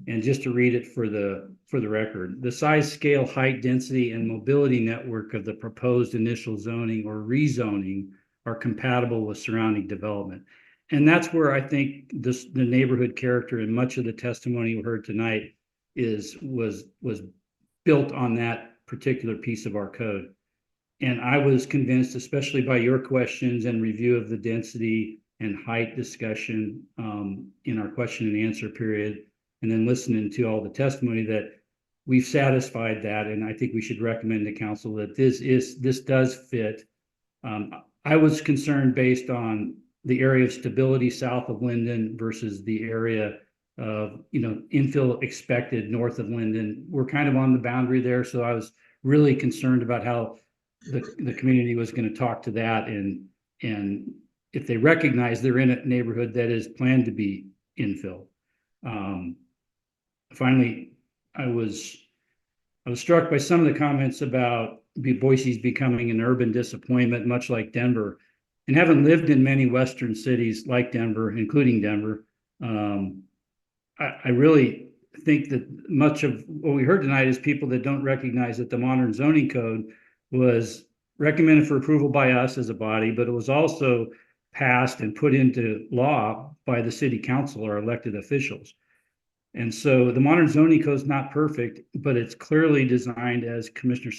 And just to read it for the record, the size, scale, height, density, and mobility network of the proposed initial zoning or rezoning are compatible with surrounding development. And that's where I think the neighborhood character and much of the testimony we heard tonight was built on that particular piece of our code. And I was convinced, especially by your questions and review of the density and height discussion in our question and answer period, and then listening to all the testimony, that we've satisfied that. And I think we should recommend to council that this does fit. I was concerned based on the area of stability south of Linden versus the area of, infill expected north of Linden. We're kind of on the boundary there. So I was really concerned about how the community was going to talk to that. And if they recognize they're in a neighborhood that is planned to be infill. Finally, I was struck by some of the comments about Boise's becoming an urban disappointment, much like Denver. And having lived in many Western cities like Denver, including Denver, I really think that much of what we heard tonight is people that don't recognize that the modern zoning code was recommended for approval by us as a body, but it was also passed and put into law by the city council or elected officials. And so the modern zoning code is not perfect, but it's clearly designed, as Commissioner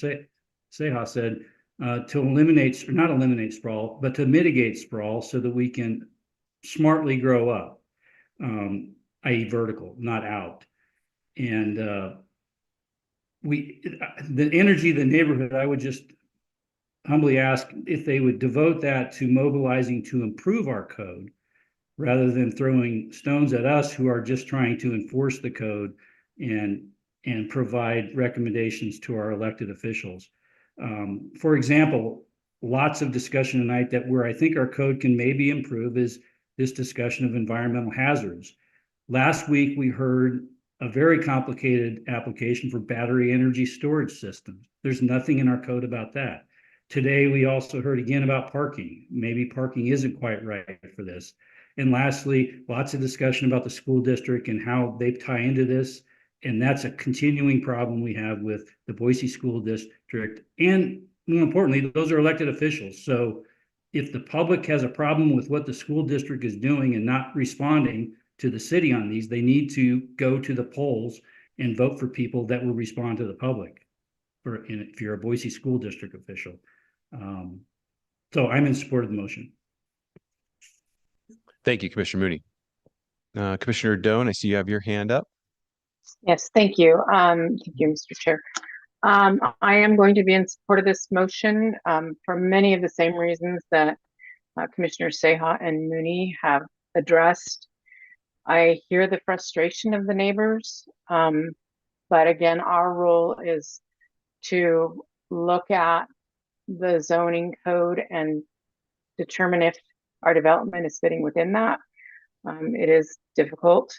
Seah said, to eliminate, or not eliminate sprawl, but to mitigate sprawl so that we can smartly grow up, i.e. vertical, not out. And the energy of the neighborhood, I would just humbly ask if they would devote that to mobilizing to improve our code, rather than throwing stones at us who are just trying to enforce the code and provide recommendations to our elected officials. For example, lots of discussion tonight that where I think our code can maybe improve is this discussion of environmental hazards. Last week, we heard a very complicated application for battery energy storage systems. There's nothing in our code about that. Today, we also heard again about parking. Maybe parking isn't quite right for this. And lastly, lots of discussion about the school district and how they tie into this. And that's a continuing problem we have with the Boise School District. And more importantly, those are elected officials. So if the public has a problem with what the school district is doing and not responding to the city on these, they need to go to the polls and vote for people that will respond to the public, if you're a Boise School District official. So I'm in support of the motion. Thank you, Commissioner Mooney. Commissioner Doan, I see you have your hand up. Yes, thank you. Thank you, Mr. Chair. I am going to be in support of this motion for many of the same reasons that Commissioners Seah and Mooney have addressed. I hear the frustration of the neighbors, but again, our role is to look at the zoning code and determine if our development is fitting within that. It is difficult.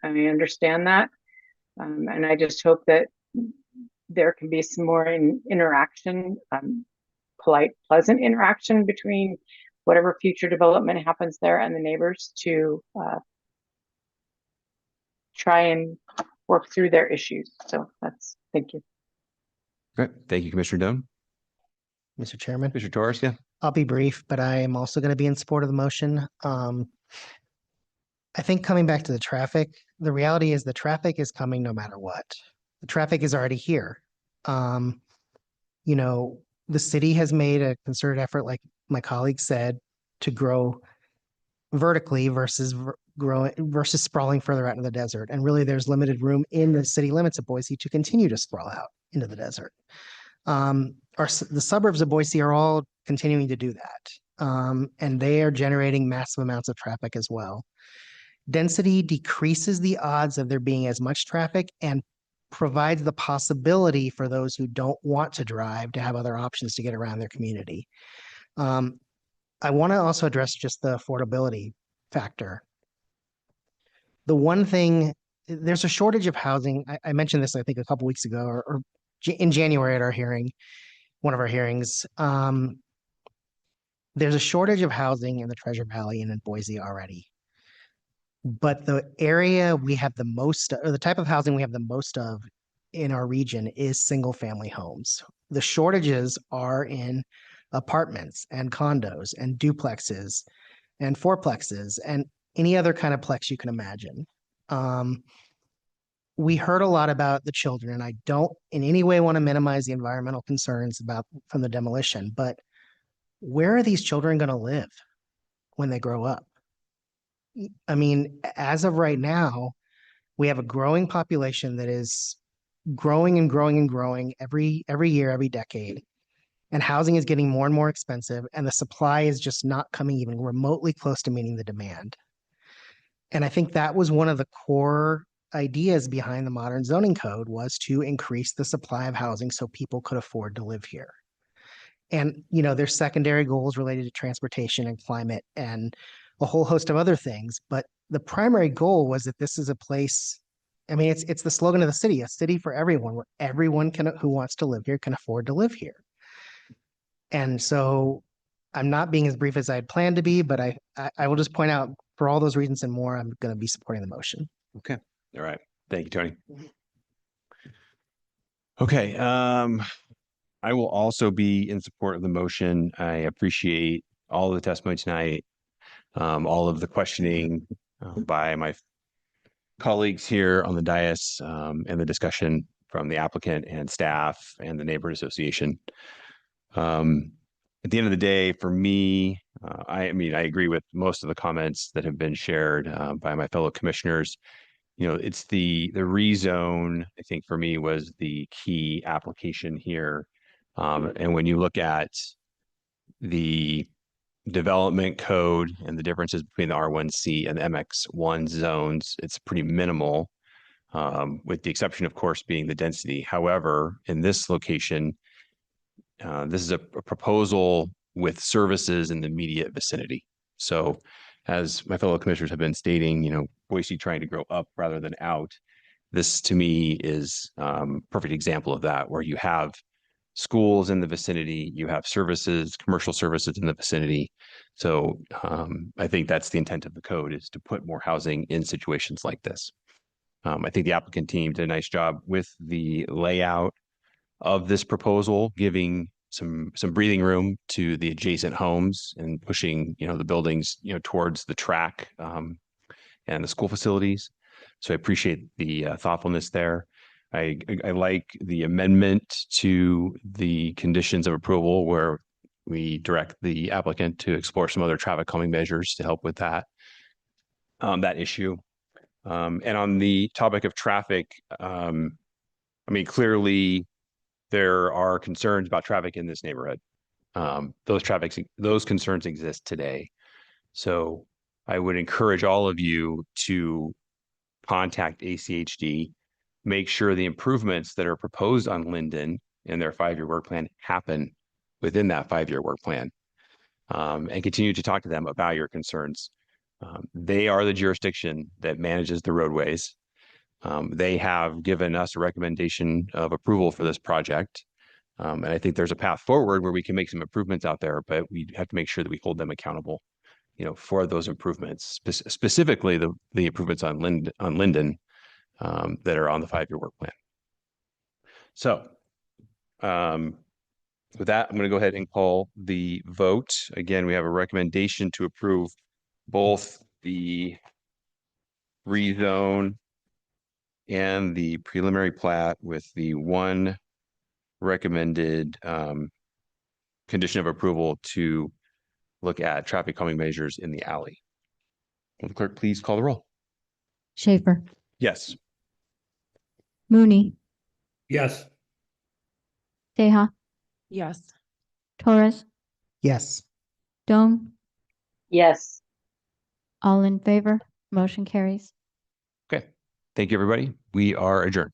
I understand that. And I just hope that there can be some more interaction, polite, pleasant interaction between whatever future development happens there and the neighbors to try and work through their issues. So thank you. Great. Thank you, Commissioner Doan. Mr. Chairman. Mr. Torres, yeah. I'll be brief, but I am also going to be in support of the motion. I think coming back to the traffic, the reality is the traffic is coming no matter what. The traffic is already here. You know, the city has made a concerted effort, like my colleague said, to grow vertically versus sprawling further out into the desert. And really, there's limited room in the city limits of Boise to continue to sprawl out into the desert. The suburbs of Boise are all continuing to do that. And they are generating massive amounts of traffic as well. Density decreases the odds of there being as much traffic and provides the possibility for those who don't want to drive to have other options to get around their community. I want to also address just the affordability factor. The one thing, there's a shortage of housing. I mentioned this, I think, a couple weeks ago or in January at our hearing, one of our hearings. There's a shortage of housing in the Treasure Valley and in Boise already. But the area we have the most, or the type of housing we have the most of in our region is single family homes. The shortages are in apartments and condos and duplexes and fourplexes and any other kind of plex you can imagine. We heard a lot about the children, and I don't in any way want to minimize the environmental concerns from the demolition, but where are these children going to live when they grow up? I mean, as of right now, we have a growing population that is growing and growing and growing every year, every decade. And housing is getting more and more expensive, and the supply is just not coming even remotely close to meeting the demand. And I think that was one of the core ideas behind the modern zoning code, was to increase the supply of housing so people could afford to live here. And, you know, there's secondary goals related to transportation and climate and a whole host of other things. But the primary goal was that this is a place, I mean, it's the slogan of the city, a city for everyone, where everyone who wants to live here can afford to live here. And so I'm not being as brief as I had planned to be, but I will just point out, for all those reasons and more, I'm going to be supporting the motion. Okay. All right. Thank you, Tony. Okay. I will also be in support of the motion. I appreciate all of the testimony tonight, all of the questioning by my colleagues here on the dais, and the discussion from the applicant and staff and the neighborhood association. At the end of the day, for me, I mean, I agree with most of the comments that have been shared by my fellow commissioners. You know, it's the rezone, I think, for me, was the key application here. And when you look at the development code and the differences between the R1C and the MX1 zones, it's pretty minimal, with the exception, of course, being the density. However, in this location, this is a proposal with services in the immediate vicinity. So as my fellow commissioners have been stating, you know, Boise trying to grow up rather than out. This to me is perfect example of that, where you have schools in the vicinity, you have services, commercial services in the vicinity. So I think that's the intent of the code, is to put more housing in situations like this. I think the applicant team did a nice job with the layout of this proposal, giving some breathing room to the adjacent homes and pushing, you know, the buildings, you know, towards the track and the school facilities. So I appreciate the thoughtfulness there. I like the amendment to the conditions of approval, where we direct the applicant to explore some other traffic calming measures to help with that issue. And on the topic of traffic, I mean, clearly there are concerns about traffic in this neighborhood. Those concerns exist today. So I would encourage all of you to contact ACHD, make sure the improvements that are proposed on Linden in their 5-year work plan happen within that 5-year work plan, and continue to talk to them about your concerns. They are the jurisdiction that manages the roadways. They have given us a recommendation of approval for this project. And I think there's a path forward where we can make some improvements out there, but we have to make sure that we hold them accountable, you know, for those improvements, specifically the improvements on Linden. that are on the 5-year work plan. So with that, I'm going to go ahead and call the vote. Again, we have a recommendation to approve both the rezone and the preliminary plat with the one recommended condition of approval to look at traffic calming measures in the alley. Will the clerk please call the roll? Schaefer, Yes. Mooney, Yes. Teja, Yes. Torres, Yes. Stone, Yes. all in favor, motion carries. Okay. Thank you, everybody. We are adjourned.